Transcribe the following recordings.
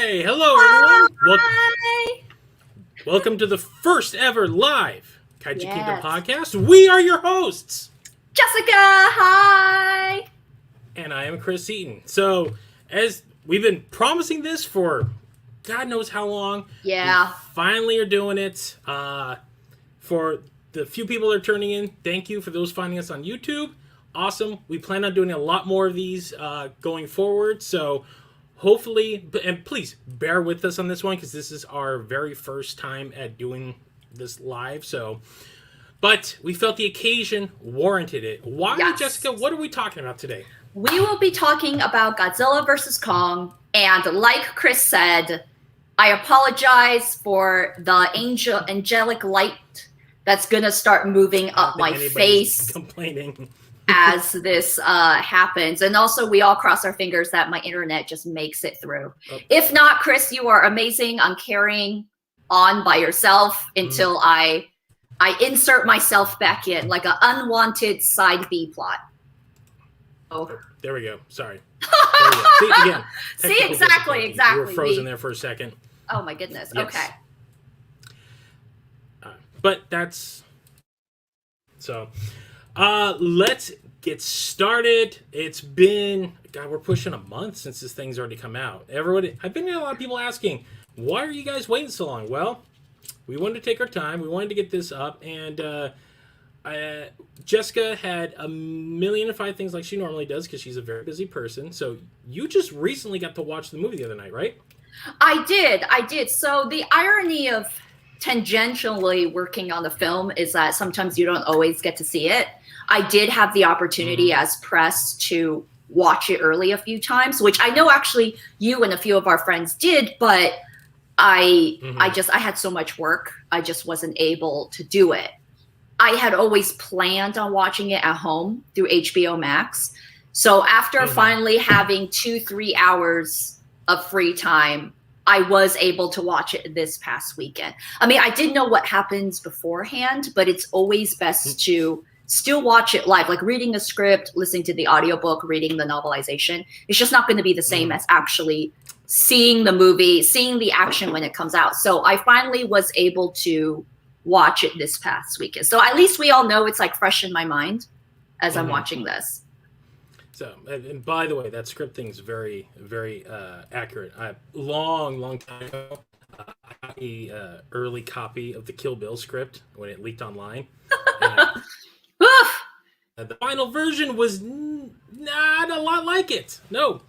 Hi! Hello, everyone! Hi! Welcome to the first ever live Kaiju Yes. Kingdom podcast. We are your hosts! Jessica, hi! And I am Chris Eaton. So, as we've been promising this for God knows how long, Yeah. we finally are doing it. For the few people that are turning in, thank you for those finding us on YouTube. Awesome. We plan on doing a lot more of these going forward. So, hopefully, and please bear with us on this one because this is our very first time at doing this live. So, but we felt the occasion warranted it. Why, Yes. Jessica? What are we talking about today? We will be talking about Godzilla vs. Kong, and like Chris said, I apologize for the angelic light that's gonna start moving up my face complaining as this happens. And also, we all cross our fingers that my internet just makes it through. Oh. If not, Chris, you are amazing on carrying on by yourself until I insert myself back in like an unwanted side B plot. Oh, there we go. Sorry. There we go. See, again. See, exactly. You were frozen there for a second. Oh my goodness. Yes. Okay. But that's so. Let's get started. It's been we're pushing a month since this thing's already come out. I've been getting a lot of people asking, why are you guys waiting so long? Well, we wanted to take our time. We wanted to get this up, and Jessica had 1,000,005 things like she normally does because she's a very busy person. So you just recently got to watch the movie the other night, right? I did. So the irony of tangentially working on the film is that sometimes you don't always get to see it. I did have the opportunity as press to watch it early a few times, which I know actually you and a few of our friends did, but I had so much work, I just wasn't able to do it. I had always planned on watching it at home through HBO Max. So after finally having 2-3 hours of free time, I was able to watch it this past weekend. I mean, I didn't know what happens beforehand, but it's always best to still watch it live, like reading the script, listening to the audiobook, reading the novelization. It's just not going to be the same as actually seeing the movie, seeing the action when it comes out. So I finally was able to watch it this past weekend. So at least we all know it's like fresh in my mind as I'm watching this. So, and by the way, that script thing's very, very accurate. Long time ago, I got a early copy of the Kill Bill script when it leaked online. The final version was not a lot like it. No.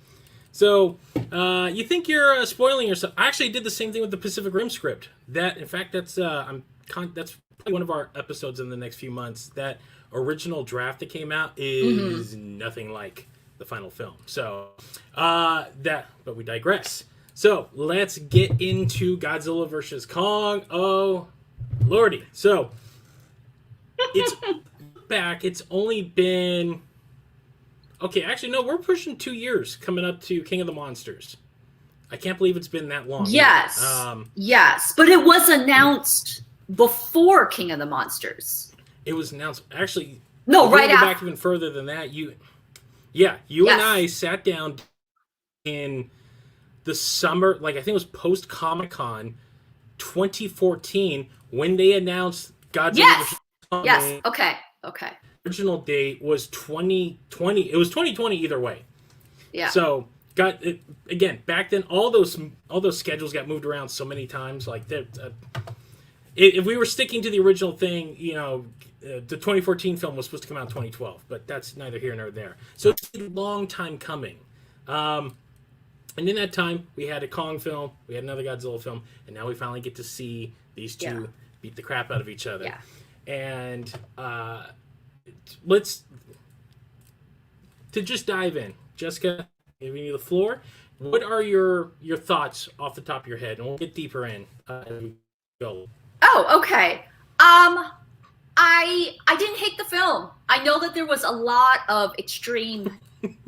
So, you think you're spoiling yourself. I actually did the same thing with the Pacific Rim script. In fact, that's probably one of our episodes in the next few months. That original draft that came out is nothing like the final film. So, but we digress. So, let's get into Godzilla vs. Kong. Oh, lordy. So, it's back. It's only been... Okay, actually, no, we're pushing 2 years coming up to King of the Monsters. I can't believe it's been that long. Yes. Yes, but it was announced before King of the Monsters. It was announced, actually... No, right after. Back even further than that. You and I sat down in the summer, like I think it was post-Comic-Con 2014 when they announced Godzilla. Yes, okay. Original date was 2020. It was 2020 either way. Yeah. So again, back then all those schedules got moved around so many times. Like if we were sticking to the original thing, the 2014 film was supposed to come out in 2012, but that's neither here nor there. So it's a long time coming. And in that time, we had a Kong film, we had another Godzilla film, and now we finally get to see these two beat the crap out of each other. Yeah. And let's just dive in. Jessica, giving you the floor. What are your thoughts off the top of your head? And we'll get deeper in as we go. Oh, okay. I didn't hate the film. I know that there was a lot of extreme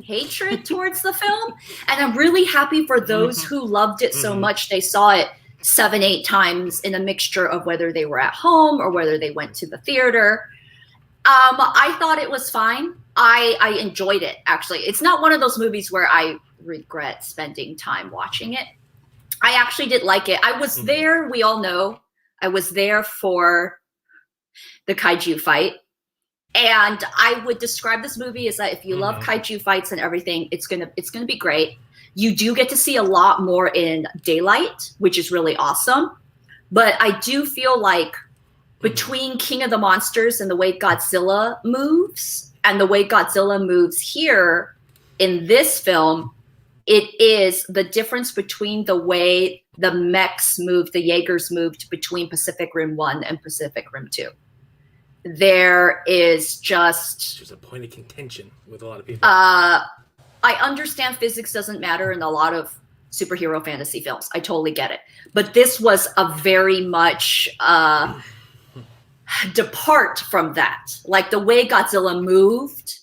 hatred towards the film, and I'm really happy for those who loved it so much they saw it 7-8 times in a mixture of whether they were at home or whether they went to the theater. I thought it was fine. I enjoyed it, actually. It's not one of those movies where I regret spending time watching it. I actually did like it. I was there, we all know, I was there for the kaiju fight. And I would describe this movie as that if you love kaiju fights and everything, it's gonna be great. You do get to see a lot more in daylight, which is really awesome. But I do feel like between King of the Monsters and the way Godzilla moves and the way Godzilla moves here in this film, it is the difference between the way the mechs moved, the Jaegers moved between Pacific Rim 1 and Pacific Rim 2. There is just... There's a point of contention with a lot of people. I understand physics doesn't matter in a lot of superhero fantasy films. I totally get it. But this was a very much depart from that. Like the way Godzilla moved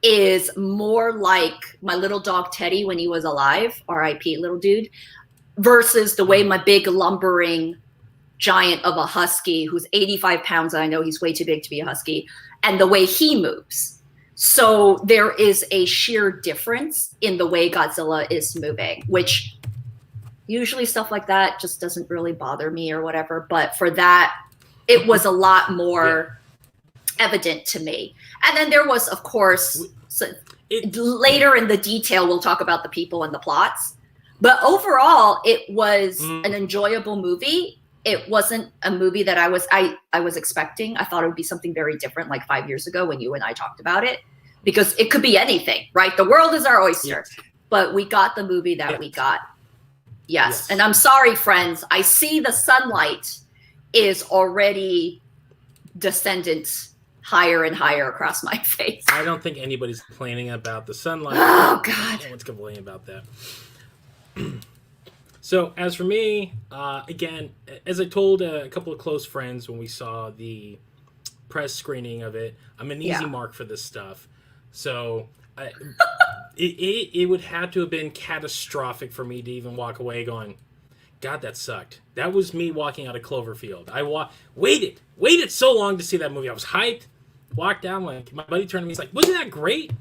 is more like my little dog Teddy when he was alive, R.I.P. little dude, versus the way my big lumbering giant of a husky who's 85 pounds, and I know he's way too big to be a husky, and the way he moves. So there is a sheer difference in the way Godzilla is moving, which usually stuff like that just doesn't really bother me or whatever. But for that, it was a lot more evident to me. And then there was, of course, later in the detail, we'll talk about the people and the plots. But overall, it was an enjoyable movie. It wasn't a movie that I was expecting. I thought it would be something very different like 5 years ago when you and I talked about it, because it could be anything, right? The world is our oyster, but we got the movie that we got. Yes. And I'm sorry, friends. I see the sunlight is already descendant higher and higher across my face. I don't think anybody's complaining about the sunlight. Oh, God. No one's complaining about that. So as for me, again, as I told a couple of close friends when we saw the press screening of it, I'm an easy mark for this stuff. So it would have to have been catastrophic for me to even walk away going, God, that sucked. That was me walking out of Cloverfield. I waited so long to see that movie. I was hyped, walked down, like my buddy turned to me, he's like, wasn't that great?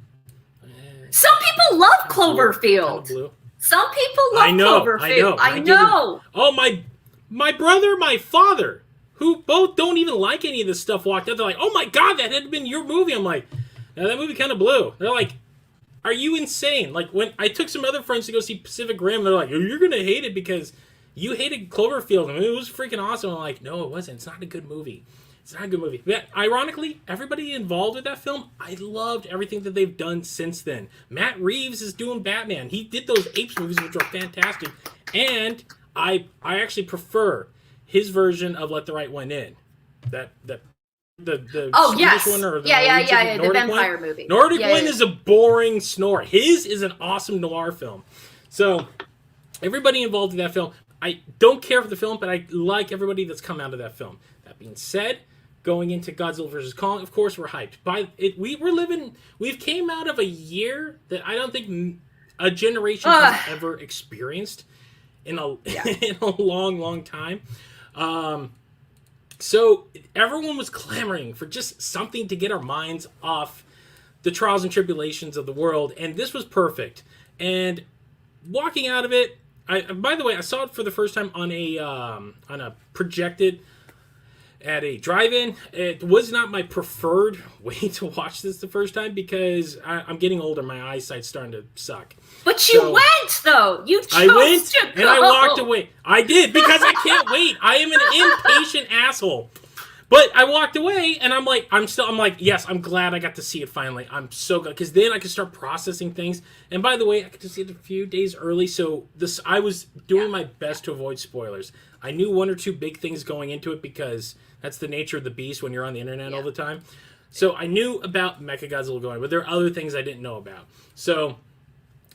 Some people love Cloverfield. Blue. Some people love Cloverfield. I know. Oh, my brother, my father, who both don't even like any of this stuff, walked out. They're like, oh my God, that had been your movie. I'm like, yeah, that movie kind of blew. They're like, are you insane? Like, when I took some other friends to go see Pacific Rim, they're like, you're going to hate it because you hated Cloverfield. I mean, it was freaking awesome. I'm like, no, it wasn't. It's not a good movie. It's not a good movie. But ironically, everybody involved with that film, I loved everything that they've done since then. Matt Reeves is doing Batman. He did those Apes movies, which are fantastic. And I actually prefer his version of Let the Right One In. The Swedish one or the the vampire one. movie. Nordic one is a boring snore. His is an awesome noir film. So everybody involved in that film, I don't care for the film, but I like everybody that's come out of that film. That being said, going into Godzilla vs. Kong, of course we're hyped. We've came out of a year that I don't think a generation has ever experienced in a long, long time. So everyone was clamoring for just something to get our minds off the trials and tribulations of the world, and this was perfect. And walking out of it, by the way, I saw it for the first time on a projected at a drive-in. It was not my preferred way to watch this the first time because I'm getting older. My eyesight's starting to suck. But you went, though. You chose to go. And I walked away. I did, because I can't wait. I am an impatient asshole. But I walked away, and I'm like, yes, I'm glad I got to see it finally. I'm so glad, because then I could start processing things. And by the way, I got to see it a few days early, so I was doing my best to avoid spoilers. I knew one or two big things going into it, because that's the nature of the beast when you're on the internet all the time. So I knew about Mechagodzilla going, but there are other things I didn't know about. So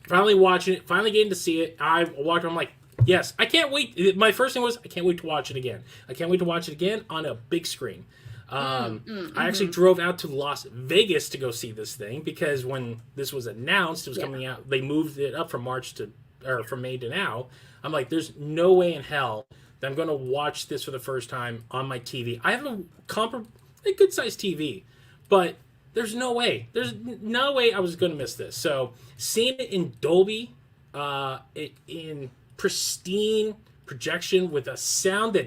finally watching it, finally getting to see it, I walked around, I'm like, yes, I can't wait. My first thing was, I can't wait to watch it again. I can't wait to watch it again on a big screen. I actually drove out to Las Vegas to go see this thing, because when this was announced, it was coming out, they moved it up from May to now. I'm like, there's no way in hell that I'm going to watch this for the first time on my TV. I have a good-sized TV, but there's no way. There's no way I was going to miss this. So seeing it in Dolby, in pristine projection with a sound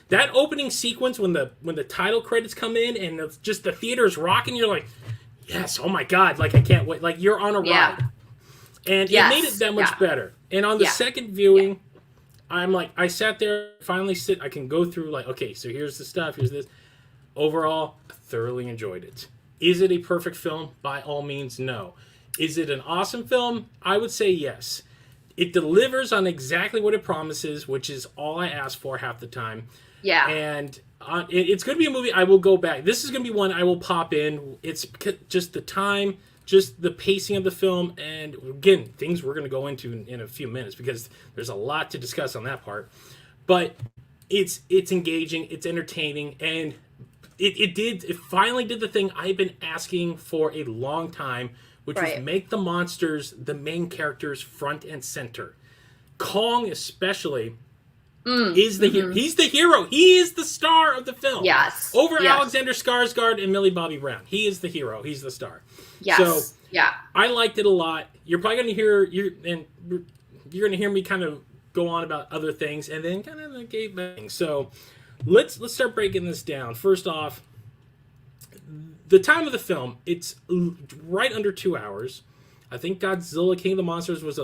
that opening sequence when the title credits come in and it's just the theater is rocking, you're like, yes, oh my god, like I can't wait, like you're on a ride, and it made it that much better. And on the second viewing, I'm like, I sat there, finally I can go through like, okay, so here's the stuff, here's this. Overall, I thoroughly enjoyed it. Is it a perfect film? By all means, no. Is it an awesome film? I would say yes. It delivers on exactly what it promises, which is all I ask for half the time. Yeah. And it's going to be a movie I will go back. This is going to be one I will pop in. It's just the time, just the pacing of the film, and again, things we're going to go into in a few minutes because there's a lot to discuss on that part. But it's engaging, it's entertaining, and it finally did the thing I've been asking for a long time, which was make the monsters the main characters front and center. Kong especially is the hero. He's the hero. He is the star of the film. Yes. Over Alexander Skarsgård and Millie Bobby Brown. He is the hero. He's the star. Yes. So I liked it a lot. You're probably going to hear me kind of go on about other things and then kind of negate things. So let's start breaking this down. First off, the time of the film, it's right under 2 hours. I think Godzilla King of the Monsters was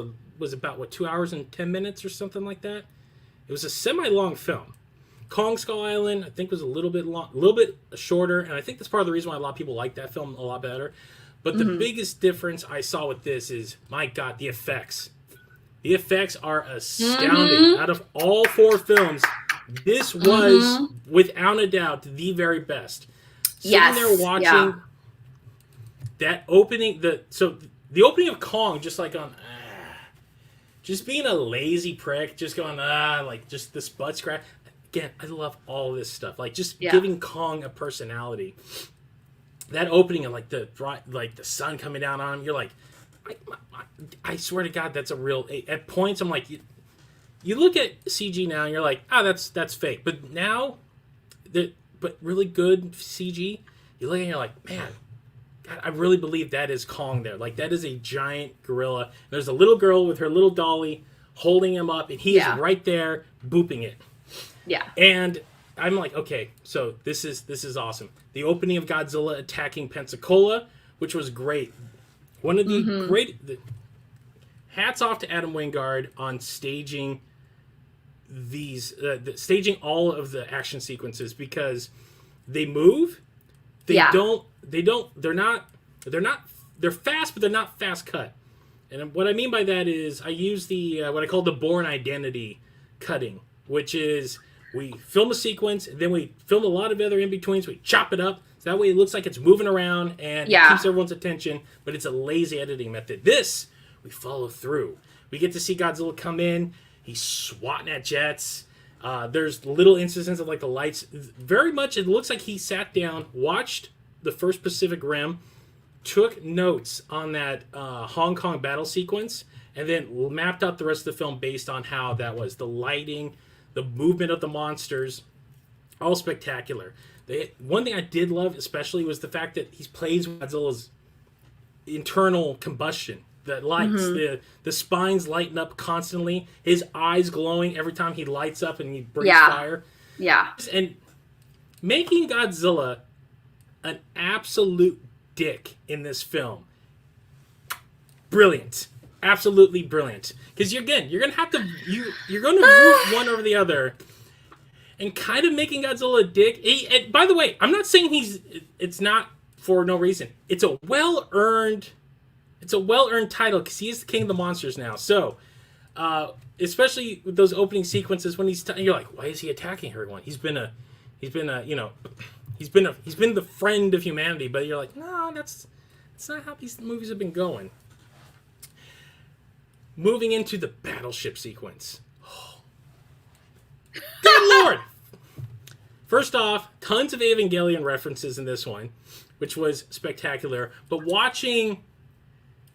about 2 hours and 10 minutes or something like that. It was a semi-long film. Kong Skull Island, I think, was a little bit shorter, and I think that's part of the reason why a lot of people like that film a lot better. But the biggest difference I saw with this is, my God, the effects. The effects are astounding. Out of all 4 films, this was, without a doubt, the very best. Sitting there watching that opening, the opening of Kong, just like on, just being a lazy prick, just going like just this butt scratch. Again, I love all this stuff, like just giving Kong a personality. That opening of like the sun coming down on him, you're like, I swear to God, that's a real. At points, I'm like, you look at CG now, and you're like, that's fake. But now, but really good CG, you look at it and you're like, man, God, I really believe that is Kong there. Like, that is a giant gorilla. There's a little girl with her little dolly holding him up, and he is right there booping it. Yeah. And I'm like, okay, so this is awesome. The opening of Godzilla attacking Pensacola, which was great. One of the hats off to Adam Wingard on staging staging all of the action sequences, because they move, they're fast, but they're not fast cut. And what I mean by that is I use the what I call the Bourne Identity cutting, which is we film a sequence, and then we film a lot of other in-betweens, we chop it up, so that way it looks like it's moving around and it keeps everyone's attention, but it's a lazy editing method. This, we follow through. We get to see Godzilla come in, he's swatting at jets. There's little instances of like the lights. Very much, it looks like he sat down, watched the first Pacific Rim, took notes on that Hong Kong battle sequence, and then mapped out the rest of the film based on how that was. The lighting, the movement of the monsters, all spectacular. One thing I did love especially was the fact that he plays with Godzilla's internal combustion. The lights, the spines lighten up constantly. His eyes glowing every time he lights up and he breathes fire. Yeah. And making Godzilla an absolute dick in this film. Brilliant. Absolutely brilliant. Because you're going to have to you're going to root one over the other. And kind of making Godzilla a dick. And by the way, I'm not saying it's not for no reason. It's a well-earned title because he is the king of the monsters now. So, especially with those opening sequences when you're like, why is he attacking everyone? He's been the friend of humanity. But you're like, no, that's not how these movies have been going. Moving into the battleship sequence. Oh. Good Lord! First off, tons of Evangelion references in this one, which was spectacular. But watching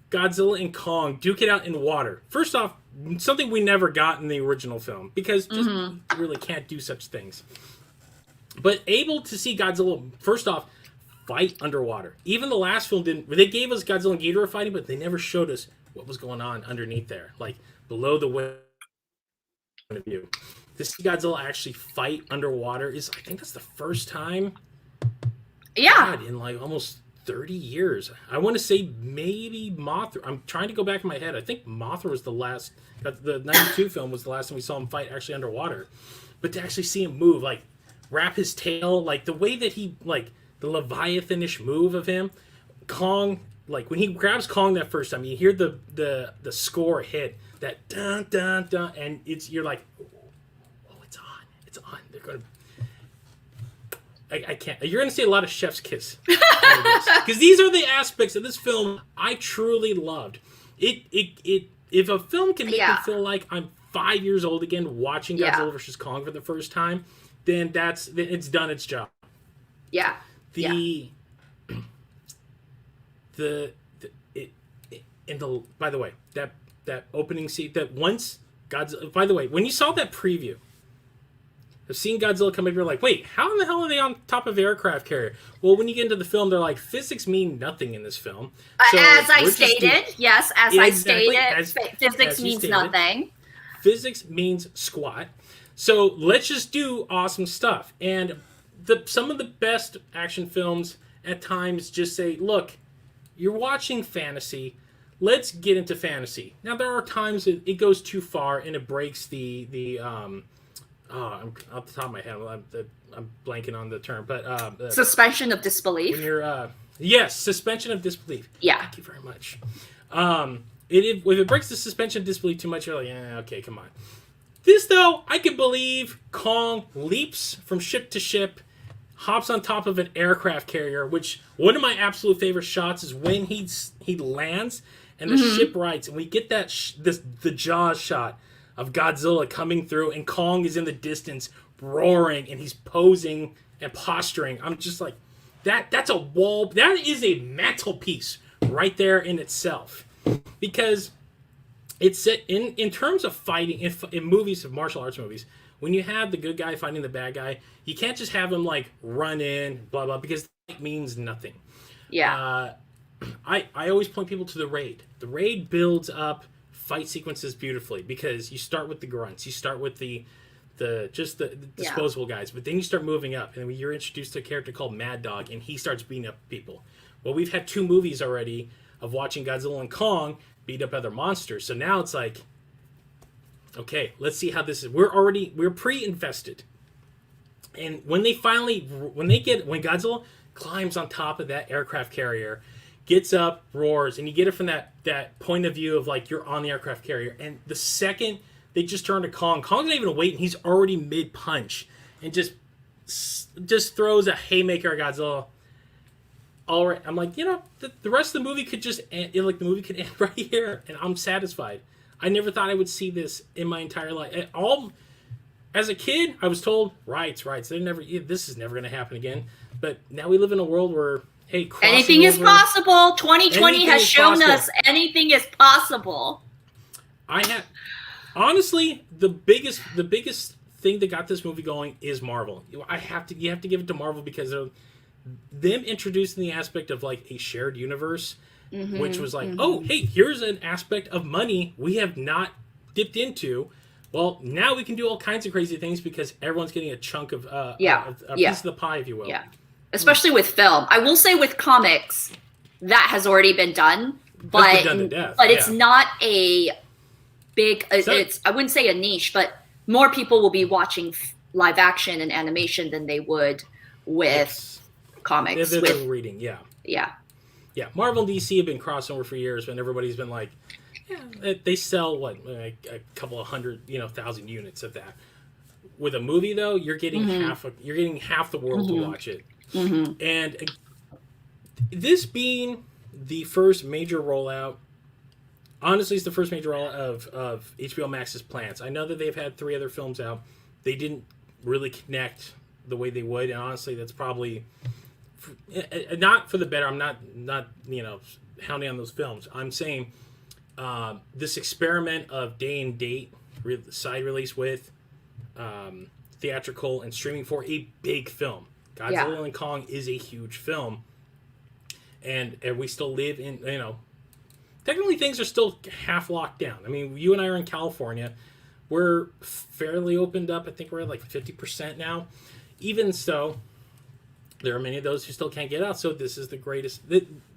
Godzilla and Kong duke it out in water. First off, something we never got in the original film, because just really can't do such things. But able to see Godzilla, first off, fight underwater. Even the last film didn't. They gave us Godzilla and Ghidorah fighting, but they never showed us what was going on underneath there, like below the waves. point of view. To see Godzilla actually fight underwater is, I think that's the first time, Yeah. God, in like almost 30 years. I want to say maybe Mothra. I'm trying to go back in my head. I think Mothra was the last, the 92 film was the last time we saw him fight actually underwater. But to actually see him move, like wrap his tail, like the way that he, like the Leviathanish move of him, Kong, like when he grabs Kong that first time, you hear the score hit, that dun dun dun, and you're like, oh, it's on. They're going to. I can't. You're going to see a lot of chef's kiss because these are the aspects of this film I truly loved. If a film can make me feel like I'm 5 years old again watching Godzilla vs. Kong for the first time, then it's done its job. Yeah. By the way, that opening scene, that once Godzilla. By the way, when you saw that preview of seeing Godzilla come up, you're like, wait, how in the hell are they on top of an aircraft carrier? Well, when you get into the film, they're like, physics mean nothing in this film. So as I stated, physics means stated, nothing. Physics means squat. So let's just do awesome stuff. And some of the best action films at times just say, look, you're watching fantasy. Let's get into fantasy. Now, there are times that it goes too far and it breaks I'm off the top of my head. I'm blanking on the term, but suspension of disbelief. When you're yes, suspension of disbelief. Yeah. Thank you very much. If it breaks the suspension of disbelief too much, you're like, okay, come on. This though, I can believe Kong leaps from ship to ship, hops on top of an aircraft carrier. Which one of my absolute favorite shots is when he lands and the ship rights, and we get that the Jaws shot of Godzilla coming through, and Kong is in the distance roaring, and he's posing and posturing. I'm just like, that's a wall. That is a mantelpiece right there in itself, because it's in terms of fighting in movies, of martial arts movies. When you have the good guy fighting the bad guy, you can't just have him like run in, blah blah, because that means nothing. Yeah. I always point people to the Raid. The Raid builds up fight sequences beautifully because you start with the grunts, you start with the disposable guys, but then you start moving up, and you're introduced to a character called Mad Dog, and he starts beating up people. Well, we've had 2 movies already of watching Godzilla and Kong beat up other monsters, so now it's like, okay, let's see how this is. We're pre-invested, and when Godzilla climbs on top of that aircraft carrier, gets up, roars, and you get it from that point of view of like you're on the aircraft carrier. And the second they just turn to Kong's not even waiting. He's already mid punch and just throws a haymaker at Godzilla. All right, I'm like, the rest of the movie could just end. The movie could end right here, and I'm satisfied. I never thought I would see this in my entire life. As a kid, I was told rights. This is never going to happen again. But now we live in a world where, hey, anything is possible. 2020 has shown us anything is possible. Honestly, the biggest thing that got this movie going is Marvel. You have to give it to Marvel because of them introducing the aspect of like a shared universe, which was like, oh, hey, here's an aspect of money we have not dipped into. Well, now we can do all kinds of crazy things because everyone's getting a chunk of a piece of the pie, if you will. Yeah. Especially with film. I will say with comics, that has already been done, but it's not a big. I wouldn't say a niche, but more people will be watching live action and animation than they would with comics. They're reading, yeah. Yeah, Marvel and DC have been crossover for years, and everybody's been like, they sell a couple of hundred, 1,000 units of that. With a movie, though, you're getting half the world to watch it. And this being the first major rollout, honestly, it's the first major rollout of HBO Max's plans. I know that they've had 3 other films out. They didn't really connect the way they would, and honestly, that's probably not for the better. I'm not hounding on those films. I'm saying this experiment of day and date side release with theatrical and streaming for a big film. Godzilla and Kong is a huge film, and we still live in, technically things are still half locked down. I mean, you and I are in California. we're fairly opened up. I think we're at like 50% now. Even so, there are many of those who still can't get out. So this is the greatest.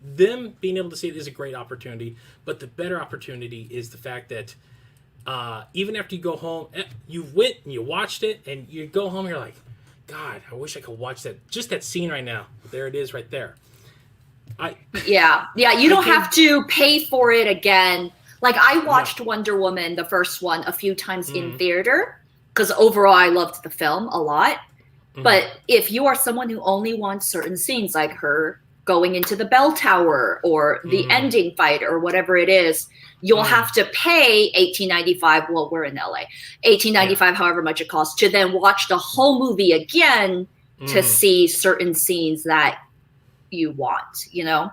Them being able to see it is a great opportunity. But the better opportunity is the fact that even after you go home, you went and you watched it, and you go home, and you're like, God, I wish I could watch that. Just that scene right now. There it is, right there. Yeah. You don't have to pay for it again. Like, I watched Wonder Woman, the first one, a few times in theater because overall I loved the film a lot. But if you are someone who only wants certain scenes, like her going into the bell tower or the ending fight or whatever it is, you'll have to pay $18.95. Well, we're in LA, $18.95, however much it costs, to then watch the whole movie again to see certain scenes that you want, you know?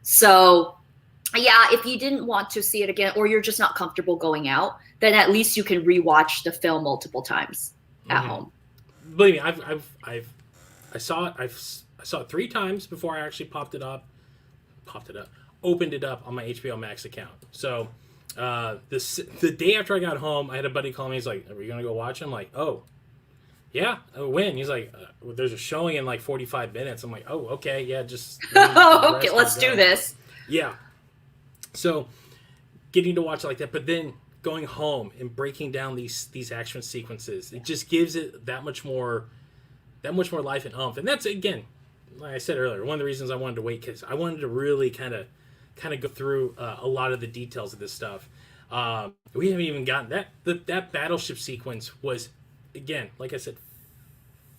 So yeah, if you didn't want to see it again, or you're just not comfortable going out, then at least you can rewatch the film multiple times at home. Believe me, I saw it 3 times before I actually opened it up on my HBO Max account. So the day after I got home, I had a buddy call me. He's like, "Are we gonna go watch it?" I'm like, "Oh, yeah, when?" He's like, "There's a showing in like 45 minutes." I'm like, "Oh, okay, yeah, just okay, let's do this." Yeah. So getting to watch it like that, but then going home and breaking down these action sequences, it just gives it that much more life and oomph. And that's, again, like I said earlier, one of the reasons I wanted to wait, because I wanted to really kind of go through a lot of the details of this stuff. We haven't even gotten that battleship sequence was, again, like I said,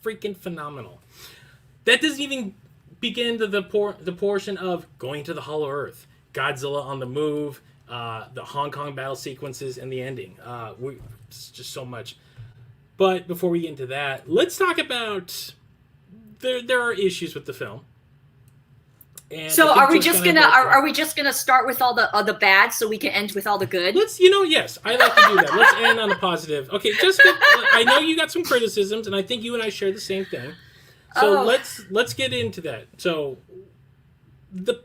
freaking phenomenal. That doesn't even begin to the portion of going to the Hollow Earth, Godzilla on the move, the Hong Kong battle sequences, and the ending. It's just so much. But before we get into that, let's talk about there are issues with the film. And so are we just gonna start with all the bad so we can end with all the good? Yes, I like to do that. Let's end on a positive. Okay, Jessica, I know you got some criticisms, and I think you and I share the same thing. So let's get into that. So the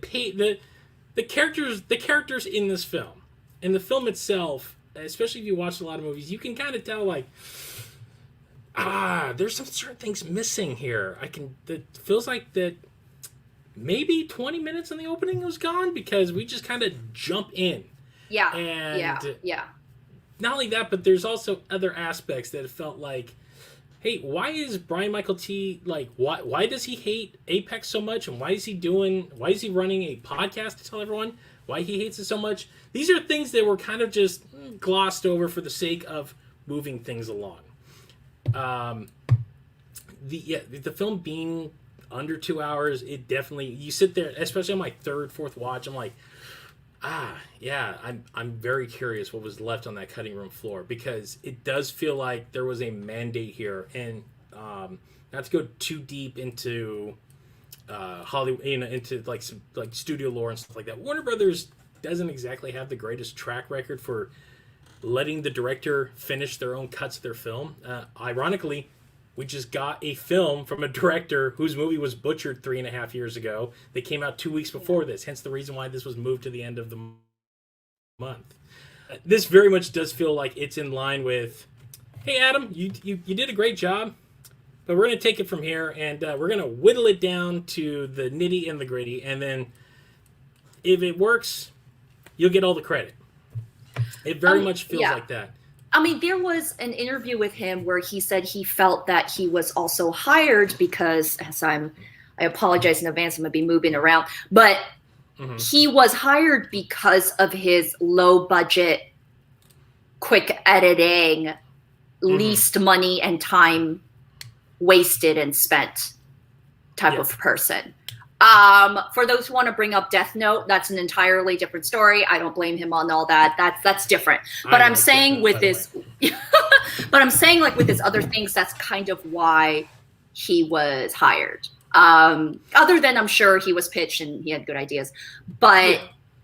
characters in this film, and the film itself, especially if you watch a lot of movies, you can kind of tell, like, there's some certain things missing here. It feels like that maybe 20 minutes in the opening was gone because we just kind of jump in. Yeah. And yeah. Not only that, but there's also other aspects that it felt like, hey, why is Brian Michael T, like, why does he hate Apex so much, and why is he running a podcast to tell everyone why he hates it so much? These are things that were kind of just glossed over for the sake of moving things along. The film being under 2 hours, it definitely, you sit there, especially on my third, fourth watch, I'm like, I'm very curious what was left on that cutting room floor, because it does feel like there was a mandate here, and not to go too deep into Hollywood, into like some like studio lore and stuff like that. Warner Brothers doesn't exactly have the greatest track record for letting the director finish their own cuts of their film. Ironically, we just got a film from a director whose movie was butchered 3.5 years ago. They came out 2 weeks before this, hence the reason why this was moved to the end of the month. This very much does feel like it's in line with, hey, Adam, you did a great job, but we're going to take it from here, and we're going to whittle it down to the nitty and the gritty, and then if it works, you'll get all the credit. It very much feels like that. I mean, there was an interview with him where he said he felt that he was also hired because, I apologize in advance, I'm going to be moving around, but he was hired because of his low budget, quick editing, least money and time wasted and spent type of person. For those who want to bring up Death Note, that's an entirely different story. I don't blame him on all that. That's different. But I'm saying with this, but I'm saying like with his other things, that's kind of why he was hired. Other than I'm sure he was pitched and he had good ideas, but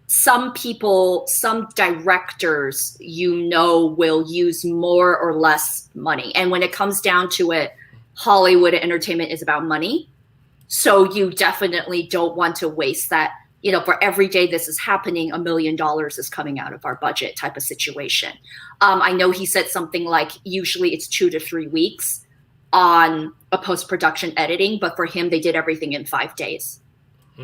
some people, some directors, will use more or less money. And when it comes down to it, Hollywood entertainment is about money. So you definitely don't want to waste that. for every day this is happening, $1 million is coming out of our budget type of situation. I know he said something like usually it's 2 to 3 weeks on a post-production editing, but for him, they did everything in 5 days.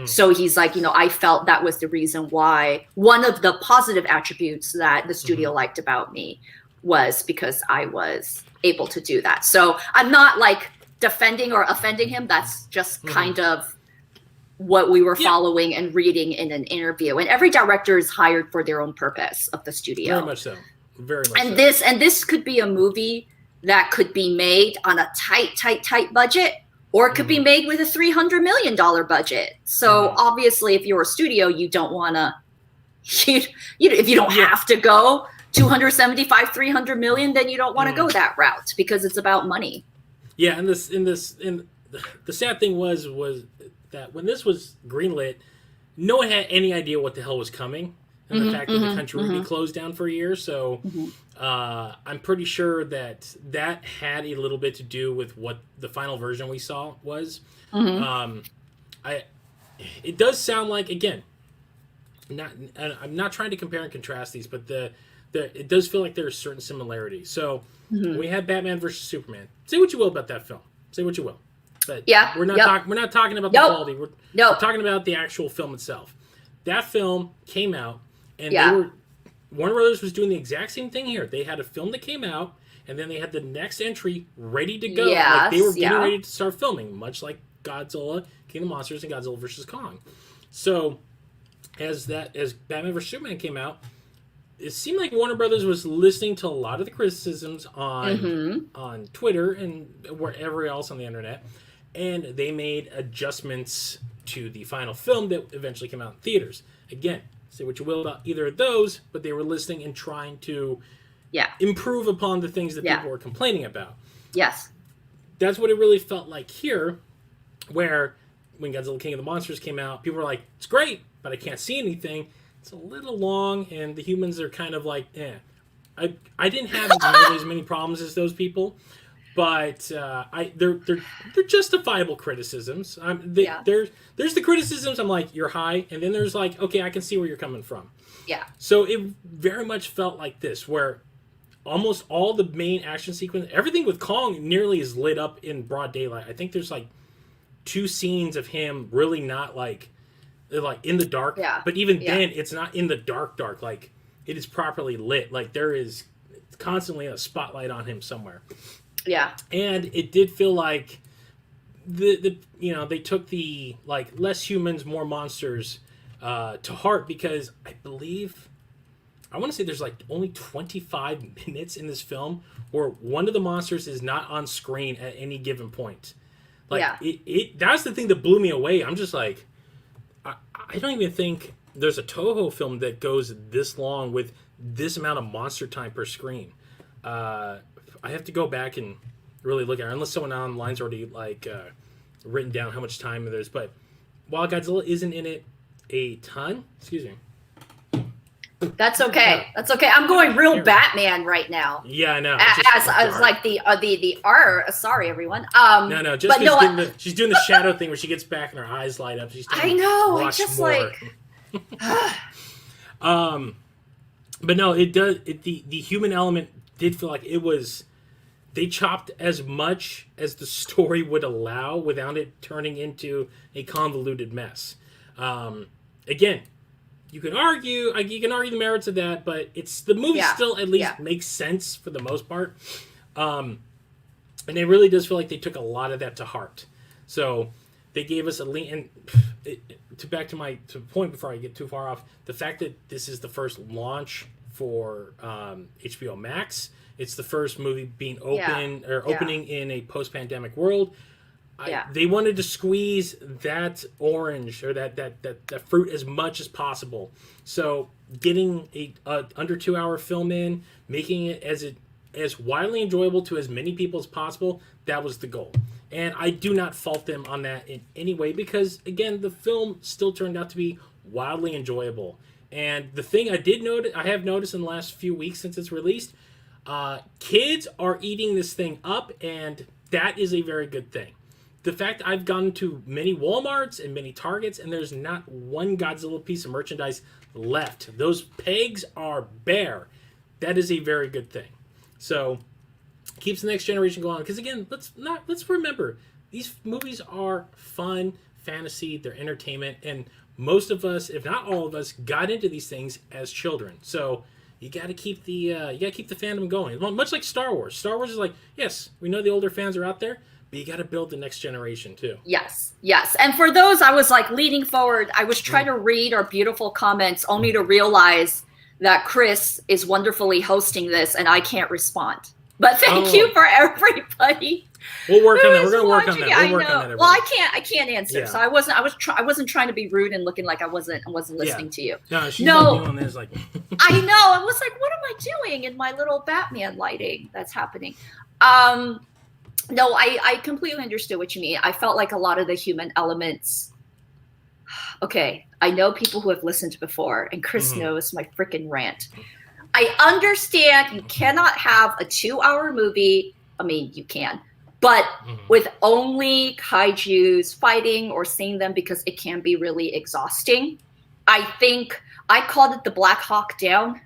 So he's like, I felt that was the reason why one of the positive attributes that the studio liked about me was because I was able to do that. So I'm not like defending or offending him. That's just kind of what we were following and reading in an interview. And every director is hired for their own purpose of the studio. Very much so. Very much and so. This could be a movie that could be made on a tight budget, or it could be made with a $300 million budget. So obviously, if you're a studio, you don't want to, if you don't have to go 275, 300 million, then you don't want to go that route because it's about money. Yeah, and the sad thing was that when this was greenlit, no one had any idea what the hell was coming, and the fact that the country would be closed down for a year. So I'm pretty sure that had a little bit to do with what the final version we saw was. It does sound like, again, I'm not trying to compare and contrast these, but it does feel like there are certain similarities. So we had Batman versus Superman. Say what you will about that film. Say what you will. But we're not talking about the quality. We're talking about the actual film itself. That film came out, and Warner Brothers was doing the exact same thing here. They had a film that came out, and then they had the next entry ready to go. Like they were getting ready to start filming, much like Godzilla, King of the Monsters, and Godzilla vs. Kong. So as Batman vs. Superman came out, it seemed like Warner Brothers was listening to a lot of the criticisms on Twitter and wherever else on the internet, and they made adjustments to the final film that eventually came out in theaters. Again, say what you will about either of those, but they were listening and trying to improve upon the things that people were complaining about. Yes. That's what it really felt like here, where when Godzilla King of the Monsters came out, people were like, it's great, but I can't see anything. It's a little long, and the humans are kind of like, I didn't have nearly as many problems as those people, but they're justifiable criticisms. There's the criticisms I'm like, you're high, and then there's like, okay, I can see where you're coming from. Yeah. So it very much felt like this, where almost all the main action sequence, everything with Kong nearly is lit up in broad daylight. I think there's like 2 scenes of him really not like in the dark, but even then it's not in the dark, like it is properly lit. Like there is constantly a spotlight on him somewhere. Yeah. And it did feel like they took the like less humans, more monsters to heart, because I want to say there's like only 25 minutes in this film where one of the monsters is not on screen at any given point. Like that's the thing that blew me away. I'm just like, I don't even think there's a Toho film that goes this long with this amount of monster time per screen. I have to go back and really look at it, unless someone online's already like written down how much time there's. But while Godzilla isn't in it a ton, excuse me. That's okay. That's okay. I'm going real Batman right now. Yeah, I know. As like the sorry everyone. No, just because she's doing the shadow thing where she gets back and her eyes light up. She's I know. I just more. Like. But no, it does. The human element did feel like it was. They chopped as much as the story would allow without it turning into a convoluted mess. Again, you can argue the merits of that, but the movie still at least makes sense for the most part. And it really does feel like they took a lot of that to heart. So they gave us a lean. And back to my point before I get too far off, the fact that this is the first launch for HBO Max. It's the first movie being opening in a post-pandemic world. They wanted to squeeze that orange or that fruit as much as possible. So getting a under 2-hour film in, making it as widely enjoyable to as many people as possible, that was the goal. And I do not fault them on that in any way, because again, the film still turned out to be wildly enjoyable. And the thing I have noticed in the last few weeks since it's released, kids are eating this thing up, and that is a very good thing. the fact I've gone to many Walmarts and many Targets, and there's not one Godzilla piece of merchandise left. Those pegs are bare. That is a very good thing. So keeps the next generation going on. Because again, let's remember, these movies are fun, fantasy, they're entertainment, and most of us, if not all of us, got into these things as children. So you got to keep the fandom going. Well, much like Star Wars. Star Wars is like, yes, we know the older fans are out there, but you got to build the next generation too. Yes. And for those, I was like leaning forward. I was trying to read our beautiful comments only to realize that Chris is wonderfully hosting this and I can't respond. But thank you for everybody. We'll work on that. We're going to work on that. We'll work on that. Well, I can't answer. Yeah. So I wasn't trying to be rude and looking like I wasn't listening to you. No, she's not doing this like I know. I was like, what am I doing in my little Batman lighting that's happening? No, I completely understood what you mean. I felt like a lot of the human elements. Okay, I know people who have listened before, and Chris knows my freaking rant. I understand you cannot have a 2-hour movie. I mean, you can, but with only kaijus fighting or seeing them, because it can be really exhausting. I think I called it the Black Hawk Down,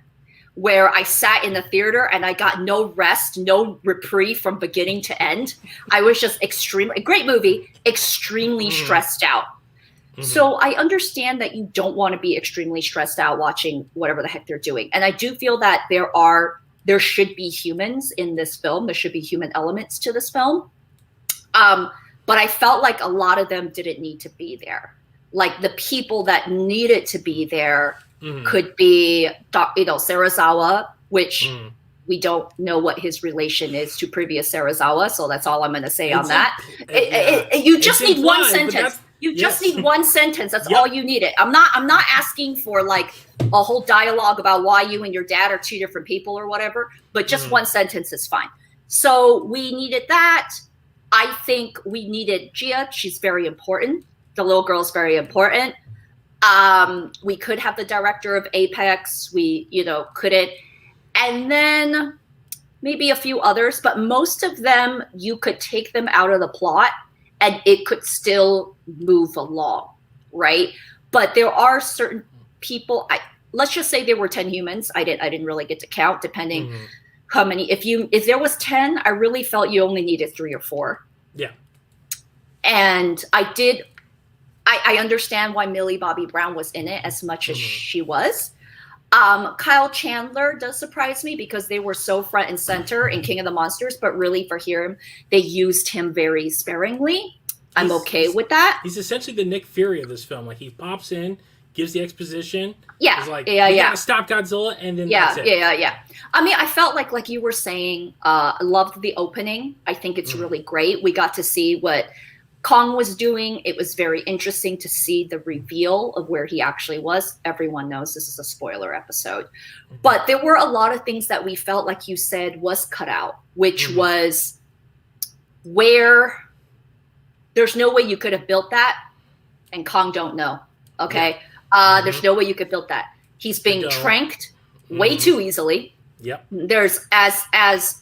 where I sat in the theater and I got no rest, no reprieve from beginning to end. I was just a great movie, extremely stressed out. So I understand that you don't want to be extremely stressed out watching whatever the heck they're doing. And I do feel that there should be humans in this film. There should be human elements to this film. But I felt like a lot of them didn't need to be there. Like the people that needed to be there could be, Serizawa, which we don't know what his relation is to previous Serizawa. So that's all I'm going to say on that. You just need one sentence. You just need one sentence. That's all you needed. I'm not asking for like a whole dialogue about why you and your dad are two different people or whatever, but just one sentence is fine. So we needed that. I think we needed Gia. She's very important. The little girl's very important. We could have the director of Apex. We, couldn't. And then maybe a few others, but most of them, you could take them out of the plot and it could still move along, right? But there are certain people, let's just say there were 10 humans. I didn't really get to count, depending how many. If there was 10, I really felt you only needed 3 or 4. Yeah. And I understand why Millie Bobby Brown was in it as much as she was. Kyle Chandler does surprise me because they were so front and center in King of the Monsters, but really for him, they used him very sparingly. I'm okay with that. He's essentially the Nick Fury of this film. Like he pops in, gives the exposition. Yeah, he's like, we gotta stop Godzilla, and then that's it. Yeah. I mean, I felt like you were saying, I loved the opening. I think it's really great. We got to see what Kong was doing. It was very interesting to see the reveal of where he actually was. Everyone knows this is a spoiler episode. But there were a lot of things that we felt, like you said, was cut out, which was where there's no way you could have built that, and Kong don't know. Okay? There's no way you could build that. He's being tranked way too easily. Yep. There's as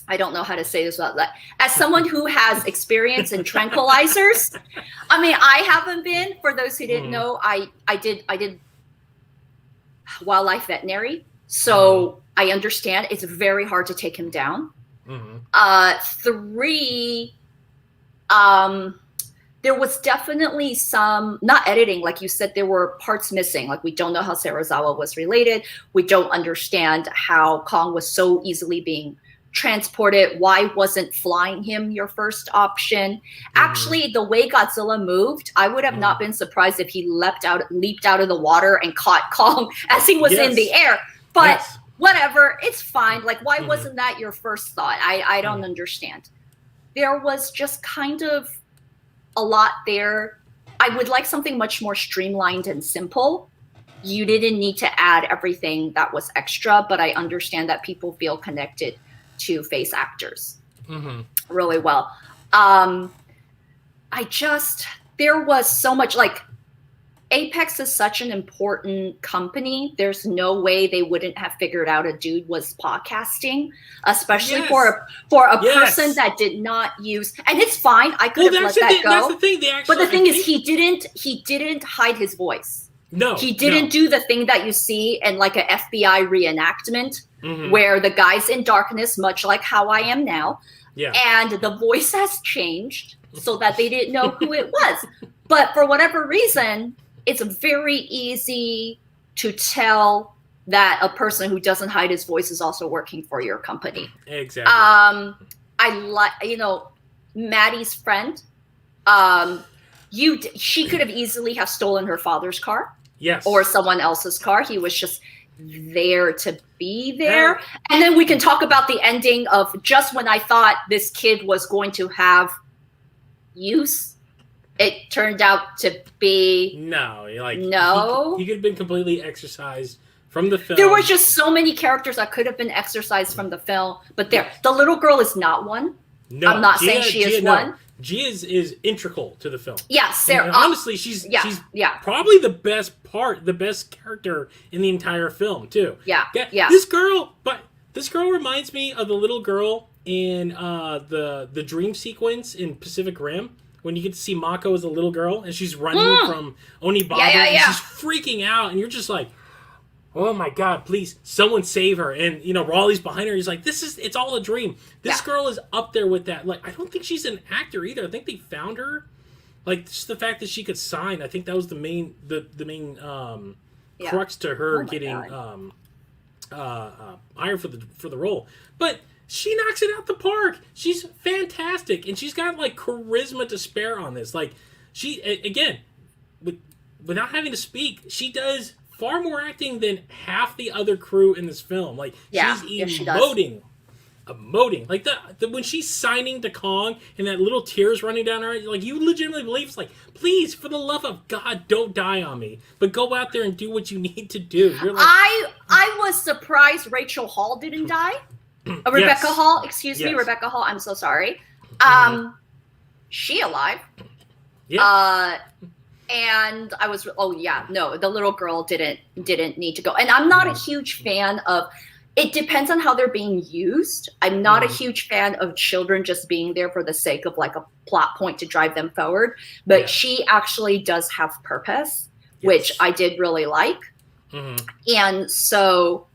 I don't know how to say this without that. As someone who has experience in tranquilizers, I mean, I haven't been. For those who didn't know, I did wildlife veterinary, so I understand it's very hard to take him down. 3, there was definitely some, not editing, like you said, there were parts missing. Like we don't know how Serizawa was related. We don't understand how Kong was so easily being transported. Why wasn't flying him your first option? Actually, the way Godzilla moved, I would have not been surprised if he leaped out of the water and caught Kong as he was in the air. But whatever, it's fine. Like, why wasn't that your first thought? I don't understand. There was just kind of a lot there. I would like something much more streamlined and simple. You didn't need to add everything that was extra, but I understand that people feel connected to face actors really well. There was so much, like, Apex is such an important company. There's no way they wouldn't have figured out a dude was podcasting, especially for a person that did not use. And it's fine. I could have let that go. That's the thing. But the thing is, he didn't hide his voice. No, he didn't do the thing that you see in like an FBI reenactment, where the guy's in darkness, much like how I am now. Yeah. And the voice has changed so that they didn't know who it was. But for whatever reason, it's very easy to tell that a person who doesn't hide his voice is also working for your company. Exactly. I like, Maddie's friend. She could have easily have stolen her father's car. Yes. Or someone else's car. He was just there to be there. And then we can talk about the ending of just when I thought this kid was going to have use. It turned out to be no. He could have been completely exercised from the film. There were just so many characters that could have been exercised from the film, but the little girl is not one. No, I'm not saying she is one. Gia is integral to the film. Yeah, Sarah. And honestly, she's probably the best character in the entire film too. Yeah. This girl reminds me of the little girl in the dream sequence in Pacific Rim. When you get to see Mako as a little girl and she's running from Onibaba and she's freaking out and you're just like, oh my God, please, someone save her. And, Raleigh's behind her. He's like, it's all a dream. This girl is up there with that. Like, I don't think she's an actor either. I think they found her. Like, just the fact that she could sign, I think that was the main crux to her getting hired for the role. But she knocks it out the park. She's fantastic. And she's got, like, charisma to spare on this. Like, she, again, without having to speak, she does far more acting than half the other crew in this film. Like, she's emoting. Like, when she's signing to Kong and that little tears running down her eyes, like, you legitimately believe it's like, please, for the love of God, don't die on me. But go out there and do what you need to do. You're like, I was surprised Rachel Hall didn't die. Rebecca Hall, excuse me, Rebecca Hall. I'm so sorry. She alive? Yeah. And I was, the little girl didn't need to go. And I'm not a huge fan of. It depends on how they're being used. I'm not a huge fan of children just being there for the sake of like a plot point to drive them forward. But she actually does have purpose, which I did really like. And so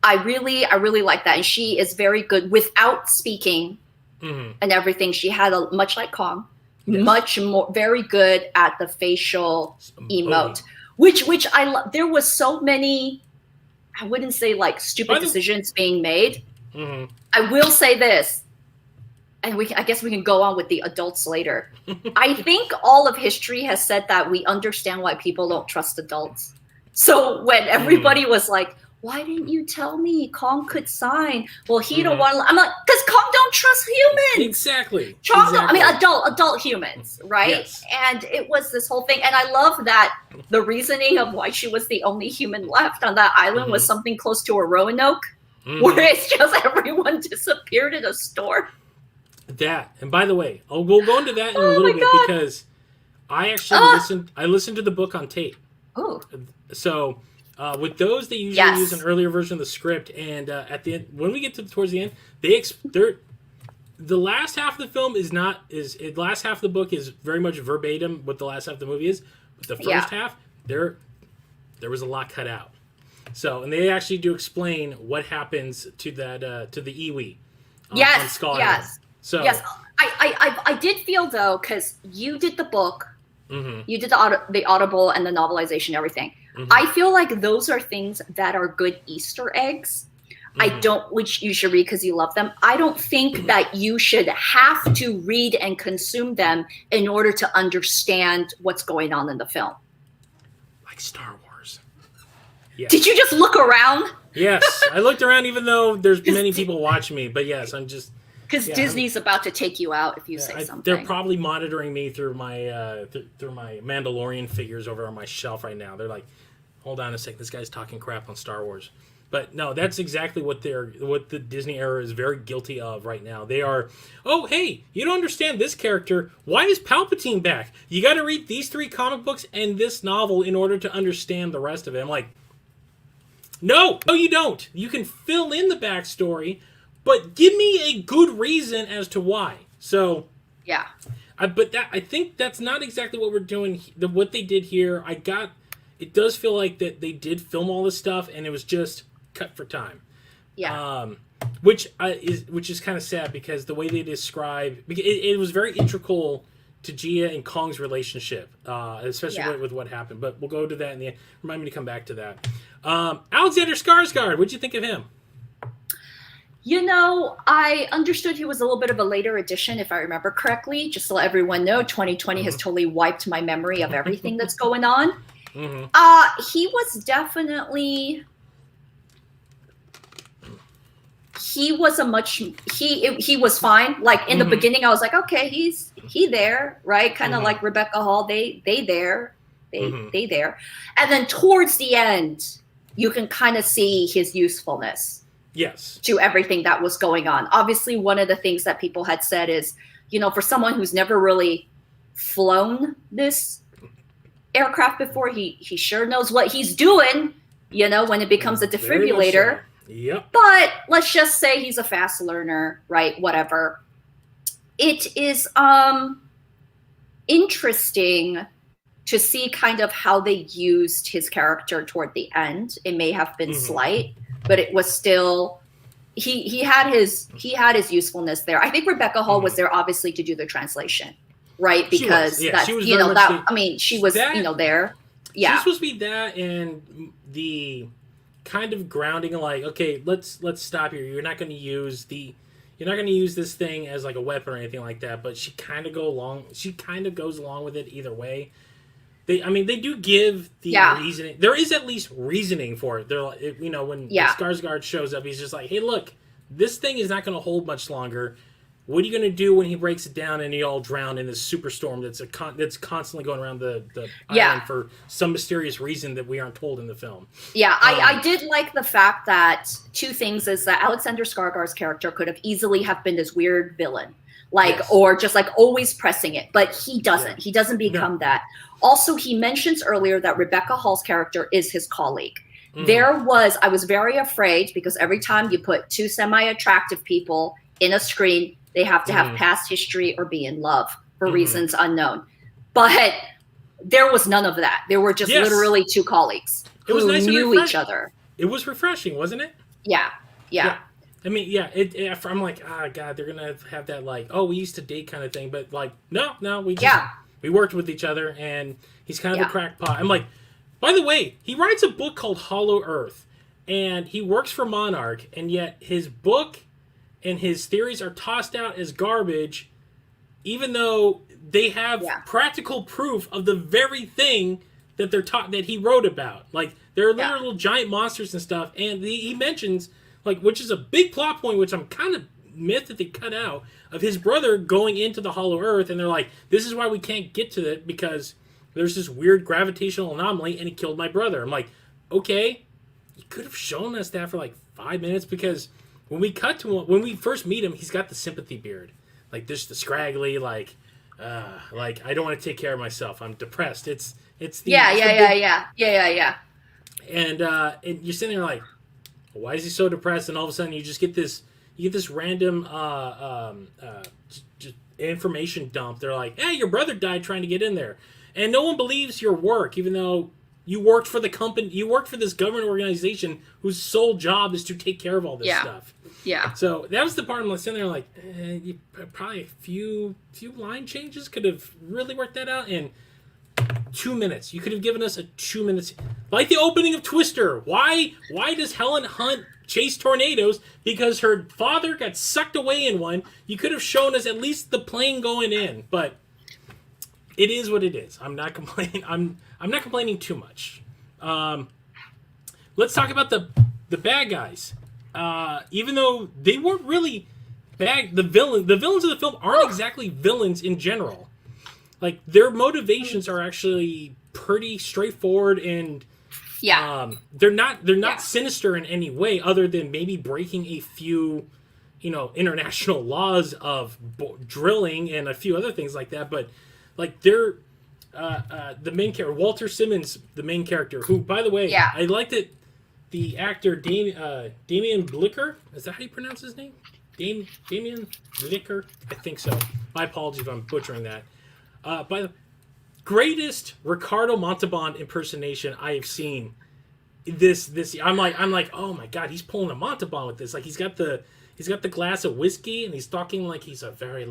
I really like that. And she is very good without speaking and everything. She had much like Kong, much more, very good at the facial emote, which I love. There was so many, I wouldn't say like stupid decisions being made. I will say this, and I guess we can go on with the adults later. I think all of history has said that we understand why people don't trust adults. So when everybody was like, why didn't you tell me Kong could sign? Well, he don't want to. I'm like, because Kong don't trust humans. Exactly. I mean, adult humans, right? Yes. And it was this whole thing. And I love that the reasoning of why she was the only human left on that island was something close to a Roanoke, where it's just everyone disappeared in a storm. That, and by the way, we'll go into that in a little bit because I actually listened to the book on tape. Oh. So. With those, they usually use an earlier version of the script, and at the end, when we get towards the end, the last half of the film the last half of the book is very much verbatim what the last half of the movie is. But the first half, there was a lot cut out. So, and they actually do explain what happens to that to the Iwi. On Skull Island. So I did feel though, because you did the book, you did the Audible and the novelization, everything. I feel like those are things that are good Easter eggs. Which you should read because you love them. I don't think that you should have to read and consume them in order to understand what's going on in the film. Like Star Wars. Yes. Did you just look around? Yes, I looked around even though there's many people watching me. But yes, I'm just... Because Disney's about to take you out if you say something. They're probably monitoring me through my through my Mandalorian figures over on my shelf right now. They're like, hold on a sec, this guy's talking crap on Star Wars. But no, that's exactly what the Disney era is very guilty of right now. They are, oh hey, you don't understand this character. Why is Palpatine back? You got to read these 3 comic books and this novel in order to understand the rest of it. I'm like, no, you don't. You can fill in the backstory, but give me a good reason as to why. So yeah, but I think that's not exactly what we're doing. What they did here, it does feel like that they did film all this stuff and it was just cut for time. Yeah. Which is kind of sad because the way they describe it was very integral to Gia and Kong's relationship, especially with what happened. But we'll go to that in the end. Remind me to come back to that. Alexander Skarsgård, what'd you think of him? I understood he was a little bit of a later addition, if I remember correctly. Just to let everyone know, 2020 has totally wiped my memory of everything that's going on. Mm-hmm. He was definitely. He was he was fine. Like in the beginning, I was like, okay, he there, right? Kind of like Rebecca Hall. They there, they there, and then towards the end, you can kind of see his usefulness. Yes. To everything that was going on. Obviously, one of the things that people had said is, for someone who's never really flown this aircraft before, he sure knows what he's doing. When it becomes a defibrillator. Yep. But let's just say he's a fast learner, right? Whatever. It is interesting to see kind of how they used his character toward the end. It may have been slight, but it was still he had his usefulness there. I think Rebecca Hall was there obviously to do the translation, right? Because she was she was there. Yeah. She's supposed to be that and the kind of grounding, like, okay, let's stop here. You're not going to use this thing as like a weapon or anything like that. But she kind of goes along with it either way. They do give the reasoning. There is at least reasoning for it. They're like, when Skarsgård shows up, he's just like, hey, look, this thing is not going to hold much longer. What are you going to do when he breaks it down and you all drown in this superstorm that's constantly going around the island for some mysterious reason that we aren't told in the film? Yeah, I did like the fact that 2 things is that Alexander Skarsgård's character could have easily have been this weird villain, or just like always pressing it, but he doesn't. Yeah. He doesn't become that. Also, he mentions earlier that Rebecca Hall's character is his colleague. I was very afraid because every time you put 2 semi-attractive people in a screen, they have to have past history or be in love for reasons unknown. But there was none of that. There were just literally 2 colleagues who knew each other. It was refreshing, wasn't it? Yeah. I mean, I'm like, God, they're going to have that, like, oh, we used to date kind of thing. But, like, no, we worked with each other, and he's kind of a crackpot. I'm like, by the way, he writes a book called Hollow Earth, and he works for Monarch, and yet his book and his theories are tossed out as garbage, even though they have practical proof of the very thing that that he wrote about. Like, there are little giant monsters and stuff, and he mentions, like, which is a big plot point, which I'm kind of myth that they cut out, of his brother going into the Hollow Earth, and they're like, this is why we can't get to it, because there's this weird gravitational anomaly, and it killed my brother. I'm like, okay, you could have shown us that for like 5 minutes, because when we cut to him, when we first meet him, he's got the sympathy beard, like just the scraggly, like I don't want to take care of myself. I'm depressed. It's the yeah. And you're sitting there like, why is he so depressed? And all of a sudden, you get this random just information dump. They're like, hey, your brother died trying to get in there, and no one believes your work, even though you worked for the company, you worked for this government organization whose sole job is to take care of all this stuff. Yeah. So that was the part I'm sitting there like, probably a few line changes could have really worked that out in 2 minutes. You could have given us a 2 minutes, like the opening of Twister. Why does Helen Hunt chase tornadoes? Because her father got sucked away in one. You could have shown us at least the plane going in, but it is what it is. I'm not complaining. I'm not complaining too much. Let's talk about the bad guys. Even though they weren't really bad, the villains of the film aren't exactly villains in general. Like, their motivations are actually pretty straightforward and Yeah. They're not Yeah. sinister in any way, other than maybe breaking a few, international laws of drilling and a few other things like that. But like they're the main character, Walter Simmons, the main character, who, by the way, Yeah. I liked it. The actor Damian Blicker, is that how you pronounce his name? Damian Blicker, I think so. My apologies if I'm butchering that. By the greatest Ricardo Montalban impersonation I have seen. This I'm like, oh my god, he's pulling a Montalban with this. Like he's got the glass of whiskey and he's talking like he's a very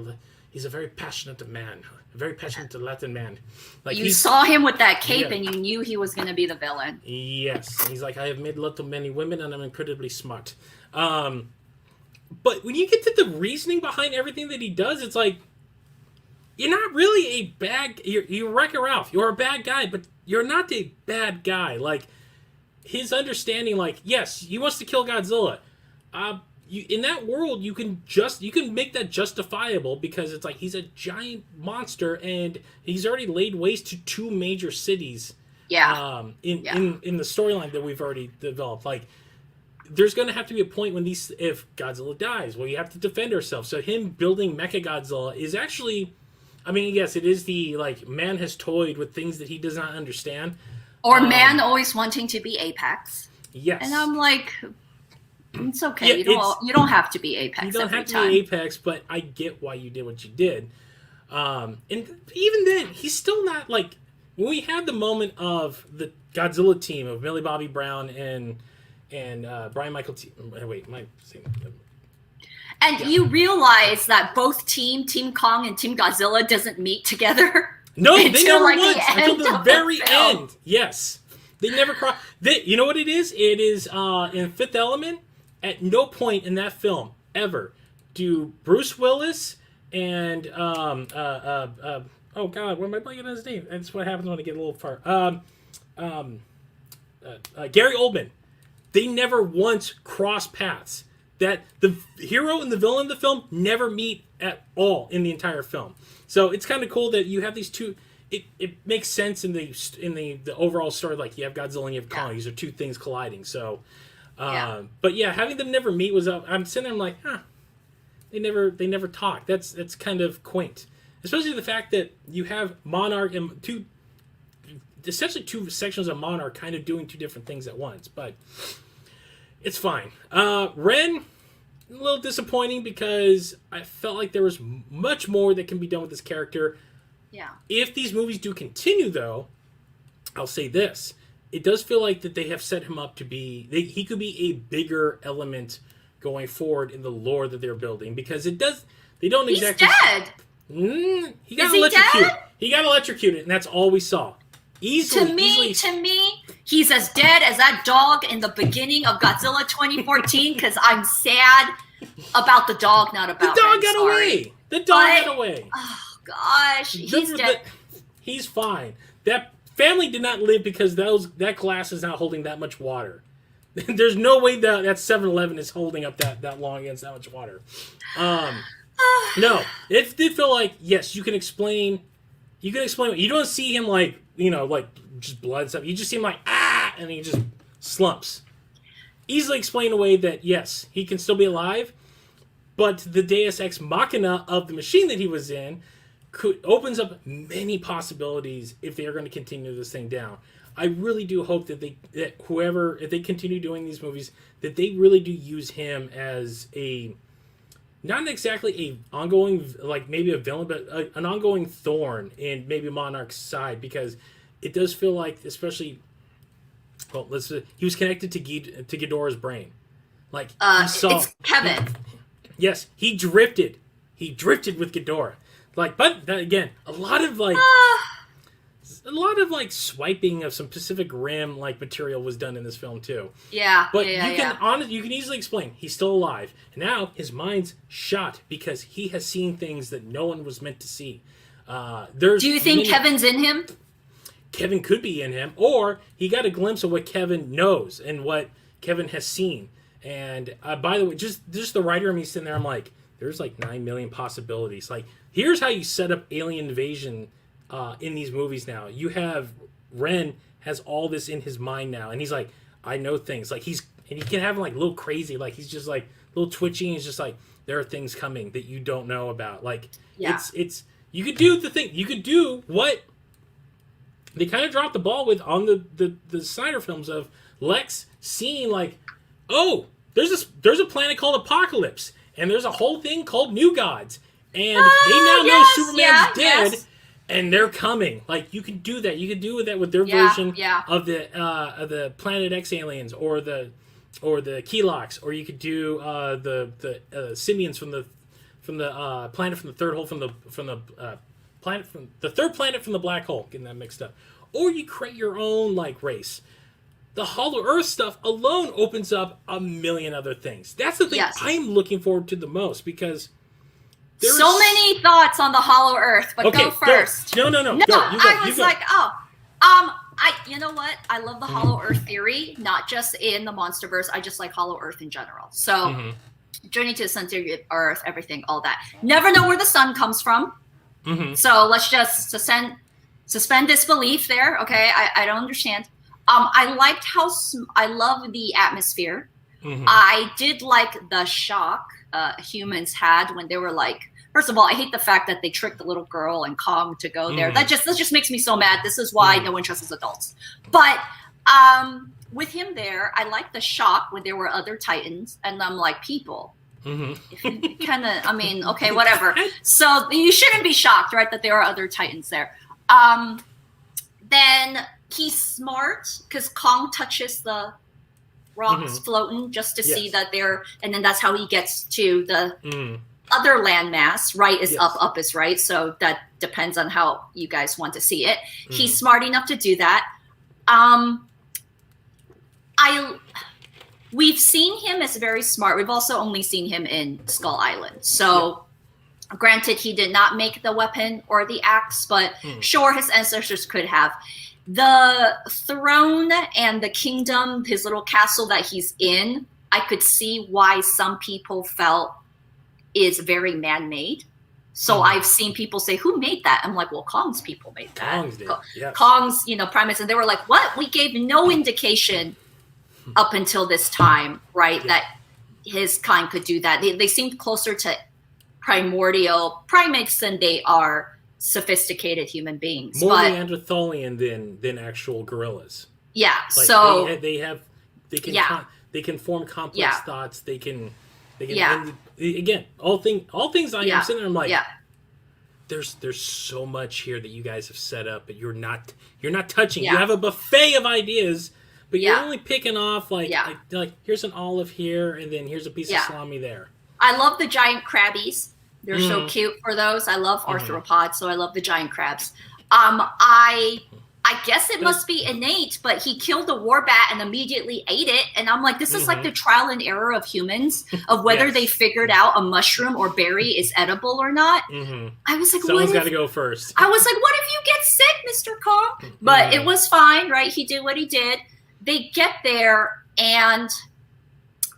passionate man, a very passionate Latin man. Like you saw him with that cape Yeah. and you knew he was going to be the villain. Yes, and he's like, I have made love to many women and I'm incredibly smart. But when you get to the reasoning behind everything that he does, it's like, you're not really a bad. You're Wreck-It Ralph. You're a bad guy, but you're not a bad guy. Like his understanding, like yes, he wants to kill Godzilla. In that world, you can make that justifiable because it's like he's a giant monster and he's already laid waste to two major cities. Yeah. In the storyline that we've already developed, like there's going to have to be a point when if Godzilla dies, well, you have to defend ourselves. So him building Mechagodzilla is actually. I mean, yes, it is the, like, man has toyed with things that he does not understand. Or man always wanting to be Apex. Yes. And I'm like, it's okay. Yeah, you don't have to be Apex. You don't every have to time. be Apex, but I get why you did what you did. And even then, he's still not, like, when we had the moment of the Godzilla team of Millie Bobby Brown and Brian Michael And you realize that both Team Kong and Team Godzilla doesn't meet together. No, they until, never like, once. the Until end the of very the film. end. Yes. They never cross. You know what it is? It is in Fifth Element, at no point in that film, ever, do Bruce Willis and, oh God, what am I blanking on his name? That's what happens when I get a little far. Gary Oldman. They never once cross paths. That the hero and the villain of the film never meet at all in the entire film. So it's kind of cool that you have these two. It makes sense in the overall story. Like you have Godzilla and you have Kong. These are two things colliding. So, but yeah, having them never meet was. I'm sitting there. I'm like, they never talk. That's kind of quaint, especially the fact that you have Monarch and essentially two sections of Monarch kind of doing two different things at once, but. It's fine. Ren, a little disappointing because I felt like there was much more that can be done with this character. Yeah. If these movies do continue, though, I'll say this. It does feel like that they have set him up to be... he could be a bigger element going forward in the lore that they're building because it does... They don't exactly... He's dead! He got Is he electrocuted. dead? He got electrocuted, and that's all we saw. To me, he's as dead as that dog in the beginning of Godzilla 2014 because I'm sad about the dog, not about the dog Ren, got sorry. away. The dog got away. Oh gosh, he's dead. He's fine. That family did not live because that glass is not holding that much water. There's no way that 7-Eleven is holding up that long against that much water. No, it did feel like yes, you can explain. You don't see him like just blood and stuff. You just see him like and he just slumps. Easily explain away that yes, he can still be alive, but the Deus Ex Machina of the machine that he was in opens up many possibilities if they are going to continue this thing down. I really do hope that if they continue doing these movies, that they really do use him as not exactly a ongoing, like maybe a villain, but an ongoing thorn in maybe Monarch's side, because it does feel like, especially, he was connected to Ghidorah's brain. Like, he saw... It's Kevin. Yes, he drifted. He drifted with Ghidorah. Like, but then again, a lot of swiping of some Pacific Rim like material was done in this film too. Yeah, but you can easily explain he's still alive. And now his mind's shot because he has seen things that no one was meant to see. Do you think Kevin's in him? Kevin could be in him, or he got a glimpse of what Kevin knows and what Kevin has seen. And by the way, just the writer of me sitting there, I'm like, there's like 9 million possibilities. Like, here's how you set up alien invasion in these movies now. You have Ren has all this in his mind now, and he's like, I know things. Like and he can have him like a little crazy, like he's just like a little twitchy. And he's just like, there are things coming that you don't know about. Like it's you could do the thing. You could do what they kind of dropped the ball with on the Snyder films of Lex seeing like, oh, there's a planet called Apocalypse, and there's a whole thing called New Gods, and they now know Superman's dead, and they're coming. Like you could do that. You could do that with their version of the Planet X aliens, or the Keylocks, or you could do the simians from the planet from the third hole from the planet from the third planet from the black hole. Getting that mixed up. Or you create your own like race. The Hollow Earth stuff alone opens up a million other things. That's the thing I'm looking forward to the most, because there's so many thoughts on the Hollow Earth, but go first. No. No, I was like, you know what? I love the Hollow Earth theory, not just in the Monsterverse. I just like Hollow Earth in general. So, Journey to the Center of Earth, everything, all that. Never know where the sun comes from. So let's just suspend disbelief there. Okay, I don't understand. I liked how I love the atmosphere. I did like the shock humans had when they were like. First of all, I hate the fact that they tricked the little girl and Kong to go there. That just makes me so mad. This is why no one trusts adults. But with him there, I like the shock when there were other Titans, and I'm like, people. Kind of, I mean, okay, whatever. So you shouldn't be shocked, right, that there are other Titans there. Then he's smart because Kong touches the rocks floating just to see that they're, and then that's how he gets to the other landmass. Right is up is right. So that depends on how you guys want to see it. He's smart enough to do that. We've seen him as very smart. We've also only seen him in Skull Island. So granted, he did not make the weapon or the axe, but sure, his ancestors could have. The throne and the kingdom, his little castle that he's in, I could see why some people felt is very man-made. So I've seen people say, who made that? I'm like, well, Kong's people made that. Kong's did, yes. Kong's, primates. And they were like, what? We gave no indication up until this time, right, that his kind could do that. They seemed closer to primordial primates than they are sophisticated human beings. More Neanderthalian than actual gorillas. Yeah, like so they can form complex thoughts. They can again, all things I am sitting there, I'm like, there's so much here that you guys have set up, but you're not touching. You have a buffet of ideas, but you're only picking off like here's an olive here, and then here's a piece of salami there. I love the giant crabbies. They're so cute for those. I love arthropods, so I love the giant crabs. I guess it must be innate, but he killed the warbat and immediately ate it. And I'm like, this is like the trial and error of humans, of whether they figured out a mushroom or berry is edible or not. I was like, someone's got to go first. I was like, what if you get sick, Mr. Kong? But it was fine, right? He did what he did. They get there, and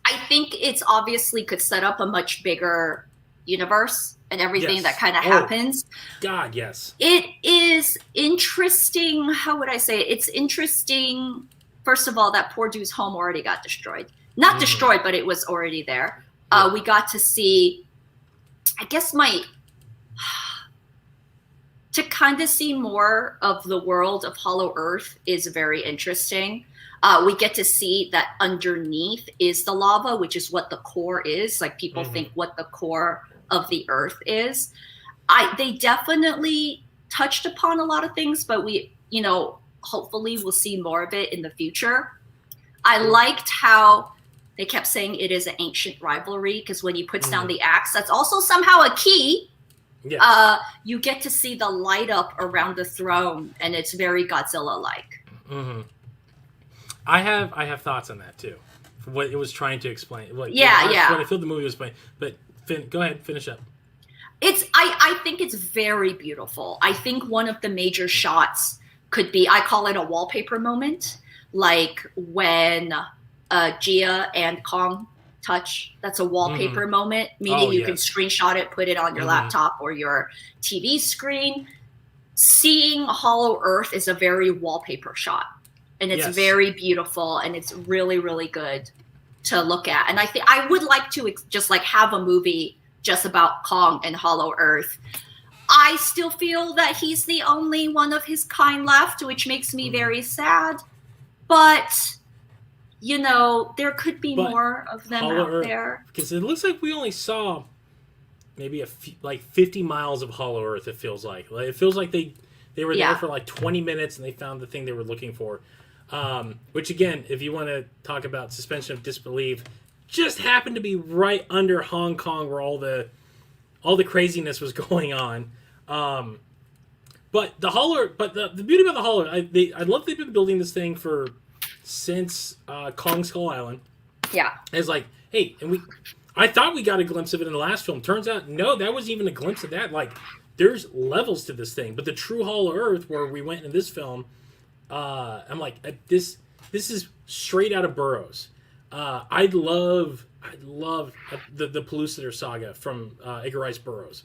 I think it's obviously could set up a much bigger universe and everything that kind of happens. God, yes. It is interesting. How would I say it? It's interesting, first of all, that poor dude's home already got destroyed. Not destroyed, but it was already there. We got to see, I guess to kind of see more of the world of Hollow Earth is very interesting. We get to see that underneath is the lava, which is what the core is. Like people think what the core of the Earth is. They definitely touched upon a lot of things, but we, hopefully we'll see more of it in the future. I liked how they kept saying it is an ancient rivalry, because when he puts down the axe, that's also somehow a key. Yes. You get to see the light up around the throne, and it's very Godzilla-like. I have thoughts on that too. For what it was trying to explain. What I feel the movie was playing. But go ahead, finish up. I think it's very beautiful. I think one of the major shots could be, I call it a wallpaper moment, like when Gia and Kong touch. That's a wallpaper moment, meaning you can screenshot it, put it on your laptop or your TV screen. seeing Hollow Earth is a very wallpaper shot, and it's very beautiful, and it's really, really good to look at. And I think I would like to just like have a movie just about Kong and Hollow Earth. I still feel that he's the only one of his kind left, which makes me very sad. But there could be more of them out there. Because it looks like we only saw maybe like 50 miles of Hollow Earth. It feels like it feels like they were there for like 20 minutes and they found the thing they were looking for. Which again, if you want to talk about suspension of disbelief, just happened to be right under Hong Kong where all the craziness was going on. But the beauty about the Hollow, I love they've been building this thing since Kong Skull Island. Yeah, it's like, hey, and I thought we got a glimpse of it in the last film. Turns out, no, that wasn't even a glimpse of that. Like, there's levels to this thing. But the true Hollow Earth, where we went in this film, I'm like, this is straight out of Burroughs. I love the Pellucidar saga from Edgar Rice Burroughs.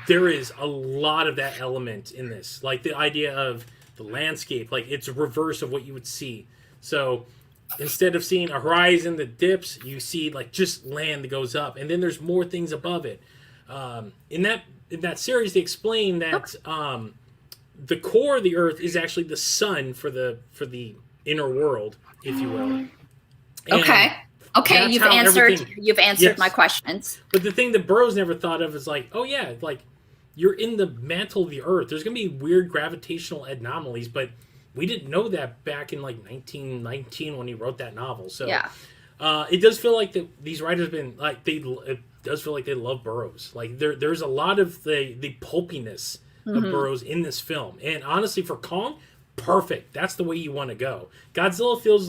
There is a lot of that element in this, like the idea of the landscape, like it's a reverse of what you would see. So instead of seeing a horizon that dips, you see like just land that goes up, and then there's more things above it. In that series, they explain that the core of the Earth is actually the sun for the inner world, if you will. And Okay, you've answered my questions. But the thing that Burroughs never thought of is like, oh yeah, like you're in the mantle of the Earth. There's gonna be weird gravitational anomalies, but we didn't know that back in like 1919 when he wrote that novel. So it does feel like these writers have been like it does feel like they love Burroughs. Like there's a lot of the pulpiness of Burroughs in this film, and honestly, for Kong, perfect. That's the way you want to go. Godzilla feels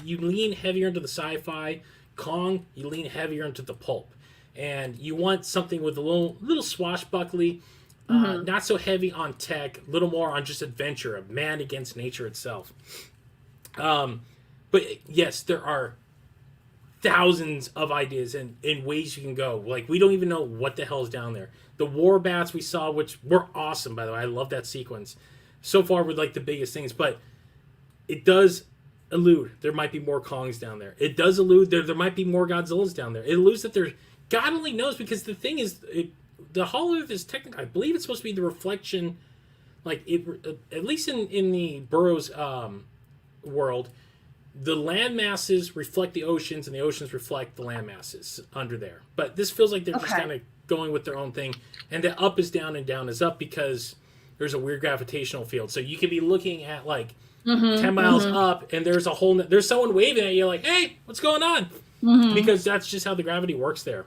you lean heavier into the sci-fi. Kong, you lean heavier into the pulp, and you want something with a little swashbuckly, not so heavy on tech, a little more on just adventure, a man against nature itself. But yes, there are thousands of ideas and ways you can go. Like, we don't even know what the hell is down there. The war bats we saw, which were awesome, by the way. I love that sequence. So far, were like the biggest things, but it does allude there might be more Kongs down there. It does allude there might be more Godzillas down there. It alludes that there's, God only knows, because the thing is, the Hollow Earth is technically, I believe it's supposed to be the reflection, like it, at least in the Burroughs world, the land masses reflect the oceans and the oceans reflect the land masses under there. But this feels like they're just kind of going with their own thing, and the up is down and down is up because there's a weird gravitational field. So you could be looking at like 10 miles up, and there's there's someone waving at you like, hey, what's going on? Because that's just how the gravity works there.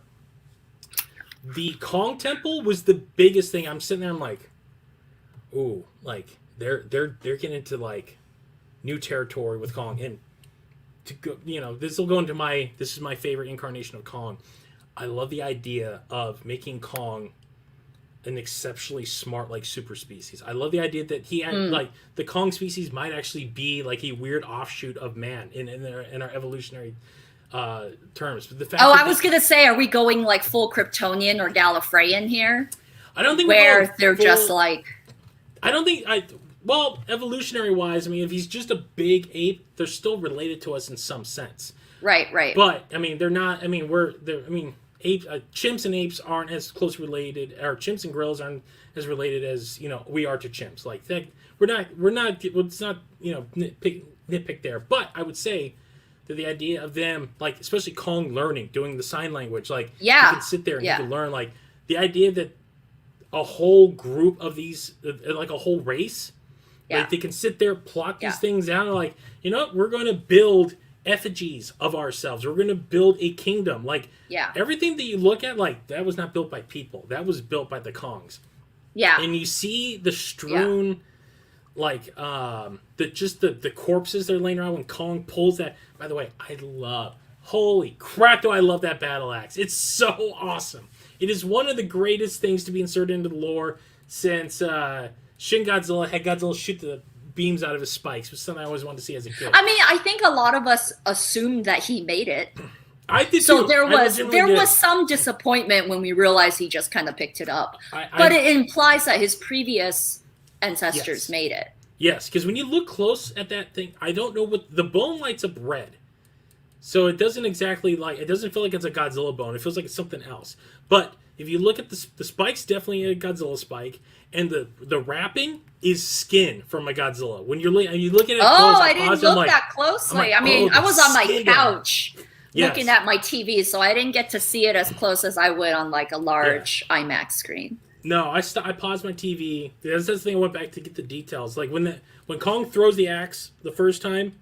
The Kong Temple was the biggest thing. I'm sitting there, I'm like, ooh, like they're getting into like new territory with Kong. And to go, this will go into this is my favorite incarnation of Kong. I love the idea of making Kong an exceptionally smart, like, super species. I love the idea that he like the Kong species might actually be like a weird offshoot of man in our evolutionary terms. But the fact I was gonna say, are we going like full Kryptonian or Gallifreyan here? I don't think where they're just like. I don't think well, evolutionary wise, I mean, if he's just a big ape, they're still related to us in some sense. Right. But I mean, they're not. I mean, chimps and apes aren't as close related, or chimps and gorillas aren't as related as we are to chimps. Like that, we're not. Well, it's not nitpick there. But I would say that the idea of them, like especially Kong learning, doing the sign language, like you can sit there and you can learn, like the idea that a whole group of these, like a whole race, like they can sit there, plot these things out, and like we're going to build effigies of ourselves. We're going to build a kingdom. Like everything that you look at, like that was not built by people. That was built by the Kongs. Yeah. And you see the strewn, like the corpses that are laying around when Kong pulls that. By the way, holy crap, do I love that battle axe. It's so awesome. It is one of the greatest things to be inserted into the lore since Shin Godzilla had Godzilla shoot the beams out of his spikes, which is something I always wanted to see as a kid. I mean, I think a lot of us assumed that he made it. I did so too. there was some disappointment when we realized he just kind of picked it up. But it implies that his previous ancestors made it. Yes, because when you look close at that thing, I don't know what the bone lights up red. So it doesn't exactly it doesn't feel like it's a Godzilla bone. It feels like it's something else. But if you look at the spike's definitely a Godzilla spike, and the wrapping is skin from a Godzilla. When you look at it close, I didn't look that closely. I mean, I was on my couch looking at my TV, so I didn't get to see it as close as I would on like a large IMAX screen. No, I paused my TV. That's the thing. I went back to get the details. Like when Kong throws the axe the first time,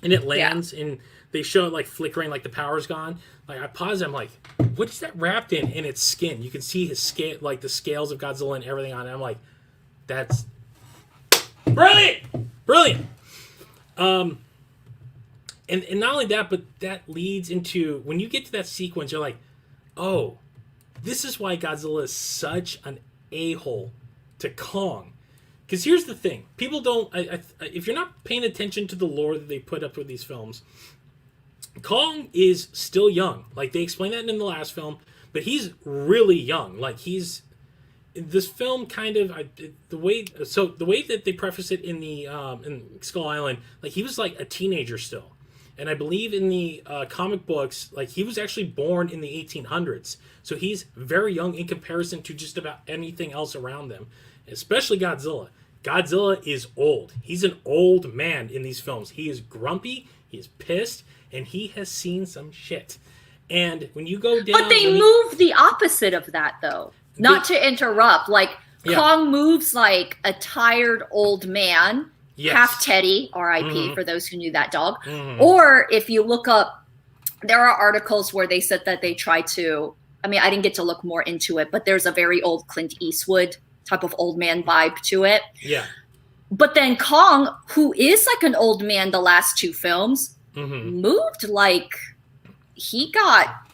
and it lands and they show it like flickering, like the power's gone. Like I paused it, I'm like, what is that wrapped in? And it's skin. You can see his scale, like the scales of Godzilla and everything on it. I'm like, that's brilliant. And not only that, but that leads into when you get to that sequence, you're like, oh, this is why Godzilla is such an a-hole to Kong. Because here's the thing: people don't. If you're not paying attention to the lore that they put up with these films, Kong is still young. Like they explained that in the last film, but he's really young. Like he's this film kind of the way that they preface it in the in Skull Island, like he was like a teenager still, and I believe in the comic books, like he was actually born in the 1800s, so he's very young in comparison to just about anything else around them, especially Godzilla. Godzilla is old. He's an old man in these films. He is grumpy. He is pissed. And he has seen some shit. And when you go down... But they move the opposite of that, though. Not to interrupt. Like, Kong moves like a tired old man. Yes. Half Teddy, R.I.P. for those who knew that dog. Or if you look up... There are articles where they said that they tried to... I mean, I didn't get to look more into it, but there's a very old Clint Eastwood type of old man vibe to it. Yeah. But then Kong, who is like an old man the last two films... moved like he got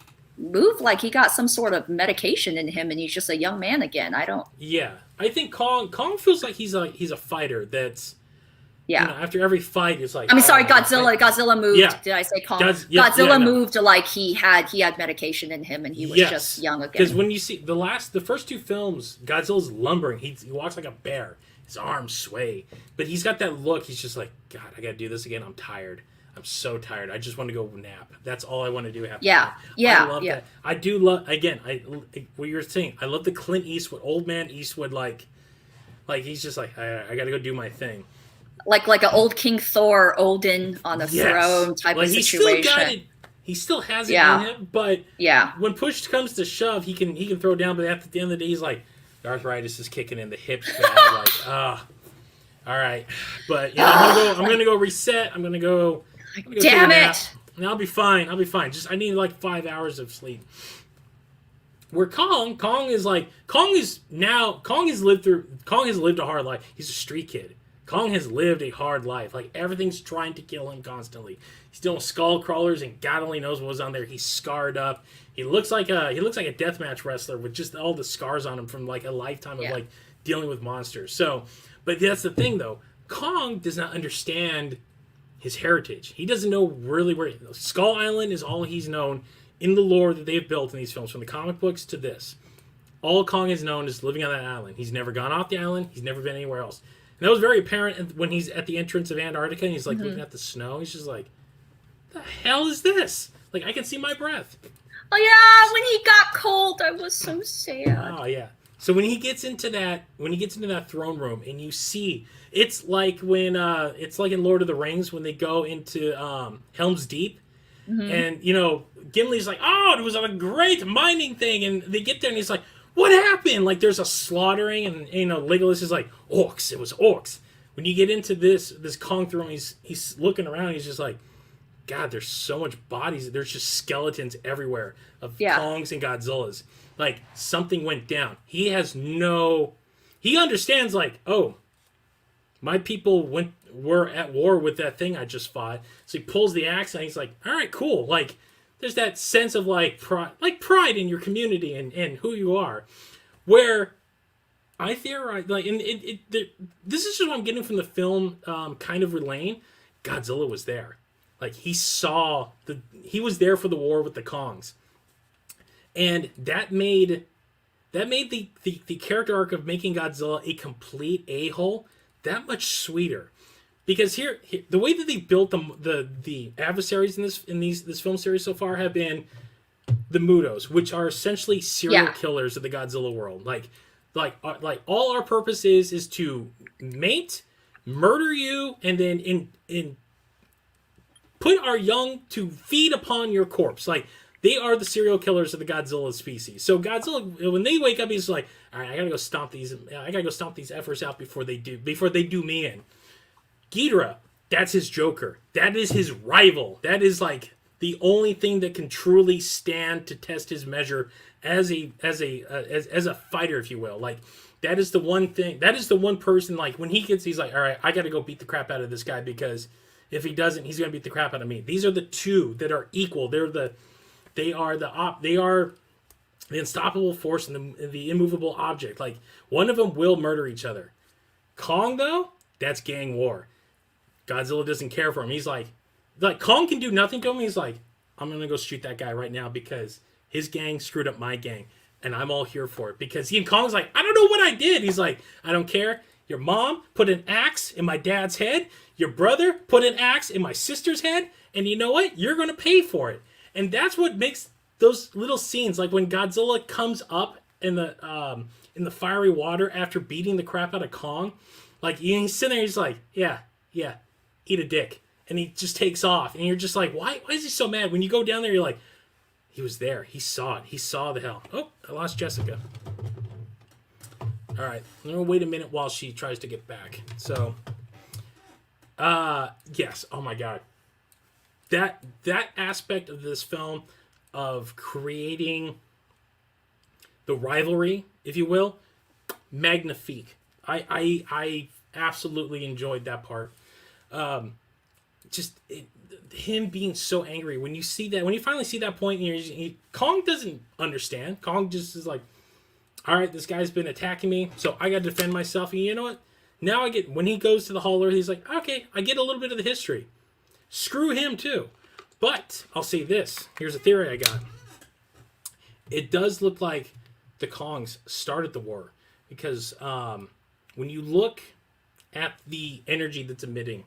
some sort of medication in him, and he's just a young man again. I think Kong feels like he's a fighter that's after every fight it's like, Godzilla moved. Did I say Kong? Godzilla moved to like he had medication in him and he was just young again. Because when you see the first two films, Godzilla's lumbering. He walks like a bear. His arms sway, but he's got that look. He's just like, God, I gotta do this again. I'm tired. I'm so tired. I just want to go nap. That's all I want to do. I love that. I do love, again, what you were saying, I love the Clint Eastwood, old man Eastwood, like he's just like, I got to go do my thing. Like an old King Thor, Odin on the throne type of situation. He still has it in him, but when push comes to shove, he can throw down, but at the end of the day, he's like, arthritis is kicking in, the hips bad, all right. But I'm gonna go reset. I'm gonna go damn it! And I'll be fine. I need like 5 hours of sleep. Where Kong has lived a hard life. He's a street kid. Kong has lived a hard life. Like everything's trying to kill him constantly. He's doing skull crawlers, and God only knows what was on there. He's scarred up. He looks like a deathmatch wrestler with just all the scars on him from like a lifetime of like dealing with monsters. So, but that's the thing though. Kong does not understand his heritage. He doesn't know really where... Skull Island is all he's known in the lore that they've built in these films, from the comic books to this. All Kong has known is living on that island. He's never gone off the island. He's never been anywhere else. And that was very apparent when he's at the entrance of Antarctica and he's like looking at the snow. He's just like, the hell is this? Like, I can see my breath. Oh yeah, when he got cold, I was so sad. Oh yeah. So when he gets into that throne room and you see... It's like when it's like in Lord of the Rings when they go into Helm's Deep, and Gimli's like, "Oh, it was a great mining thing," and they get there and he's like, "What happened?" Like there's a slaughtering, and Legolas is like, "Orcs, it was orcs." When you get into this Kong throne, he's looking around, he's just like, God, there's so much bodies. There's just skeletons everywhere of Kongs and Godzillas. Like something went down. He understands like, oh, my people were at war with that thing I just fought. So he pulls the axe and he's like, all right, cool. Like, there's that sense of like pride in your community and who you are. Where I theorize, like, this is just what I'm getting from the film, kind of relaying. Godzilla was there. Like, he was there for the war with the Kongs. And that made that made the character arc of making Godzilla a complete a-hole that much sweeter. Because here the way that they built the adversaries in this film series so far have been the Mutos, which are essentially serial killers of the Godzilla world. Like all our purpose is to mate, murder you, and then in put our young to feed upon your corpse. Like, they are the serial killers of the Godzilla species. So Godzilla, when they wake up, he's like, all right, I gotta go stomp these effers out before they do me in. Ghidorah, that's his Joker. That is his rival. That is like the only thing that can truly stand to test his measure as a fighter, if you will. Like, that is the one thing. That is the one person. Like, when he's like, all right, I got to go beat the crap out of this guy, because if he doesn't, he's gonna beat the crap out of me. These are the two that are equal. They are the unstoppable force and the immovable object. Like, one of them will murder each other. Kong, though, that's gang war. Godzilla doesn't care for him. He's like Kong can do nothing to him. He's like, I'm gonna go shoot that guy right now because his gang screwed up my gang, and I'm all here for it. Because Kong's like, I don't know what I did. He's like, I don't care. Your mom put an axe in my dad's head. Your brother put an axe in my sister's head, and you know what? You're gonna pay for it. And that's what makes those little scenes, like when Godzilla comes up in the fiery water after beating the crap out of Kong. Like, he's sitting there, he's like, yeah, eat a dick. And he just takes off. And you're just like, why is he so mad? When you go down there, you're like, he was there. He saw it. He saw the hell. Oh, I lost Jessica. All right. I'm going to wait a minute while she tries to get back. So, yes. Oh, my God. That aspect of this film of creating the rivalry, if you will, magnifique. I absolutely enjoyed that part. Him being so angry when you finally see that point, Kong doesn't understand. Kong just is like, all right, this guy's been attacking me, so I got to defend myself. And you know what? Now when he goes to the Hollow Earth, he's like, okay, I get a little bit of the history. Screw him too. But I'll say this. Here's a theory I got. It does look like the Kongs started the war, because when you look at the energy that's emitting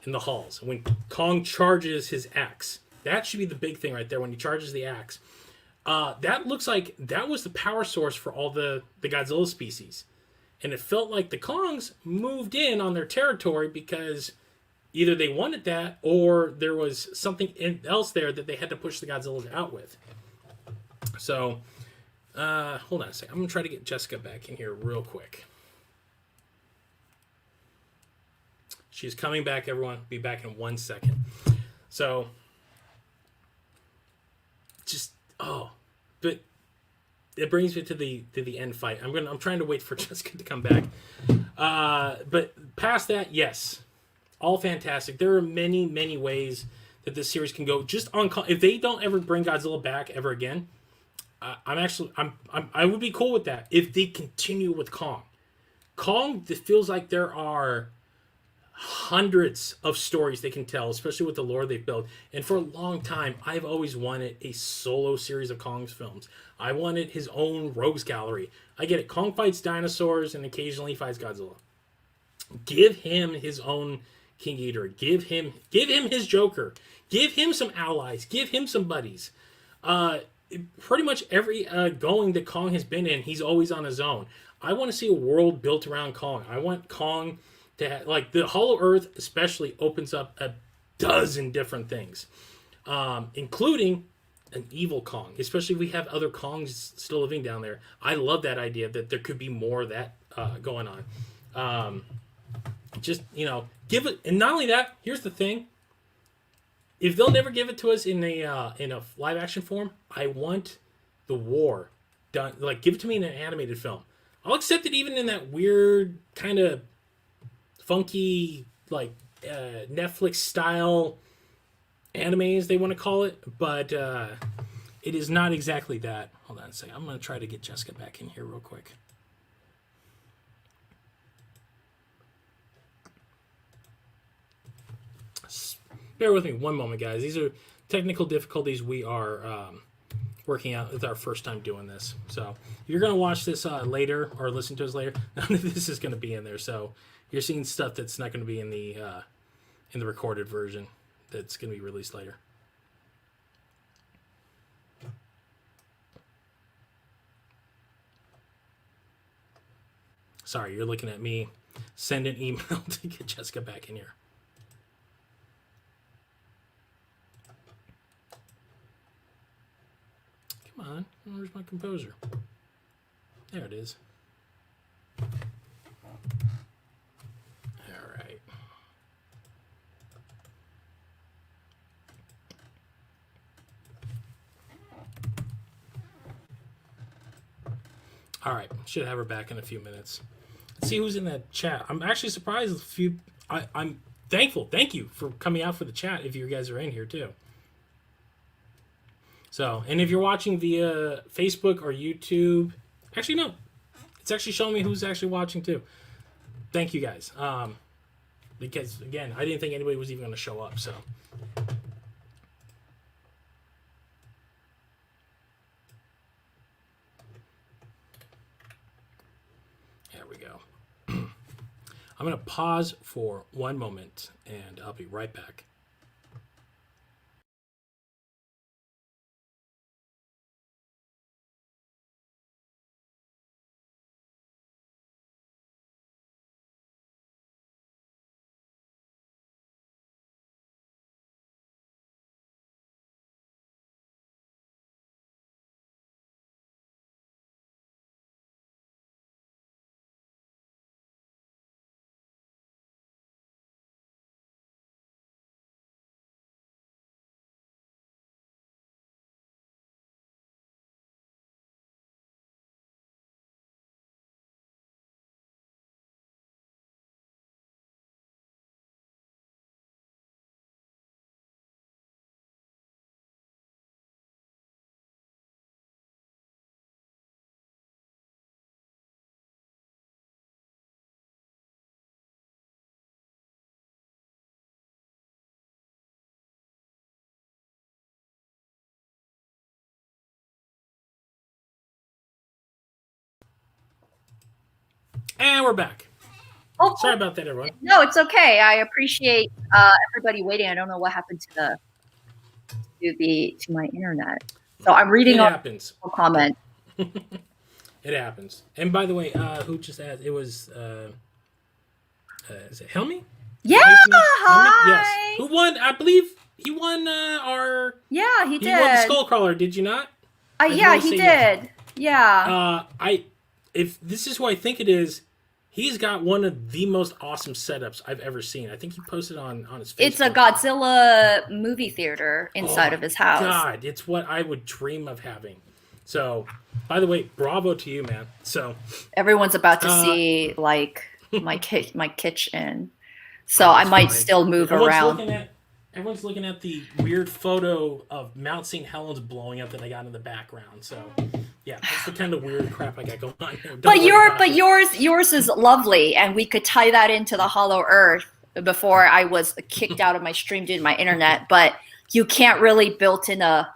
in the halls, when Kong charges his axe, that should be the big thing right there. When he charges the axe, that looks like that was the power source for all the Godzilla species, and it felt like the Kongs moved in on their territory because either they wanted that, or there was something else there that they had to push the Godzillas out with. So, hold on a second. I'm going to try to get Jessica back in here real quick. She's coming back, everyone. Be back in 1 second. So, but it brings me to the end fight. I'm trying to wait for Jessica to come back. But past that, yes, all fantastic. There are many, many ways that this series can go. Just on, if they don't ever bring Godzilla back ever again, I would be cool with that if they continue with Kong. Kong, it feels like there are hundreds of stories they can tell, especially with the lore they've built. And for a long time, I've always wanted a solo series of Kong's films. I wanted his own rogues gallery. I get it. Kong fights dinosaurs and occasionally fights Godzilla. Give him his own King Ghidorah. Give him his Joker. Give him some allies. Give him some buddies. Pretty much every going that Kong has been in, he's always on his own. I want to see a world built around Kong. I want Kong to have, like, the Hollow Earth especially opens up a dozen different things, including an evil Kong, especially if we have other Kongs still living down there. I love that idea that there could be more of that going on. Just, give it. And not only that, here's the thing. If they'll never give it to us in a live action form, I want the war done. Like, give it to me in an animated film. I'll accept it even in that weird kind of funky, like, Netflix style animes they want to call it, but it is not exactly that. Hold on a second. I'm going to try to get Jessica back in here real quick. Bear with me one moment, guys. These are technical difficulties we're working out. It's our first time doing this. So if you're going to watch this later or listen to us later, none of this is going to be in there. So you're seeing stuff that's not going to be in the recorded version that's going to be released later. Sorry, you're looking at me. Send an email to get Jessica back in here. Come on. Where's my composer? There it is. All right. All right. Should have her back in a few minutes. Let's see who's in that chat. I'm actually surprised. I'm thankful. Thank you for coming out for the chat if you guys are in here too. So, and if you're watching via Facebook or YouTube, actually no, it's actually showing me who's actually watching too. Thank you guys. Because again, I didn't think anybody was even going to show up. So, there we go. I'm going to pause for one moment, and I'll be right back. And we're back. Oh, sorry about that, everyone. No, it's okay. I appreciate everybody waiting. I don't know what happened to my internet. So I'm reading It happens. A comment. It happens. And by the way, who just asked? It was is it Helmy? Yeah, hi. Yes. Who won? I believe he won our. Yeah, he did. He won the Skullcrawler. Did you not? Yeah, he did. Yeah. If this is who I think it is, he's got one of the most awesome setups I've ever seen. I think he posted on his Facebook. It's a Godzilla movie theater inside of his house. God, it's what I would dream of having. So, by the way, bravo to you, man. So everyone's about to see like my kitchen, so I might still move around. Everyone's looking at the weird photo of Mount St. Helens blowing up that I got in the background. So, yeah, that's the kind of weird crap I got going on here. Yours is lovely, and we could tie that into the Hollow Earth before I was kicked out of my stream due to my internet. But you can't really build in a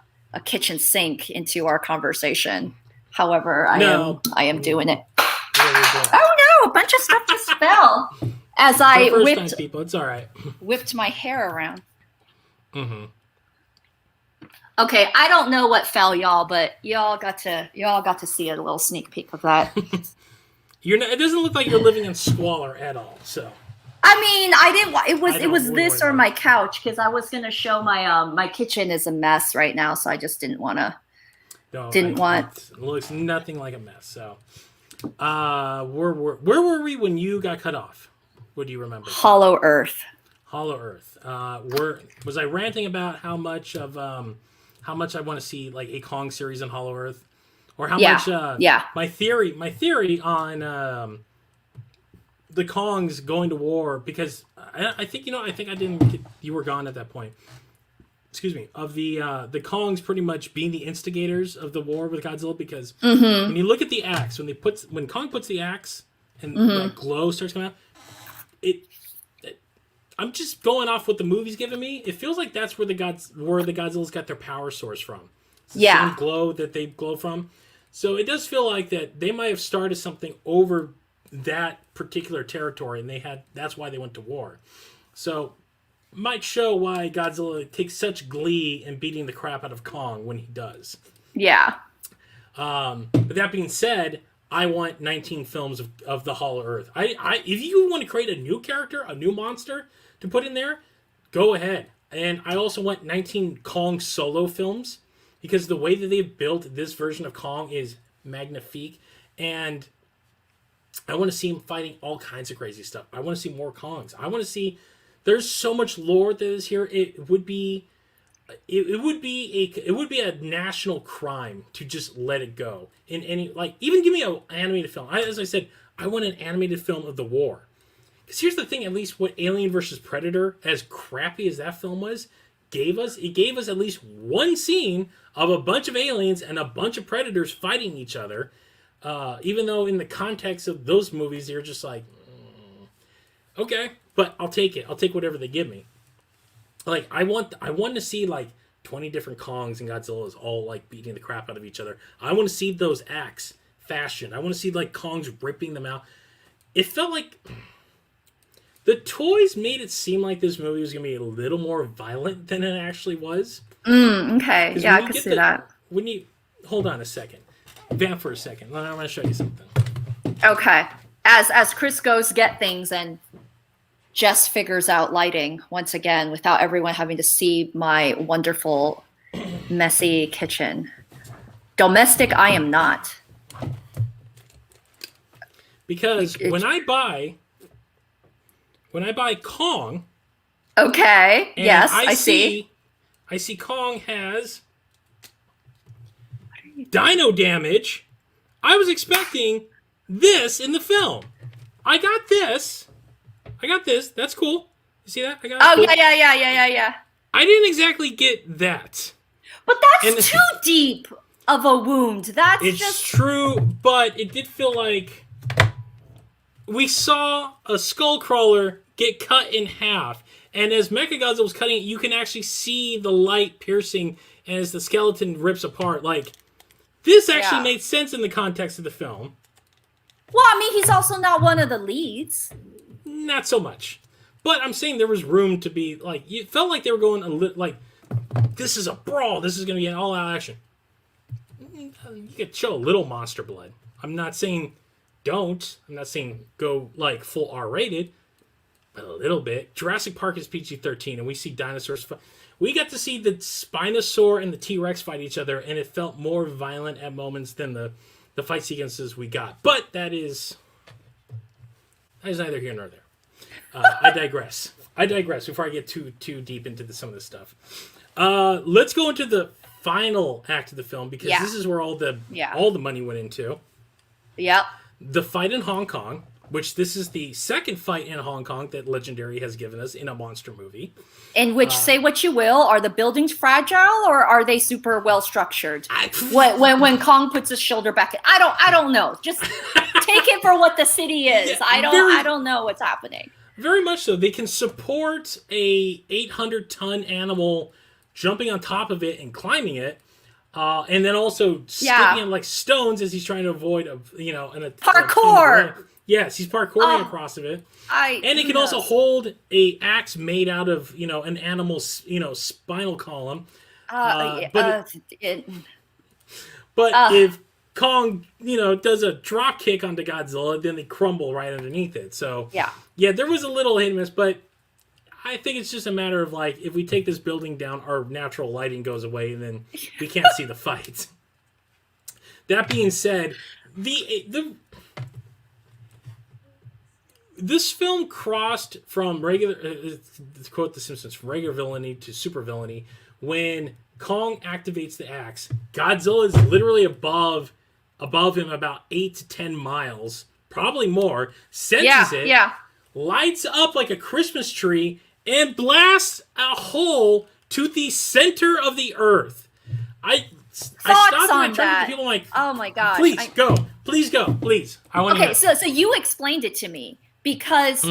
kitchen sink into our conversation. However, I am doing it. Oh no! A bunch of stuff just fell as I whipped. People, it's all right. Whipped my hair around. Mm-hmm. Okay, I don't know what fell, y'all, but y'all got to see a little sneak peek of that. It doesn't look like you're living in squalor at all. So. I mean, I didn't. It was this or my couch because I was gonna show my kitchen is a mess right now, so I just didn't want to. It looks nothing like a mess. So, where were we when you got cut off? What do you remember? Hollow Earth. Hollow Earth. Was I ranting about how much I want to see like a Kong series in Hollow Earth, or how much? My theory on the Kongs going to war, because I think I didn't. You were gone at that point. Excuse me. Of the Kongs pretty much being the instigators of the war with Godzilla, because when you look at the axe, when Kong puts the axe and that glow starts coming out, I'm just going off what the movie's giving me. It feels like that's where the Godzillas got their power source from. It's the same glow that they glow from. So it does feel like that they might have started something over that particular territory, and that's why they went to war. So might show why Godzilla takes such glee in beating the crap out of Kong when he does. Yeah. But that being said, I want 19 films of the Hollow Earth. If you want to create a new character, a new monster to put in there, go ahead. And I also want 19 Kong solo films, because the way that they've built this version of Kong is magnifique. And I want to see him fighting all kinds of crazy stuff. I want to see more Kongs. I want to see... There's so much lore that is here. It would be a national crime to just let it go in any, like, even give me an animated film. As I said, I want an animated film of the war. Because here's the thing, at least what Alien vs. Predator, as crappy as that film was, gave us at least one scene of a bunch of aliens and a bunch of predators fighting each other. Even though in the context of those movies, you're just like, okay, but I'll take it. I'll take whatever they give me. Like, I want to see, like, 20 different Kongs and Godzillas all, like, beating the crap out of each other. I want to see those acts fashioned. I want to see, like, Kongs ripping them out. It felt like the toys made it seem like this movie was going to be a little more violent than it actually was. Okay. Yeah, I could see that. When you... Hold on a second. Vamp for a second. I'm going to show you something. Okay. As Chris goes get things and Jess figures out lighting once again without everyone having to see my wonderful, messy kitchen. Domestic, I am not. Because when I buy Kong, okay, yes, I see. I see Kong has dino damage. I was expecting this in the film. I got this. That's cool. You see that? Cool. Yeah. I didn't exactly get that. But that's too deep of a wound. It's true, but it did feel like we saw a skull crawler get cut in half. And as Mechagodzilla was cutting it, you can actually see the light piercing as the skeleton rips apart. Like, this actually made sense in the context of the film. Well, I mean, he's also not one of the leads. Not so much. But I'm saying there was room to be, like, you felt like they were going a little, like, this is a brawl. This is going to be an all-out action. You could show a little monster blood. I'm not saying don't. I'm not saying go, like, full R-rated. But a little bit. Jurassic Park is PG-13, and we see dinosaurs. We got to see the Spinosaur and the T-Rex fight each other, and it felt more violent at moments than the fight sequences we got. But that is neither here nor there. I digress before I get too deep into some of this stuff. Let's go into the final act of the film, because this is where all the money went into. Yep. The fight in Hong Kong, which this is the second fight in Hong Kong that Legendary has given us in a monster movie. In which, say what you will, are the buildings fragile or are they super well structured? When Kong puts his shoulder back in, I don't know. Just take it for what the city is. Yeah, I don't know what's happening. Very much so. They can support a 800-ton animal jumping on top of it and climbing it, and then also skipping on like stones as he's trying to avoid parkour. Yes, he's parkouring across of it. And it can also hold a axe made out of, an animal's, spinal column. But if Kong, does a drop kick onto Godzilla, then they crumble right underneath it. So yeah, there was a little hit and miss, but I think it's just a matter of, like, if we take this building down, our natural lighting goes away, and then we can't see the fight. That being said, this film crossed from regular, to quote The Simpsons, from regular villainy to super villainy. When Kong activates the axe, Godzilla is literally above him about 8 to 10 miles, probably more, senses it, lights up like a Christmas tree, and blasts a hole to the center of the earth. I stopped and I turned to people like, oh my gosh. Please go. I want to Okay, so you explained it to me. Because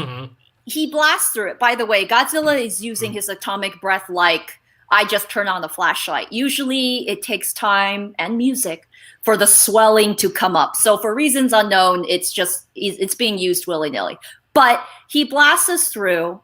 he blasts through it. By the way, Godzilla is using his atomic breath like I just turn on the flashlight. Usually it takes time and music for the swelling to come up. So for reasons unknown, it's being used willy-nilly. But he blasts us through.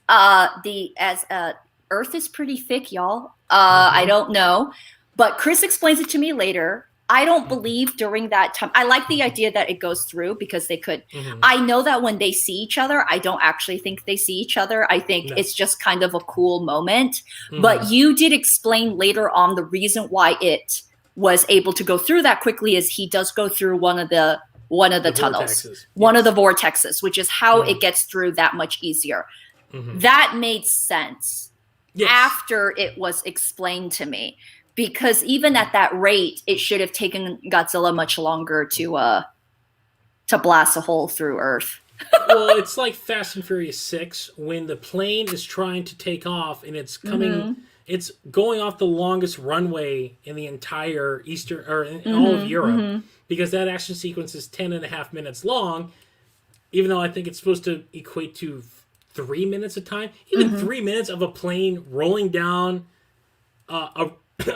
Earth is pretty thick, y'all. I don't know. But Chris explains it to me later. I don't believe during that time. I like the idea that it goes through because they could. I know that when they see each other, I don't actually think they see each other. I think it's just kind of a cool moment. But you did explain later on the reason why it was able to go through that quickly is he does go through one of the tunnels, one of the vortexes, which is how it gets through that much easier. That made sense after it was explained to me. Because even at that rate, it should have taken Godzilla much longer to blast a hole through Earth. Well, it's like Fast and Furious 6 when the plane is trying to take off and it's coming, it's going off the longest runway in the entire Eastern or in all of Europe because that action sequence is 10.5 minutes long, even though I think it's supposed to equate to 3 minutes of time. Even 3 minutes of a plane rolling down a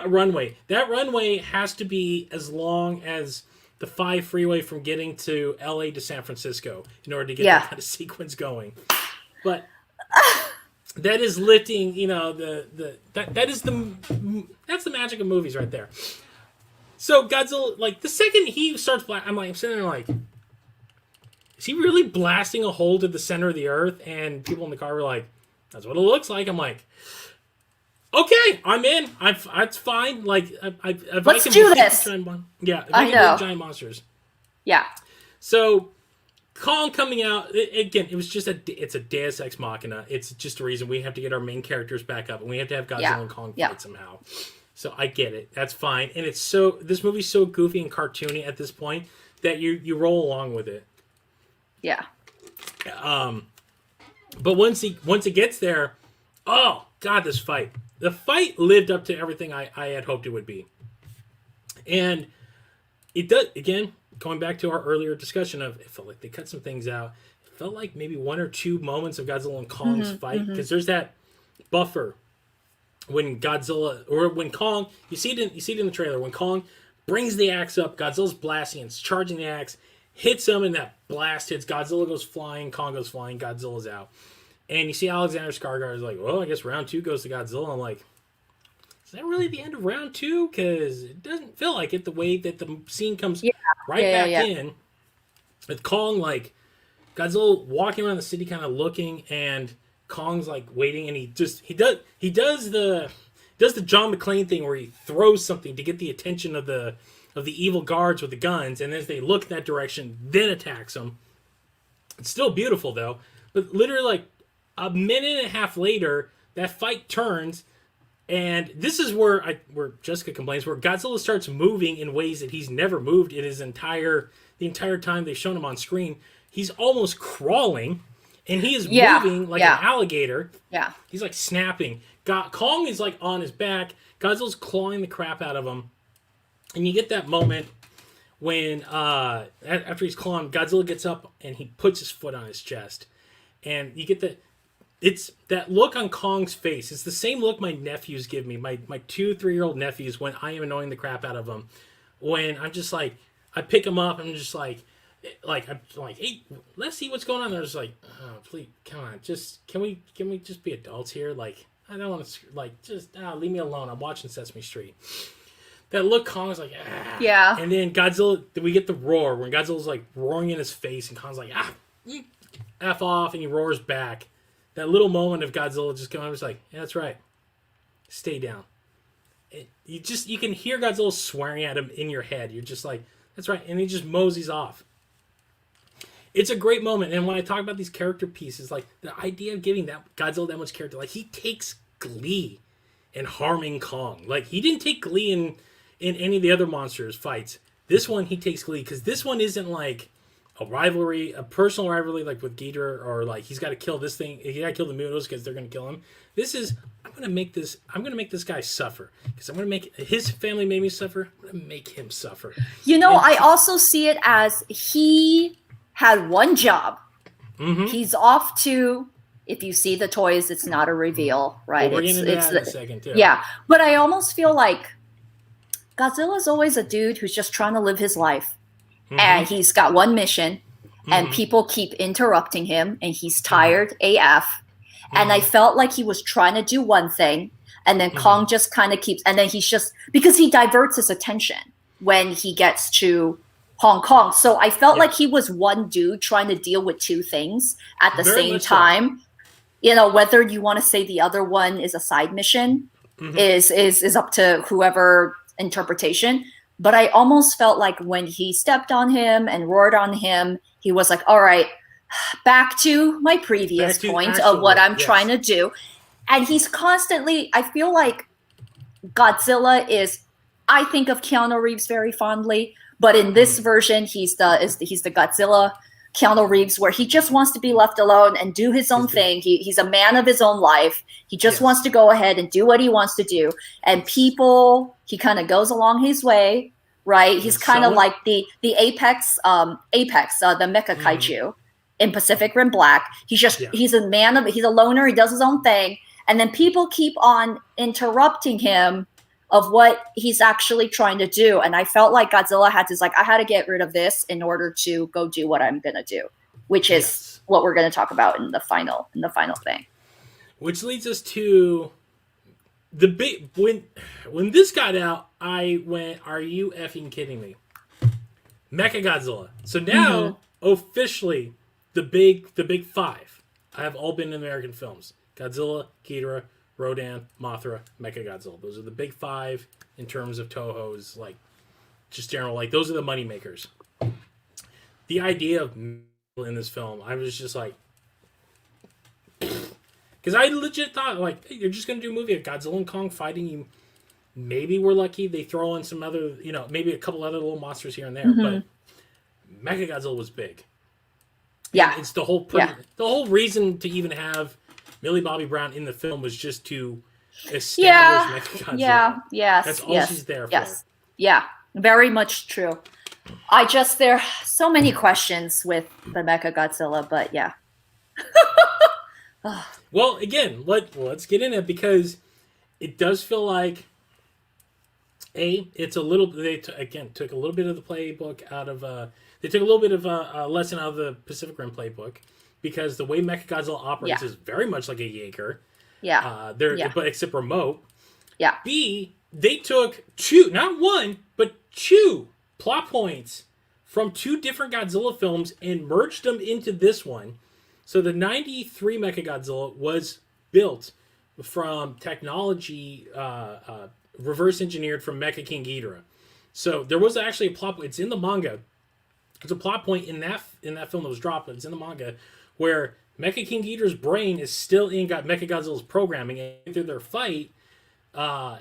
runway. That runway has to be as long as the 5 freeway from getting to LA to San Francisco in order to get that kind of sequence going. But that is lifting, that's the magic of movies right there. So Godzilla, like the second he starts I'm sitting there like, is he really blasting a hole to the center of the earth? And people in the car were like, that's what it looks like. I'm like, okay, I'm in. It's fine. Like, let's do this. Yeah, I know. Giant monsters. Yeah. So, Kong coming out again. It was just it's a Deus Ex Machina. It's just a reason we have to get our main characters back up, and we have to have Godzilla and Kong fight somehow. So I get it. That's fine. And this movie's so goofy and cartoony at this point that you roll along with it. Yeah. But once it gets there, oh God, this fight. The fight lived up to everything I had hoped it would be. And it does, again, going back to our earlier discussion of, it felt like they cut some things out. It felt like maybe 1 or 2 moments of Godzilla and Kong's fight. Because there's that buffer when Godzilla, or when Kong, you see it in the trailer, when Kong brings the axe up, Godzilla's blasting, it's charging the axe, hits him, and that blast hits, Godzilla goes flying, Kong goes flying, Godzilla's out. And you see Alexander Skarsgård is like, well, I guess round 2 goes to Godzilla. I'm like, is that really the end of round 2? Because it doesn't feel like it the way that the scene comes back in. With Kong, like, Godzilla walking around the city kind of looking, and Kong's, like, waiting, and he does the John McClane thing where he throws something to get the attention of the evil guards with the guns, and as they look in that direction, then attacks them. It's still beautiful, though. But literally, like, a minute and a half later, that fight turns, and this is where Jessica complains, where Godzilla starts moving in ways that he's never moved in the entire time they've shown him on screen. He's almost crawling, and he is moving like an alligator. Yeah, he's like snapping. Kong is like on his back. Godzilla's clawing the crap out of him, and you get that moment when after he's clawing, Godzilla gets up and he puts his foot on his chest, and you get it's that look on Kong's face. It's the same look my nephews give me, my 2-3-year-old nephews, when I am annoying the crap out of them. When I'm just like, I pick them up and I'm just like I'm like, hey, let's see what's going on. They're just like, oh, please, come on, just can we just be adults here? Like, I don't want to, like, just leave me alone. I'm watching Sesame Street. That look, Kong's like, ah. Yeah. And then Godzilla, we get the roar when Godzilla's like roaring in his face, and Kong's like, F off, and he roars back. That little moment of Godzilla just going, I was like, yeah, that's right. Stay down. You can hear Godzilla swearing at him in your head. You're just like, that's right. And he just moseys off. It's a great moment. And when I talk about these character pieces, like the idea of giving that Godzilla that much character, like he takes glee in harming Kong. Like he didn't take glee in any of the other monsters fights. This one, he takes glee because this one isn't like a rivalry, a personal rivalry like with Ghidorah, or like he's got to kill this thing, he got to kill the Mutos because they're going to kill him. This is, I'm going to make this guy suffer because I'm going to make his family made me suffer. I'm going to make him suffer. I also see it as he had one job. Mm-hmm. He's off to If you see the toys, it's not a reveal, right? We'll get into that in a second too. Yeah, but I almost feel like Godzilla's always a dude who's just trying to live his life, and he's got one mission, and people keep interrupting him, and he's tired AF. And I felt like he was trying to do one thing, and then Kong just kind of keeps, and then he's just, because he diverts his attention when he gets to Hong Kong. So I felt like he was one dude trying to deal with two things at the same time. So. You know, whether you want to say the other one is a side mission is up to whoever interpretation. But I almost felt like when he stepped on him and roared on him, he was like, all right, back to my previous point of what I'm trying to do. And he's constantly, I feel like Godzilla is, I think of Keanu Reeves very fondly, but in this version, he's the Godzilla Keanu Reeves, where he just wants to be left alone and do his own thing. He's a man of his own life. He just wants to go ahead and do what he wants to do. And people, he kind of goes along his way, right? He's kind of like the Apex, the Mecha Kaiju in Pacific Rim Black. He's just, he's a man of, he's a loner. He does his own thing. And then people keep on interrupting him of what he's actually trying to do. And I felt like Godzilla had to, I had to get rid of this in order to go do what I'm going to do, which is what we're going to talk about in the final thing. Which leads us to the big, when this got out, I went, are you effing kidding me? Mechagodzilla. So now, officially, the big five have all been in American films. Godzilla, Ghidorah, Rodan, Mothra, Mechagodzilla. Those are the big five in terms of Toho's, just general, those are the money makers. The idea of in this film, I was just like, because I legit thought, hey, you're just going to do a movie of Godzilla and Kong fighting you. Maybe we're lucky they throw in some other, maybe a couple other little monsters here and there, but Mechagodzilla was big. Yeah. And it's the whole reason to even have Millie Bobby Brown in the film was just to establish Mechagodzilla. Yeah, yes. That's all she's there for. Yeah, very much true. There are so many questions with the Mechagodzilla, but yeah. Well, again, let's get in it because it does feel like it's a little. They took a little bit of the playbook out of. They took a little bit of a lesson out of the Pacific Rim playbook. Because the way Mechagodzilla operates is very much like a Jaeger. Yeah. But except remote. Yeah. B, they took two, not one, but two plot points from two different Godzilla films and merged them into this one. So the 93 Mechagodzilla was built from technology reverse engineered from Mecha King Ghidorah. So there was actually a plot point. It's in the manga. It's a plot point in that film that was dropped, but it's in the manga where Mecha King Ghidorah's brain is still in Mechagodzilla's programming, and through their fight, the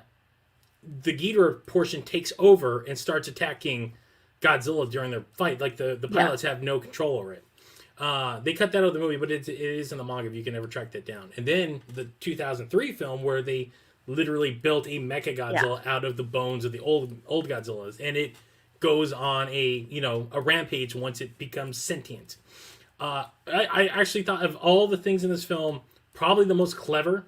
Ghidorah portion takes over and starts attacking Godzilla during their fight. The pilots have no control over it. They cut that out of the movie, but it is in the manga if you can ever track that down. And then the 2003 film where they literally built a Mechagodzilla out of the bones of the old Godzillas, and it goes on a rampage once it becomes sentient. I actually thought of all the things in this film, probably the most clever,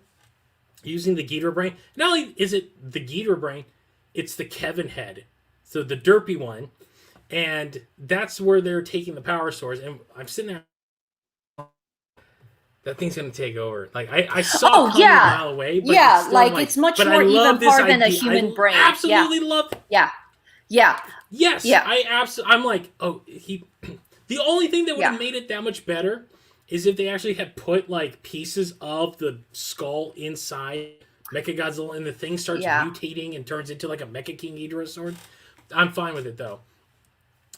using the Ghidorah brain. Not only is it the Ghidorah brain, it's the Kevin head. So the derpy one. And that's where they're taking the power source. And I'm sitting there, that thing's going to take over. I saw it coming a mile away. But it's much more even part than a human brain. Absolutely love it. Yeah. Yes. I'm like, the only thing that would have made it that much better is if they actually had put pieces of the skull inside Mechagodzilla and the thing starts mutating and turns into a Mecha King Ghidorah sword. I'm fine with it though.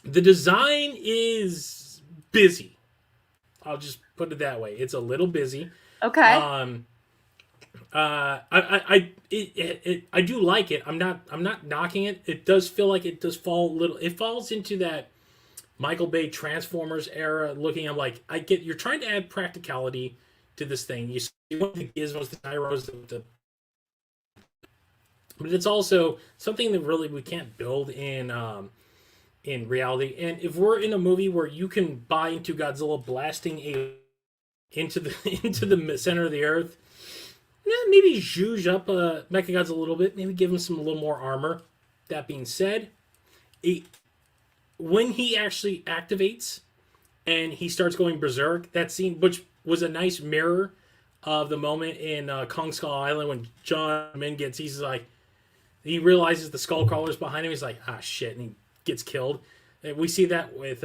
The design is busy. I'll just put it that way. It's a little busy. Okay. I do like it. I'm not knocking it. It does feel like it does fall a little. It falls into that Michael Bay Transformers era. Looking, I'm like, I get you're trying to add practicality to this thing. You want the gizmos, the gyros, but it's also something that really we can't build in reality. And if we're in a movie where you can buy into Godzilla blasting a into the into the center of the earth. Maybe zhuzh up Mechagodzilla a little bit. Maybe give him a little more armor. That being said, when he actually activates and he starts going berserk, that scene, which was a nice mirror of the moment in Kong Skull Island when John Min he's like, he realizes the skull crawler's behind him. He's like, ah, shit, and he gets killed. And we see that with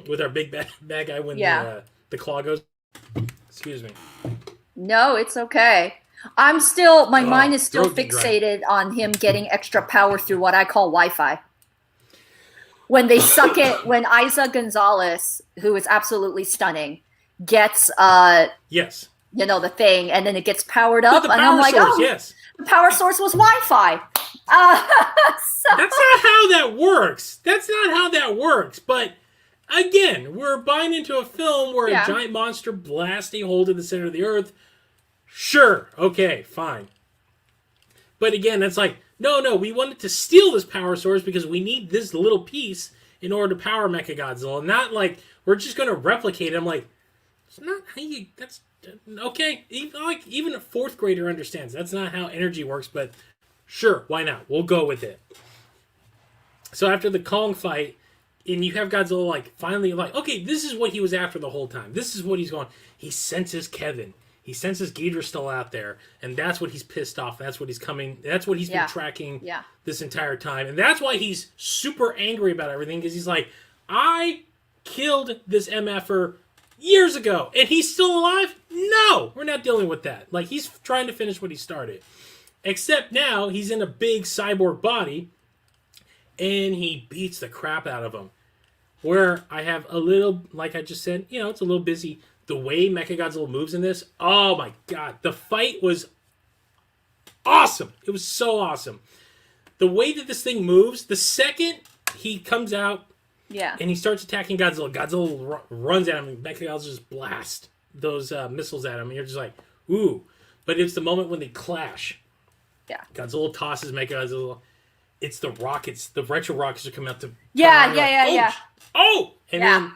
with our big bad guy when the claw goes. Excuse me. No, it's okay. My mind is still fixated on him getting extra power through what I call Wi-Fi. When they suck it, when Isa Gonzalez, who is absolutely stunning, gets yes, the thing, and then it gets powered up, and I'm like, yes. The power source was Wi-Fi. That's not how that works. That's not how that works. But again, we're buying into a film where a giant monster blasts a hole to the center of the earth. Sure, okay, fine. But again, that's like, no, we wanted to steal this power source because we need this little piece in order to power Mechagodzilla. Not like, we're just going to replicate it. I'm like, it's not how you, that's, okay. Even a fourth grader understands. That's not how energy works, but sure, why not? We'll go with it. So after the Kong fight, and you have Godzilla, finally, okay, this is what he was after the whole time. This is what he's going. He senses Kevin. He senses Ghidorah's still out there, and that's what he's pissed off. That's what he's coming. That's what he's been tracking this entire time, and that's why he's super angry about everything. Because he's like, I killed this MFer years ago, and he's still alive. No, we're not dealing with that. He's trying to finish what he started, except now he's in a big cyborg body, and he beats the crap out of him. Where I have a little, like I just said, it's a little busy. The way Mechagodzilla moves in this, oh my god. The fight was awesome. It was so awesome. The way that this thing moves, the second he comes out and he starts attacking Godzilla, Godzilla runs at him and Mechagodzilla just blasts those missiles at him. And you're just like, ooh. But it's the moment when they clash. Yeah. Godzilla tosses Mechagodzilla. It's the rockets. The retro rockets are coming out to... Yeah. And then...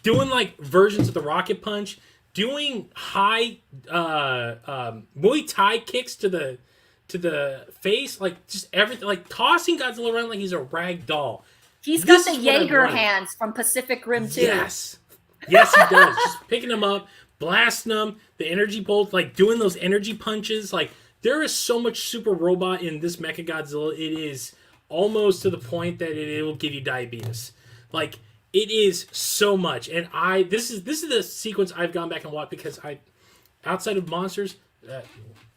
doing versions of the rocket punch, doing high Muay Thai kicks to the face, just everything, tossing Godzilla around like he's a rag doll. He's got the Jaeger hands from Pacific Rim 2. Yes, he does. Just picking them up, blasting them, the energy bolts, doing those energy punches. There is so much super robot in this Mechagodzilla. It is almost to the point that it will give you diabetes. It is so much, and this is the sequence I've gone back and watched because outside of monsters,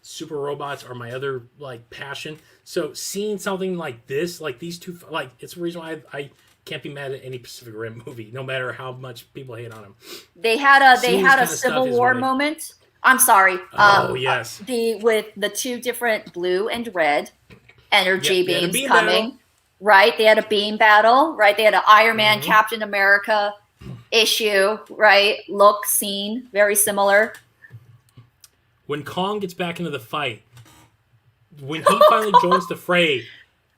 super robots are my other passion. So seeing something like this, these two, it's the reason why I can't be mad at any Pacific Rim movie, no matter how much people hate on them. They had a Civil War moment. I'm sorry. Yes. With the two different blue and red energy beams coming. Battle. Right, they had a beam battle. Right, they had an Iron Man, Captain America issue. Right, look, scene, very similar. When Kong gets back into the fight, when he finally joins the fray,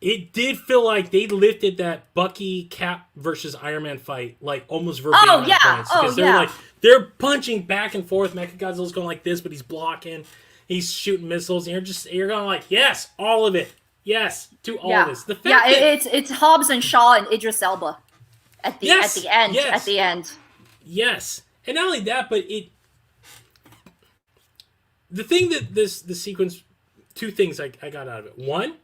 it did feel like they lifted that Bucky Cap versus Iron Man fight almost verbatim. Oh yeah, they're punching back and forth. Mechagodzilla's going like this, but he's blocking. He's shooting missiles, and you're going yes, all of it. Yes, to all of this. It's Hobbs and Shaw and Idris Elba at the end. Yes. At the end. Yes, and not only that, but the thing that the sequence, two things I got out of it. One,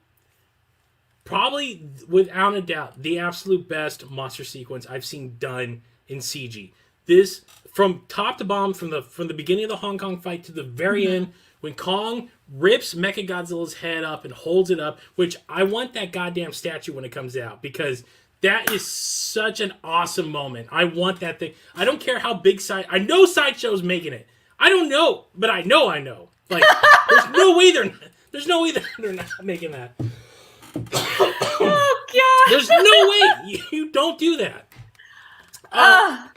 probably without a doubt, the absolute best monster sequence I've seen done in CG. This from top to bottom, from the beginning of the Hong Kong fight to the very end. When Kong rips Mechagodzilla's head up and holds it up, which I want that goddamn statue when it comes out, because that is such an awesome moment. I want that thing. I don't care how big I know Sideshow's making it. I don't know, but I know. There's no way they're not making that. Oh god. There's no way you don't do that. Oh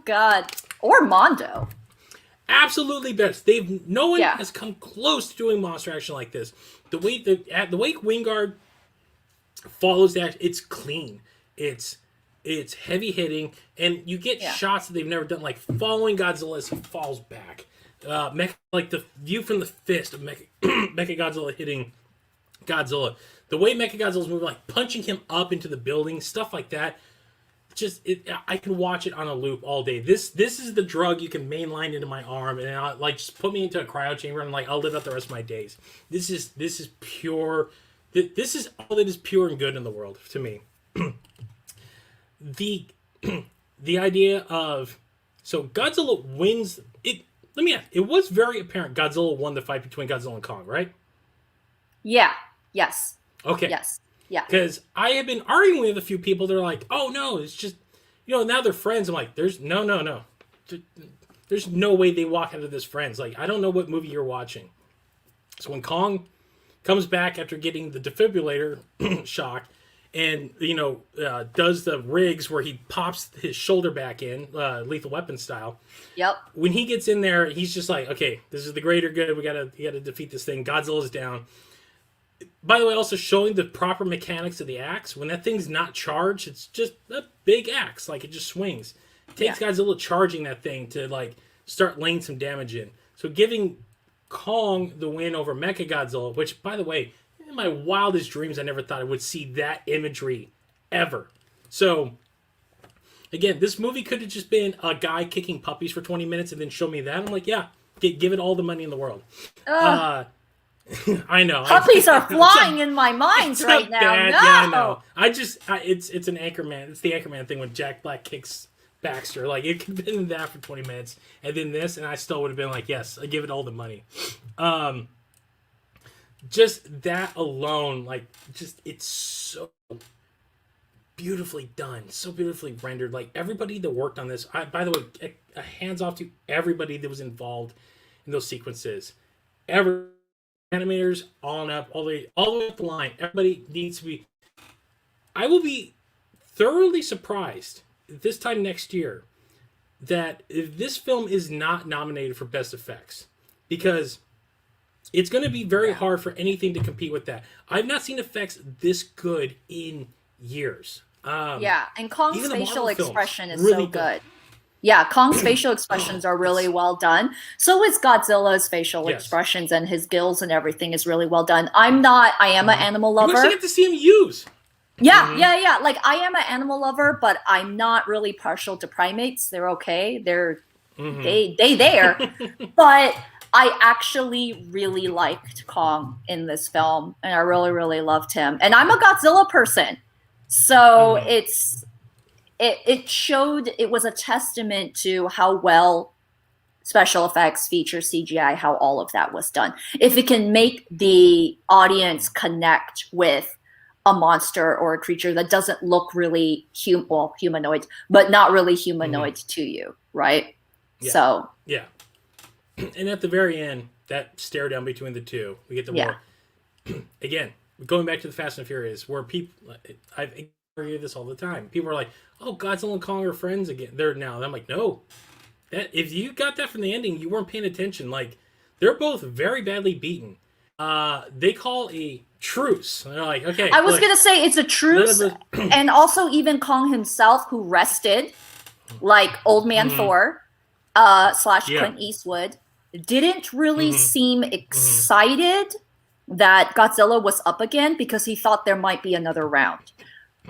god. Or Mondo. Absolutely best. No one has come close to doing monster action like this. The way Wingard follows that, it's clean. It's It's heavy hitting, and you get shots that they've never done, like following Godzilla as he falls back. Like the view from the fist of Mechagodzilla hitting Godzilla. The way Mechagodzilla's moving, like punching him up into the building, stuff like that. I can watch it on a loop all day. This is the drug you can mainline into my arm, and like just put me into a cryo chamber, and like I'll live out the rest of my days. This is pure. This is all that is pure and good in the world to me. The idea of Godzilla wins it. Let me ask. It was very apparent Godzilla won the fight between Godzilla and Kong, right? Yeah. Yes. Okay. Yes. Yeah. Because I have been arguing with a few people. They're like, "Oh no, it's just now they're friends." I'm like, "There's no. There's no way they walk out of this friends." Like, I don't know what movie you're watching. So when Kong comes back after getting the defibrillator shock, and does the rigs where he pops his shoulder back in, Lethal Weapon style. Yep. When he gets in there, he's just like, okay, this is the greater good. We gotta defeat this thing. Godzilla's down. By the way, also showing the proper mechanics of the axe. When that thing's not charged, it's just a big axe. Like, it just swings. It takes Godzilla charging that thing to like start laying some damage in. So giving Kong the win over Mechagodzilla, which, by the way, in my wildest dreams, I never thought I would see that imagery ever. So, again, this movie could have just been a guy kicking puppies for 20 minutes and then show me that. I'm like, yeah, give it all the money in the world. I know. Puppies are flying in my mind right now. No. Yeah, I know. It's an Anchorman. It's the Anchorman thing when Jack Black kicks Baxter. Like, it could have been that for 20 minutes. And then this, and I still would have been like, yes, I give it all the money. Just that alone, like, just, it's so beautifully done, so beautifully rendered. Like, everybody that worked on this, by the way, a hands off to everybody that was involved in those sequences. Every animators, on up, all the way up the line. Everybody needs to be. I will be thoroughly surprised this time next year that if this film is not nominated for Best Effects, because it's going to be very hard for anything to compete with that. I've not seen effects this good in years. And Kong's facial expression is really so good. Yeah, Kong's facial expressions are really well done. So is Godzilla's facial expressions, and his gills and everything is really well done. I am an animal lover. You actually get to see him use. Yeah. Like, I am an animal lover, but I'm not really partial to primates. They're okay. They there. But I actually really liked Kong in this film, and I really, really loved him. And I'm a Godzilla person. So it showed, it was a testament to how well special effects, features, CGI, how all of that was done. If it can make the audience connect with a monster or a creature that doesn't look really humanoid, but not really humanoid to you, right? Yeah. So yeah. And at the very end, that stare down between the two, we get the war. Again, going back to the Fast and Furious, where people, I've argued this all the time. People are like, "Oh, Godzilla and Kong are friends again." They're now. And I'm like, no. That if you got that from the ending, you weren't paying attention. Like, they're both very badly beaten. They call a truce. And they're like, okay. I was gonna say it's a truce, and also even Kong himself, who rested, like Old Man Thor, / Clint Eastwood, didn't really seem excited that Godzilla was up again, because he thought there might be another round.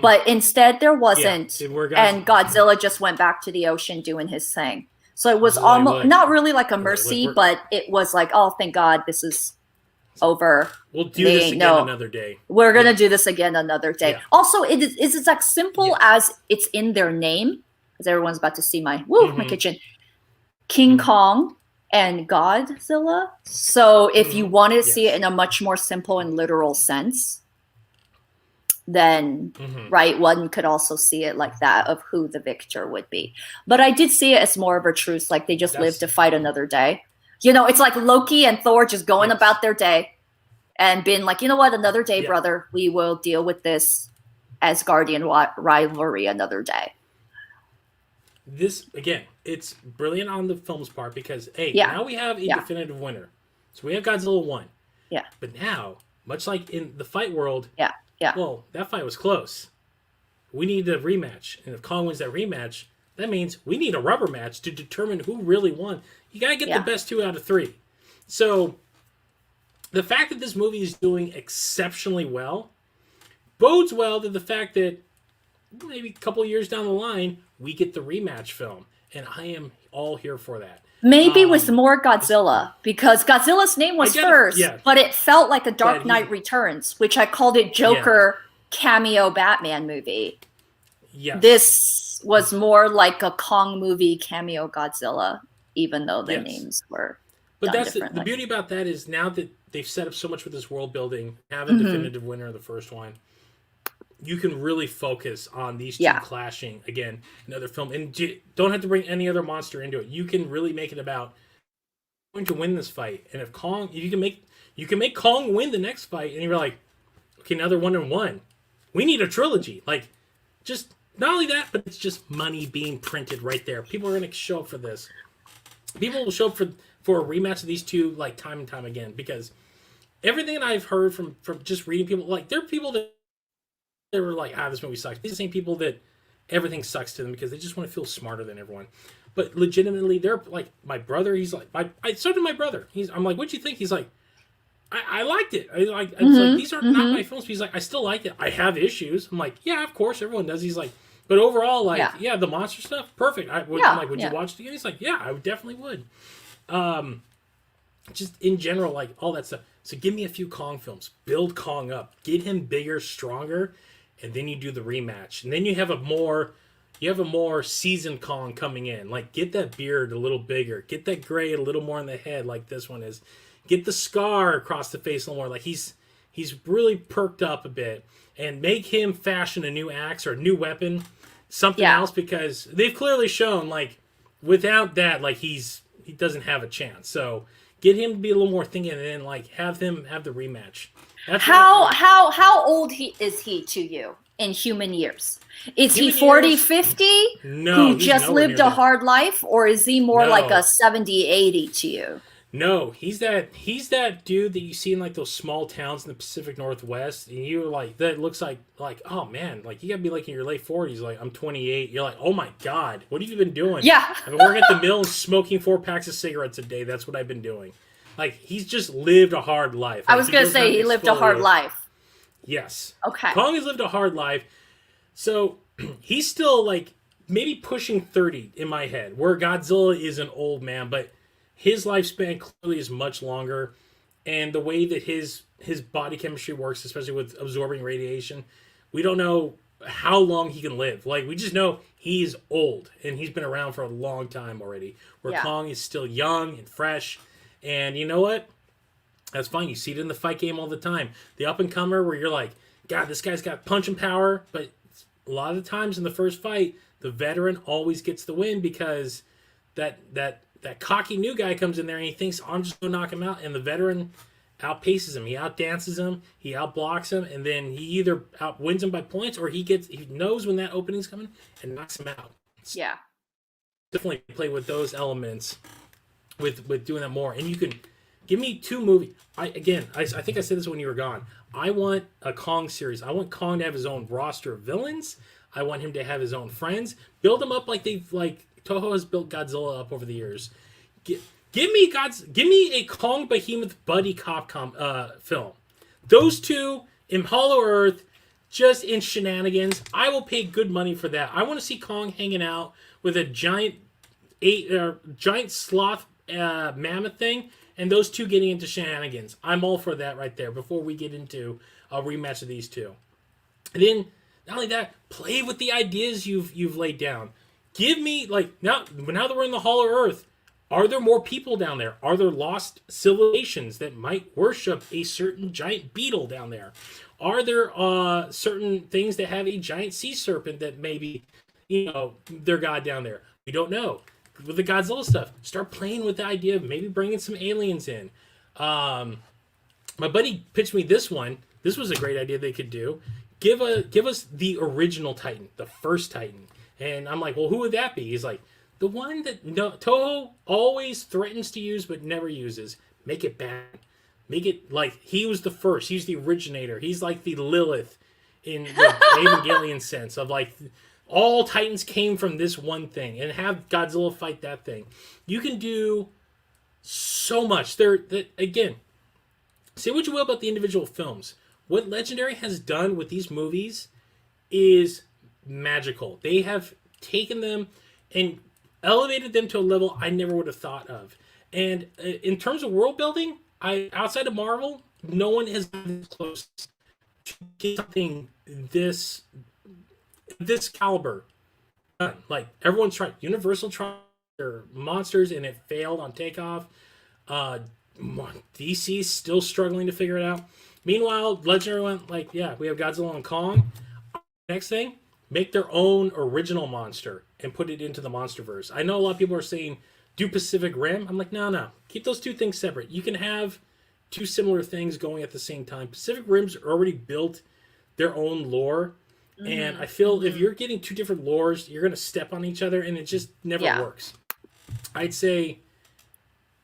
But instead there wasn't, and Godzilla just went back to the ocean doing his thing. So it was almost not really like a mercy, but it was like, oh, thank God this is over. We'll do this again another day. We're going to do this again another day. Yeah. Also, it's like simple as it's in their name, because everyone's about to see my kitchen. King Kong and Godzilla. So if you want to see it in a much more simple and literal sense, then one could also see it like that, of who the victor would be. But I did see it as more of a truce, like they just live to fight another day. It's like Loki and Thor just going about their day and being like, you know what, another day, brother, we will deal with this Asgardian rivalry another day. This, again, it's brilliant on the film's part, because now we have a definitive winner. So we have Godzilla 1. Yeah. But now, much like in the fight world, well, that fight was close. we need a rematch. And if Kong wins that rematch, that means we need a rubber match to determine who really won. You got to get the best 2 out of 3. So the fact that this movie is doing exceptionally well bodes well to the fact that maybe a couple years down the line, we get the rematch film. And I am all here for that. Maybe with more Godzilla, because Godzilla's name was first, but it felt like a Dark Knight Returns, which I called it Joker cameo Batman movie. Yes. This was more like a Kong movie cameo Godzilla, even though the names were But that's the beauty about that is now that they've set up so much with this world building, have a definitive winner of the first one, you can really focus on these two clashing again. Another film, and don't have to bring any other monster into it. You can really make it about going to win this fight. And if Kong, you can make Kong win the next fight, and you're like, okay, now they're 1-1. We need a trilogy. Like, just not only that, but it's just money being printed right there. People are going to show up for this. People will show up for a rematch of these two like time and time again, because everything that I've heard from just reading people, like there are people that they were like, this movie sucks. These are the same people that everything sucks to them because they just want to feel smarter than everyone. But legitimately, they're like, my brother, he's like, so did my brother. I'm like, what'd you think? He's like, I liked it. I was like, these are not my films. But he's like, I still liked it. I have issues. I'm like, yeah, of course, everyone does. He's like, but overall, like, the monster stuff, perfect. I'm like, would you watch it again? He's like, yeah, I definitely would. Just in general, like all that stuff. So give me a few Kong films. Build Kong up. Get him bigger, stronger, and then you do the rematch. And then you have a more seasoned Kong coming in. Like, get that beard a little bigger. Get that gray a little more in the head, like this one is. Get the scar across the face a little more. Like he's really perked up a bit. And make him fashion a new axe or a new weapon, something else, because they've clearly shown, like, without that, like, he doesn't have a chance. So get him to be a little more thinking, and then like have him have the rematch. That's how old is he to you in human years? Is he 40, 50? No, who just lived a hard life, or is he more like a 70, 80 to you? No, he's that dude that you see in like those small towns in the Pacific Northwest, and you're like, that looks like oh man, like you gotta be like in your late 40s. Like, I'm 28. You're like, oh my god, what have you been doing? Yeah, I've been working at the mill and smoking 4 packs of cigarettes a day. That's what I've been doing. Like, he's just lived a hard life. Like, I was gonna say he lived a hard life. Yes. Okay. Kong has lived a hard life, so he's still like maybe pushing 30 in my head, where Godzilla is an old man, but his lifespan clearly is much longer, and the way that his body chemistry works, especially with absorbing radiation, we don't know how long he can live. Like, we just know he's old, and he's been around for a long time already, where Kong is still young and fresh. And you know what? That's fine. You see it in the fight game all the time. The up-and-comer where you're like, God, this guy's got punching power, but a lot of the times in the first fight, the veteran always gets the win, because that cocky new guy comes in there and he thinks, I'm just going to knock him out, and the veteran outpaces him. He outdances him, he outblocks him, and then he either outwins him by points, or he knows when that opening's coming and knocks him out. Yeah. Definitely play with those elements with doing that more. And you can give me 2 movies. I think I said this when you were gone. I want a Kong series. I want Kong to have his own roster of villains. I want him to have his own friends. Build him up like Toho has built Godzilla up over the years. Give me a Kong Behemoth buddy cop film. Those two in Hollow Earth, just in shenanigans. I will pay good money for that. I want to see Kong hanging out with a giant sloth mammoth thing, and those two getting into shenanigans. I'm all for that right there. Before we get into a rematch of these two, and then not only that, play with the ideas you've laid down. Give me, like, now that we're in the Hollow Earth, are there more people down there? Are there lost civilizations that might worship a certain giant beetle down there? Are there certain things that have a giant sea serpent that maybe, their god down there? We don't know. With the Godzilla stuff, start playing with the idea of maybe bringing some aliens in. My buddy pitched me this one. This was a great idea they could do. Give us the original Titan, the first Titan. And I'm like, well, who would that be? He's like, the one that Toho always threatens to use but never uses. Make it bad. Make it like he was the first. He's the originator. He's like the Lilith in the Evangelion sense of like all Titans came from this one thing, and have Godzilla fight that thing. You can do so much. Again, say what you will about the individual films. What Legendary has done with these movies is magical. They have taken them and elevated them to a level I never would have thought of. And in terms of world building, outside of Marvel, no one has been this close to get something this caliber done. Like everyone's tried. Universal tried their monsters and it failed on takeoff. DC's still struggling to figure it out. Meanwhile, Legendary went like, yeah, we have Godzilla and Kong. Next thing, make their own original monster and put it into the Monsterverse. I know a lot of people are saying do Pacific Rim. I'm like, no. Keep those two things separate. You can have two similar things going at the same time. Pacific Rim's already built their own lore. And I feel if you're getting two different lores, you're going to step on each other, and it just never works. I'd say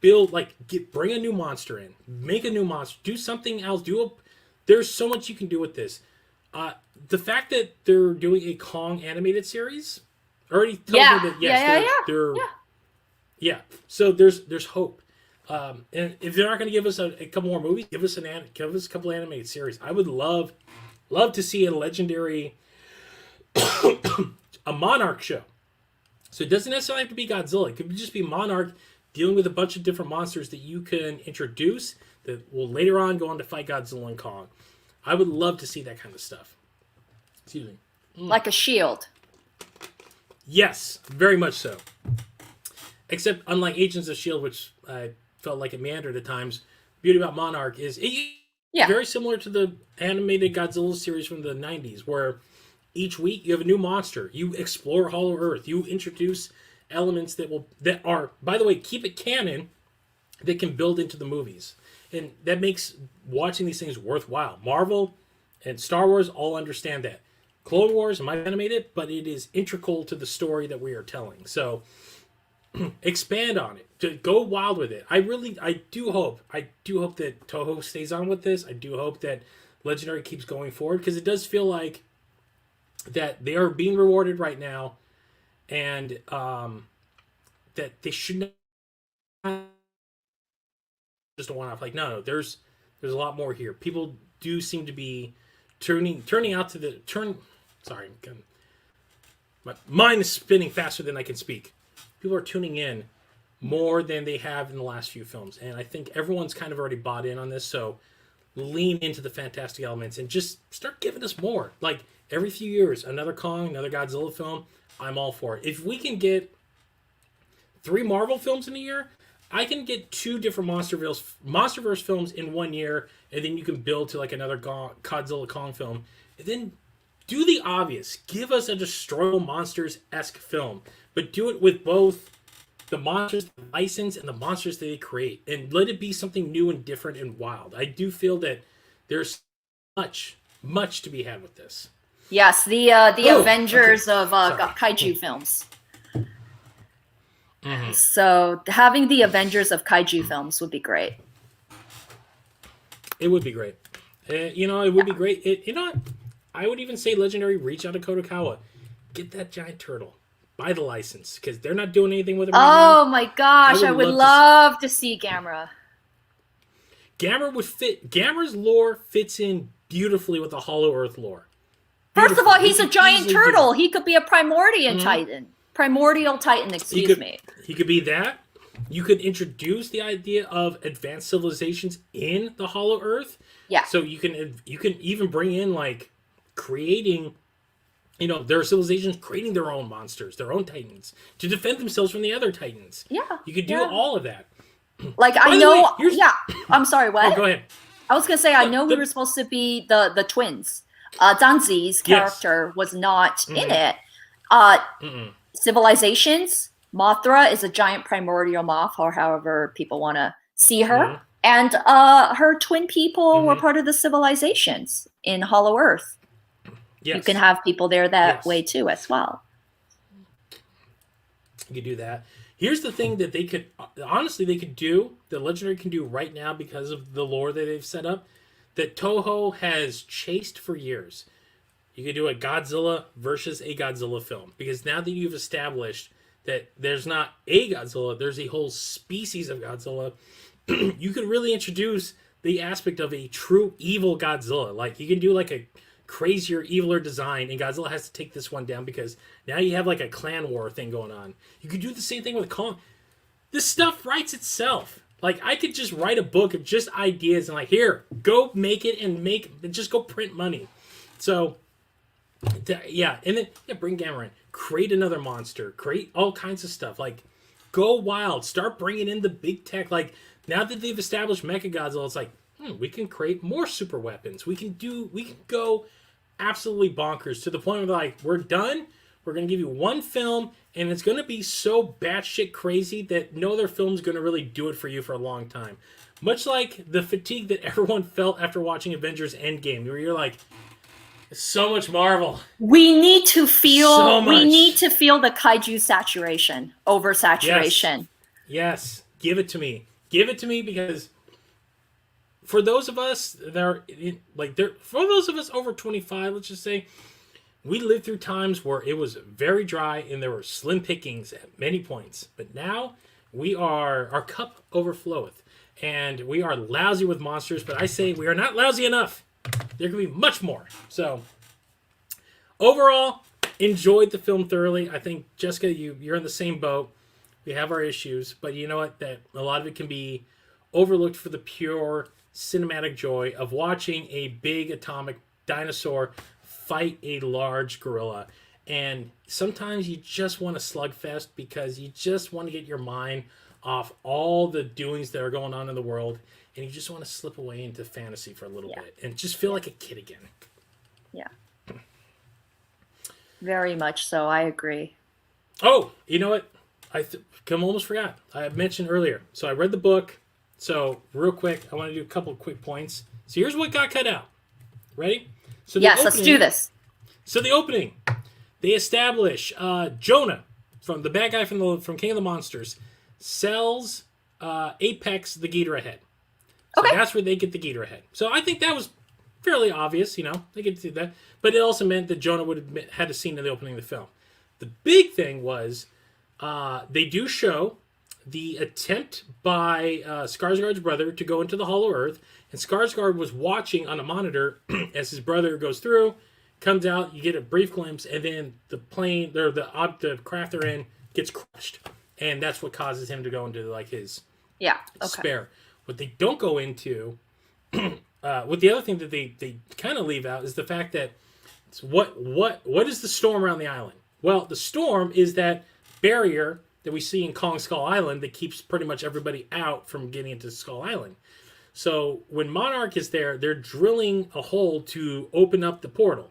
bring a new monster in. Make a new monster. Do something else. There's so much you can do with this. The fact that they're doing a Kong animated series already tells me that yes, so there's hope. And if they're not going to give us a couple more movies, give us a couple animated series. I would love to see a Legendary a Monarch show. So it doesn't necessarily have to be Godzilla. It could just be Monarch dealing with a bunch of different monsters that you can introduce that will later on go on to fight Godzilla and Kong. I would love to see that kind of stuff. Excuse me. Like a Shield. Yes, very much so. Except unlike Agents of S.H.I.E.L.D., which I felt like it meandered at times, the beauty about Monarch is very similar to the animated Godzilla series from the 90s, where each week you have a new monster. You explore Hollow Earth. You introduce elements that are, by the way, keep it canon, that can build into the movies. And that makes watching these things worthwhile. Marvel and Star Wars all understand that. Clone Wars might animate it, but it is integral to the story that we are telling. So expand on it. To go wild with it. I do hope that Toho stays on with this. I do hope that Legendary keeps going forward, because it does feel like that they are being rewarded right now, and that they should not just a one-off. Like, no, there's a lot more here. People do seem to be turning out to the turn. Sorry, my mind is spinning faster than I can speak. People are tuning in more than they have in the last few films, and I think everyone's kind of already bought in on this. So lean into the fantastic elements and just start giving us more. Like every few years, another Kong, another Godzilla film. I'm all for it. If we can get 3 Marvel films in a year, I can get 2 different Monsterverse films in 1 year, and then you can build to like another Godzilla Kong film, and then do the obvious. Give us a Destroy All Monsters-esque film, but do it with both the monsters they license and the monsters that they create, and let it be something new and different and wild. I do feel that there's much to be had with this. Yes, the Avengers of Kaiju films. Mm-hmm. So having the Avengers of Kaiju films would be great. It would be great. It would be great. I would even say Legendary, reach out to Kotokawa. Get that giant turtle. Buy the license, because they're not doing anything with it right now. Oh my gosh, I would love to see Gamera. Gamera would fit. Gamera's lore fits in beautifully with the Hollow Earth lore. First of all, he's a giant turtle. He could be a Primordial Titan. Primordial Titan, excuse me. He could be that. You could introduce the idea of advanced civilizations in the Hollow Earth. Yeah. So you can even bring in like creating, there are civilizations creating their own monsters, their own titans to defend themselves from the other titans. Yeah. You could do all of that. Like I'm sorry, what? Oh, go ahead. I was gonna say we were supposed to be the twins. Danzi's character was not in it. Civilizations. Mothra is a giant primordial moth, or however people want to see her. And her twin people were part of the civilizations in Hollow Earth. Yes. You can have people there that way too as well. You could do that. Here's the thing that they could do, that Legendary can do right now because of the lore that they've set up, that Toho has chased for years. You could do a Godzilla versus a Godzilla film, because now that you've established that there's not a Godzilla, there's a whole species of Godzilla, you could really introduce the aspect of a true evil Godzilla. Like, you can do like a crazier, eviler design, and Godzilla has to take this one down because now you have like a clan war thing going on. You could do the same thing with Kong. This stuff writes itself. Like, I could just write a book of just ideas and like, here, go make it and just go print money. So, yeah, and then bring Gamera in, create another monster, create all kinds of stuff. Like, go wild, start bringing in the big tech. Like, now that they've established Mechagodzilla, it's like, we can create more super weapons. We can go absolutely bonkers to the point where like, we're done. We're going to give you one film, and it's going to be so batshit crazy that no other film's going to really do it for you for a long time. Much like the fatigue that everyone felt after watching Avengers Endgame, where you're like, so much Marvel. We need to feel the kaiju saturation, oversaturation. Yes. Give it to me. Give it to me, because for those of us for those of us over 25, let's just say, we lived through times where it was very dry and there were slim pickings at many points. But now our cup overfloweth, and we are lousy with monsters. But I say we are not lousy enough. There can be much more. So, overall, enjoyed the film thoroughly. I think, Jessica, you're in the same boat. We have our issues, but you know what? That a lot of it can be overlooked for the pure cinematic joy of watching a big atomic dinosaur fight a large gorilla. And sometimes you just want a slugfest because you just want to get your mind off all the doings that are going on in the world, and you just want to slip away into fantasy for a little bit and just feel like a kid again. Yeah. Very much so. I agree. Oh, you know what? I almost forgot. I mentioned earlier. So I read the book. So real quick, I want to do a couple of quick points. So here's what got cut out. Ready? So yes, let's do this. So the opening, they establish Jonah, from the bad guy from King of the Monsters, sells Apex the Ghidorah head. So that's where they get the Ghidorah head. So I think that was fairly obvious, they get to do that. But it also meant that Jonah would have had a scene in the opening of the film. The big thing was they do show the attempt by Skarsgård's brother to go into the Hollow Earth, and Skarsgård was watching on a monitor as his brother goes through, comes out, you get a brief glimpse, and then the plane, or the craft they're in, gets crushed. And that's what causes him to go into like his spare. What they don't go into, what the other thing that they kind of leave out is the fact that what is the storm around the island? Well, the storm is that barrier that we see in Kong Skull Island that keeps pretty much everybody out from getting into Skull Island. So when Monarch is there, they're drilling a hole to open up the portal.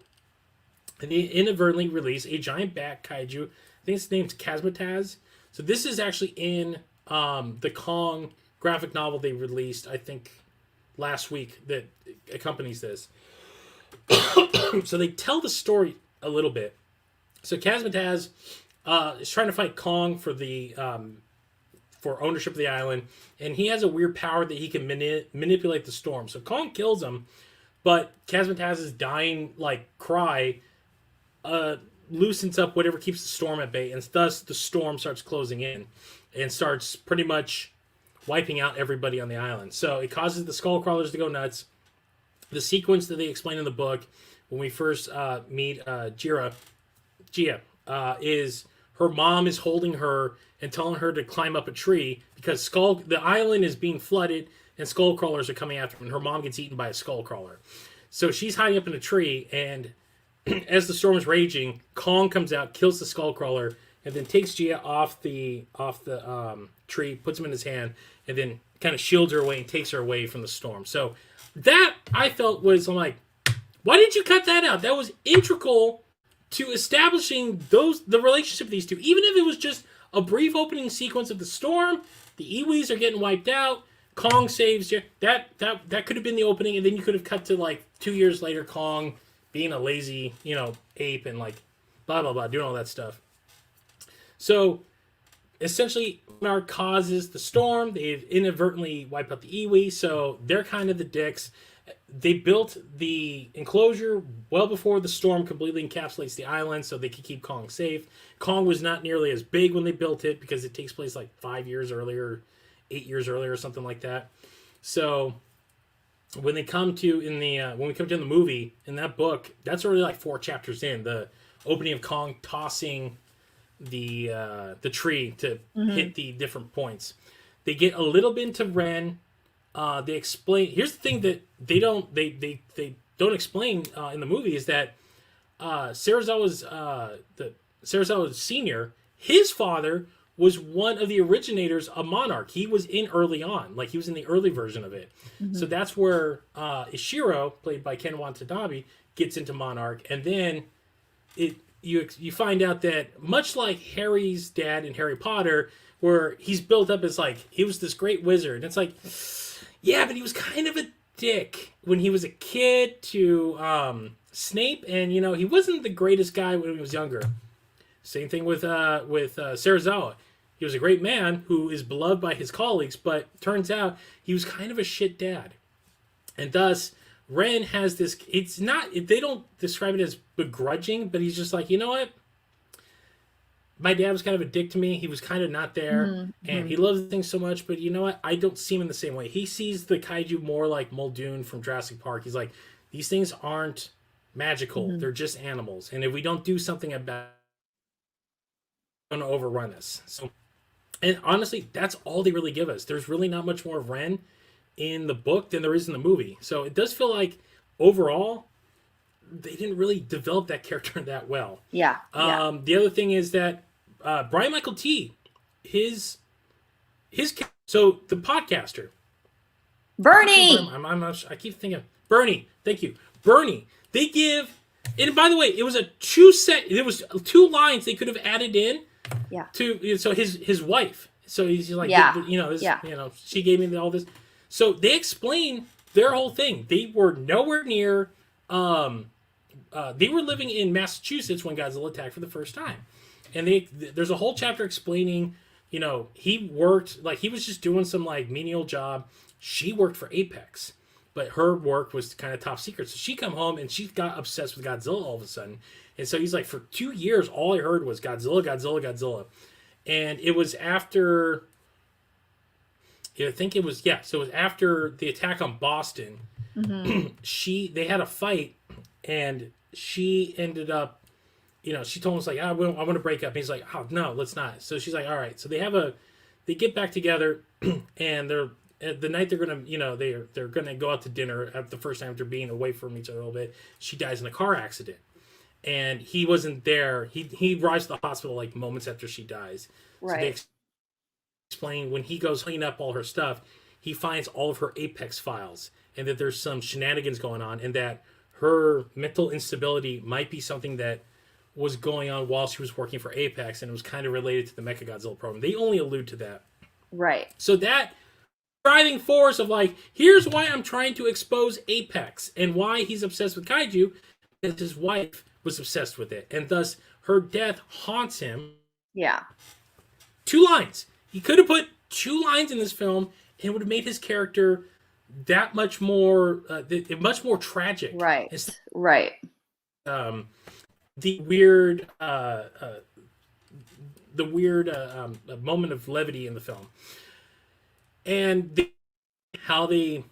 And they inadvertently release a giant bat kaiju. I think its name's Kazmataz. So this is actually in the Kong graphic novel they released, I think, last week that accompanies this. So they tell the story a little bit. So Kazmataz is trying to fight Kong for the for ownership of the island, and he has a weird power that he can manipulate the storm. So Kong kills him, but Kazmataz's dying cry loosens up whatever keeps the storm at bay, and thus the storm starts closing in and starts pretty much wiping out everybody on the island. So it causes the skull crawlers to go nuts. The sequence that they explain in the book when we first meet Gia, is her mom is holding her and telling her to climb up a tree because the island is being flooded and skull crawlers are coming after her, and her mom gets eaten by a skull crawler. So she's hiding up in a tree, and as the storm is raging, Kong comes out, kills the skull crawler, and then takes Gia off the tree, puts him in his hand, and then kind of shields her away and takes her away from the storm. So that I felt I'm like, why did you cut that out? That was integral to establishing the relationship of these two. Even if it was just a brief opening sequence of the storm, the Iwis are getting wiped out, Kong saves you. That could have been the opening, and then you could have cut to 2 years later, Kong being a lazy, ape and blah blah blah, doing all that stuff. So essentially, Monarch causes the storm. They inadvertently wipe out the Iwi, so they're kind of the dicks. they built the enclosure well before the storm completely encapsulates the island so they could keep Kong safe. Kong was not nearly as big when they built it because it takes place like 5 years earlier, 8 years earlier, or something like that. So when they come to when we come to the movie in that book, that's already like 4 chapters in the opening of Kong tossing the tree to hit the different points. They get a little bit into Ren. They explain. Here's the thing that they don't explain in the movie is that Serizawa's senior, his father was one of the originators of Monarch. He was in early on, like he was in the early version of it. So that's where Ishiro, played by Ken Watanabe, gets into Monarch, and then you find out that much like Harry's dad in Harry Potter, where he's built up as like he was this great wizard, and it's like, yeah, but he was kind of a dick when he was a kid to Snape, and he wasn't the greatest guy when he was younger. Same thing with Serizawa. He was a great man who is beloved by his colleagues, but turns out he was kind of a shit dad. And thus, Ren has this, it's not, they don't describe it as begrudging, but he's just like, you know what? My dad was kind of a dick to me. He was kind of not there, and he loves things so much, but you know what? I don't see him in the same way. He sees the kaiju more like Muldoon from Jurassic Park. He's like, these things aren't magical. They're just animals. And if we don't do something about it, going to overrun us. So, and honestly, that's all they really give us. There's really not much more of Ren in the book than there is in the movie. So it does feel like overall they didn't really develop that character that well. Yeah. The other thing is that Brian Michael T, his so the podcaster Bernie. I keep thinking Bernie. Thank you, Bernie. They give, and by the way, it was it was 2 lines they could have added in. Yeah. So his wife. So he's like, she gave me all this. So they explain their whole thing. They were nowhere near. They were living in Massachusetts when Godzilla attacked for the first time, and there's a whole chapter explaining. He worked like he was just doing some like menial job. She worked for Apex, but her work was kind of top secret. So she come home and she got obsessed with Godzilla all of a sudden. And so he's like, for 2 years, all I heard was Godzilla, Godzilla, Godzilla. And it was after, I think it was, so it was after the attack on Boston. They had a fight, and she ended up, she told him, like, I want to break up. And he's like, oh, no, let's not. So she's like, all right. So they get back together, and they're, the night they're going to, they're going to go out to dinner at the first time after being away from each other a little bit. She dies in a car accident. And he wasn't there. He arrives to the hospital like moments after she dies. Right. So they explain when he goes clean up all her stuff, he finds all of her Apex files, and that there's some shenanigans going on, and that her mental instability might be something that was going on while she was working for Apex, and it was kind of related to the Mechagodzilla program. They only allude to that. Right. So that driving force of like, here's why I'm trying to expose Apex and why he's obsessed with kaiju, because his wife was obsessed with it, and thus her death haunts him. Yeah. 2 lines. He could have put 2 lines in this film, and it would have made his character that much more, much more tragic. Right. Right. The weird, moment of levity in the film, and how they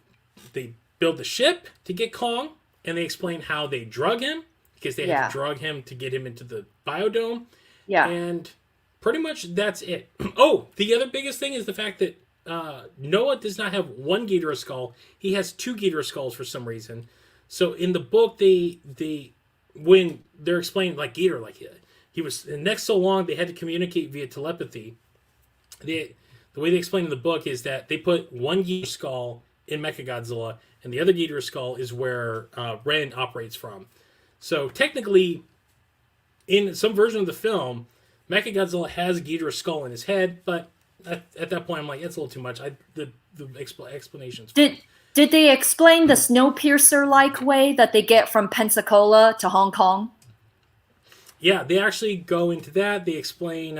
build the ship to get Kong, and they explain how they drug him. Because they had to drug him to get him into the biodome. Yeah. And pretty much that's it. Oh, the other biggest thing is the fact that Noah does not have 1 Ghidorah skull. He has 2 Ghidorah skulls for some reason. So in the book, when they're explaining, like, Ghidorah, like, he was neck so long, they had to communicate via telepathy. The way they explain in the book is that they put 1 Ghidorah skull in Mechagodzilla, and the other Ghidorah skull is where Ren operates from. So technically, in some version of the film, Mechagodzilla has a Ghidorah skull in his head, but at that point, I'm like, it's a little too much. The explanations. Did they explain the Snowpiercer-like way that they get from Pensacola to Hong Kong? Yeah, they actually go into that. They explain.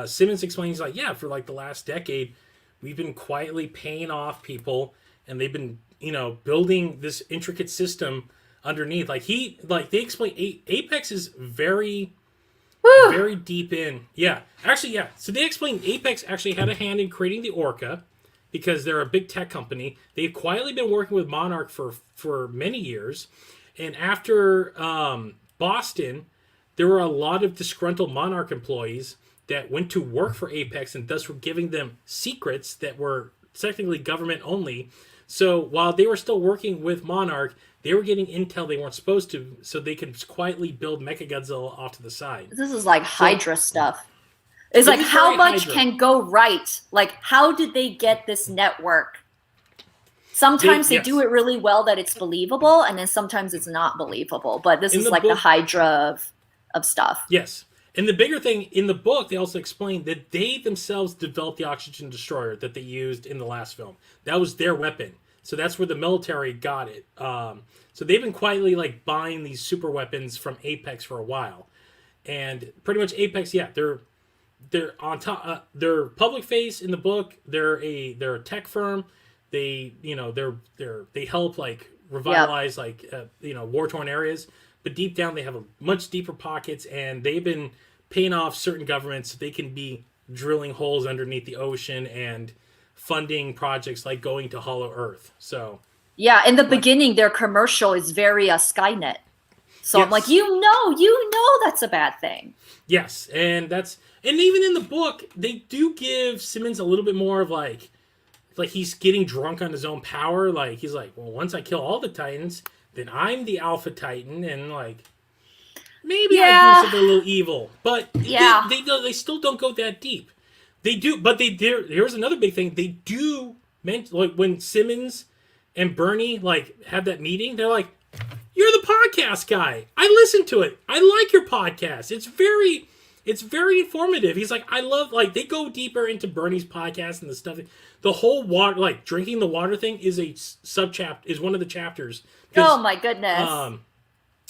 Simmons explains, like, for like the last decade, we've been quietly paying off people, and they've been building this intricate system underneath. Like they explain Apex is very very deep in. Yeah. Actually, yeah. So they explained Apex actually had a hand in creating the Orca because they're a big tech company. They've quietly been working with Monarch for many years. And after Boston, there were a lot of disgruntled Monarch employees that went to work for Apex and thus were giving them secrets that were technically government only. So while they were still working with Monarch, they were getting intel they weren't supposed to, so they could quietly build Mechagodzilla off to the side. This is like Hydra stuff. It's like, how much Hydra can go right? Like, how did they get this network? Sometimes they do it really well that it's believable, and then sometimes it's not believable. But this is like the Hydra of stuff. Yes. And the bigger thing, in the book, they also explained that they themselves developed the oxygen destroyer that they used in the last film. That was their weapon. So that's where the military got it. So they've been quietly like buying these super weapons from Apex for a while. And pretty much Apex, yeah, they're on top. They're public face in the book. They're a tech firm. They they help like revitalize war torn areas. But deep down, they have a much deeper pockets, and they've been paying off certain governments so they can be drilling holes underneath the ocean and funding projects like going to Hollow Earth. So yeah, in the beginning, their commercial is very Skynet. So I'm like, you know, that's a bad thing. Yes, and even in the book, they do give Simmons a little bit more of like he's getting drunk on his own power. Like he's like, well, once I kill all the Titans, then I'm the Alpha Titan, and like maybe I do something a little evil. But they still don't go that deep. They do, but here's another big thing. They do like when Simmons and Bernie like have that meeting, they're like, "You're the podcast guy. I listen to it. I like your podcast. It's very informative." He's like, "I love like they go deeper into Bernie's podcast and the stuff. The whole water, like drinking the water thing, is a is one of the chapters. Oh my goodness!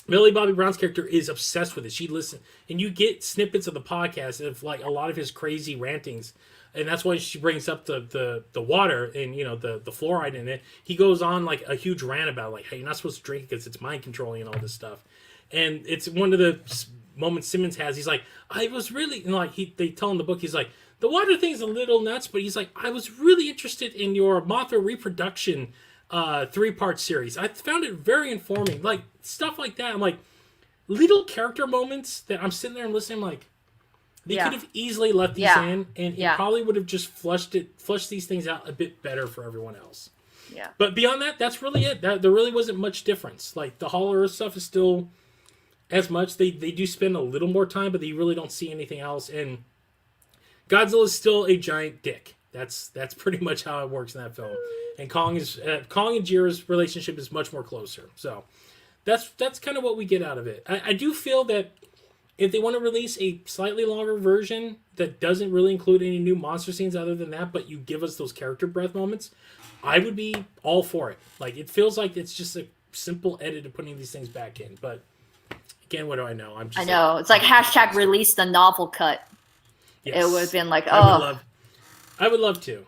Millie Bobby Brown's character is obsessed with it. She listens, and you get snippets of the podcast of like a lot of his crazy rantings, and that's why she brings up the water and the fluoride in it. He goes on like a huge rant about like, hey, you're not supposed to drink it because it's mind controlling and all this stuff. And it's one of the moments Simmons has. He's like, I was really they tell in the book, he's like, the water thing's a little nuts, but he's like, I was really interested in your Mothra reproduction 3-part series. I found it very informing, like stuff like that. I'm like, little character moments that I'm sitting there and listening. I'm like, they could have easily left these in, and he probably would have just flushed these things out a bit better for everyone else. Yeah. But beyond that, that's really it. There really wasn't much difference. Like the Hollow Earth stuff is still as much. They do spend a little more time, but you really don't see anything else. And Godzilla is still a giant dick. That's pretty much how it works in that film. And Kong and Jira's relationship is much more closer. So that's kind of what we get out of it. I do feel that if they want to release a slightly longer version that doesn't really include any new monster scenes other than that, but you give us those character breath moments, I would be all for it. Like it feels like it's just a simple edit of putting these things back in. But again, what do I know? I know it's like hashtag release the novel cut. Yes. It would have been like, oh, I would love to.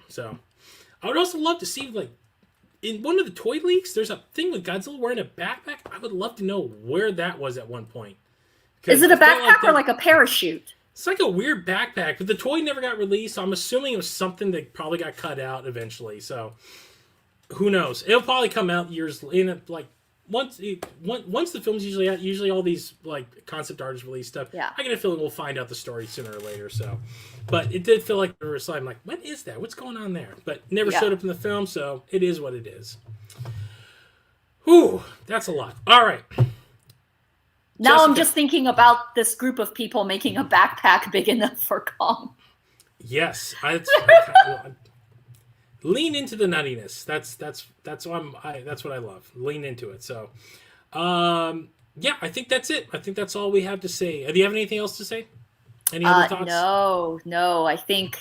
So I would also love to see like in one of the toy leaks, there's a thing with Godzilla wearing a backpack. I would love to know where that was at one point. Is it a backpack or like a parachute? It's like a weird backpack, but the toy never got released, so I'm assuming it was something that probably got cut out eventually. So who knows? It'll probably come out years in like once the film's usually out. Usually all these like concept artists release stuff. Yeah. I get a feeling we'll find out the story sooner or later. So, but it did feel like there was I'm like, what is that? What's going on there? But never showed up in the film, so it is what it is. Whew, that's a lot. All right. Now Jessica. I'm just thinking about this group of people making a backpack big enough for Kong. Yes, lean into the nuttiness. That's what I love. Lean into it. So, yeah, I think that's it. I think that's all we have to say. Do you have anything else to say? Any other thoughts? No. I think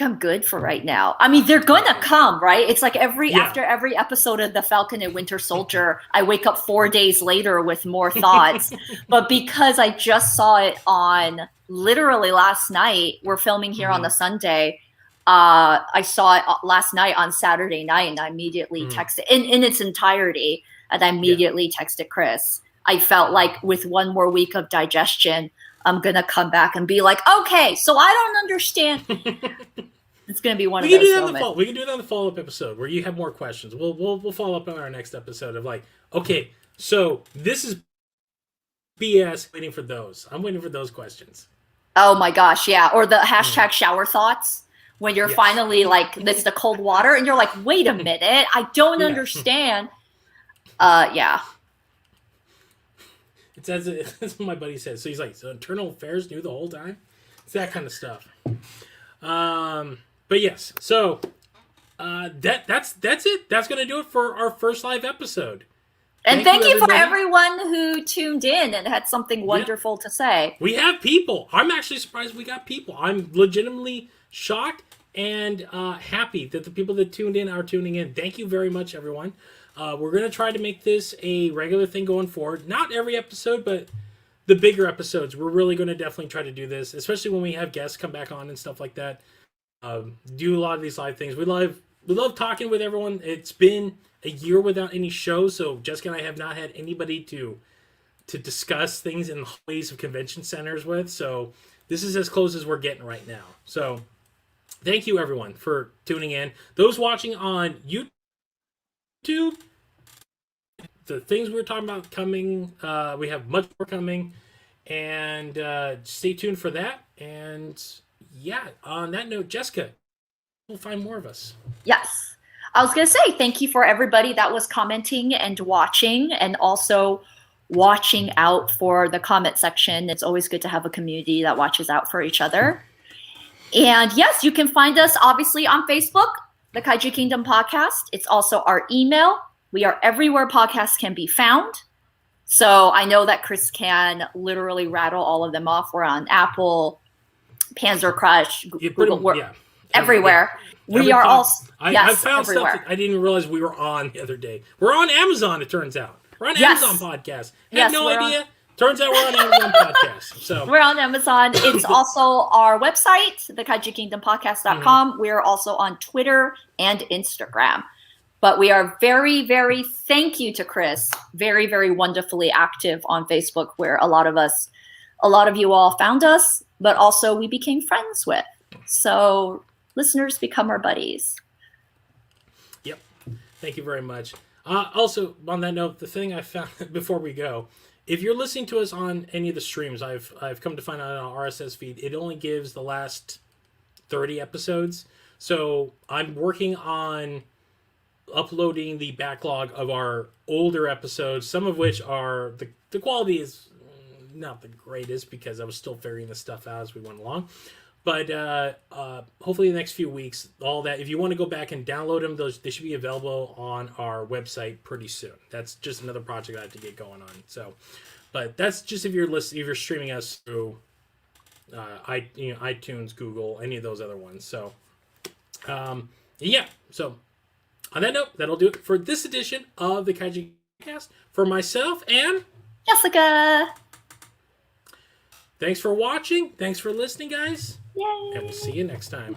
I'm good for right now. I mean, they're gonna come, right? It's like after every episode of The Falcon and Winter Soldier, I wake up 4 days later with more thoughts. But because I just saw it on literally last night, we're filming here on the Sunday. I saw it last night on Saturday night, and I immediately texted in its entirety, and I immediately texted Chris. I felt like with one more week of digestion, I'm gonna come back and be like, okay, so I don't understand. It's gonna be one of those moments. We can do that on the follow-up episode where you have more questions. We'll follow up on our next episode of like, okay, so this is BS. Waiting for those. I'm waiting for those questions. Oh my gosh, yeah. Or the hashtag shower thoughts. When you're finally like, it's the cold water, and you're like, wait a minute, I don't understand. Yeah. It's as that's what my buddy says. So he's like, so internal affairs knew the whole time? It's that kind of stuff. But yes, so that's it. That's gonna do it for our first live episode. And thank you for everyone who tuned in and had something wonderful to say. We have people. I'm actually surprised we got people. I'm legitimately shocked and happy that the people that tuned in are tuning in. Thank you very much, everyone. We're going to try to make this a regular thing going forward. Not every episode, but the bigger episodes. We're really going to definitely try to do this, especially when we have guests come back on and stuff like that. Do a lot of these live things. We love talking with everyone. It's been a year without any shows, so Jessica and I have not had anybody to discuss things in the hallways of convention centers with. So this is as close as we're getting right now. So thank you, everyone, for tuning in. Those watching on YouTube, the things we're talking about coming, we have much more coming, and stay tuned for that. And yeah, on that note, Jessica, we'll find more of us. Yes. I was going to say thank you for everybody that was commenting and watching, and also watching out for the comment section. It's always good to have a community that watches out for each other. And yes, you can find us obviously on Facebook, the Kaiju Kingdom Podcast. It's also our email. We are everywhere podcasts can be found. So I know that Chris can literally rattle all of them off. We're on Apple, Panzer Crush, Google, everywhere. We are also, I found everywhere. Stuff that I didn't realize we were on the other day. We're on Amazon, it turns out. We're on Amazon Podcast. Had no idea. Turns out we're on Amazon Podcast. So we're on Amazon. It's also our website, thekaijukingdompodcast.com. We're also on Twitter and Instagram. But we are very, very, thank you to Chris, very, very wonderfully active on Facebook, where a lot of you all found us, but also we became friends with. So listeners become our buddies. Yep. Thank you very much. Also, on that note, the thing I found before we go, if you're listening to us on any of the streams, I've come to find out on our RSS feed, it only gives the last 30 episodes. So I'm working on uploading the backlog of our older episodes, some of which are the quality is not the greatest because I was still figuring this stuff out as we went along. But hopefully the next few weeks, all that, if you want to go back and download them, they should be available on our website pretty soon. That's just another project I have to get going on. So, but that's just if you're streaming us through iTunes, Google, any of those other ones. So, yeah. So, on that note, that'll do it for this edition of the Kaiju Cast. For myself and Jessica. Thanks for watching. Thanks for listening, guys. Yay. And we'll see you next time.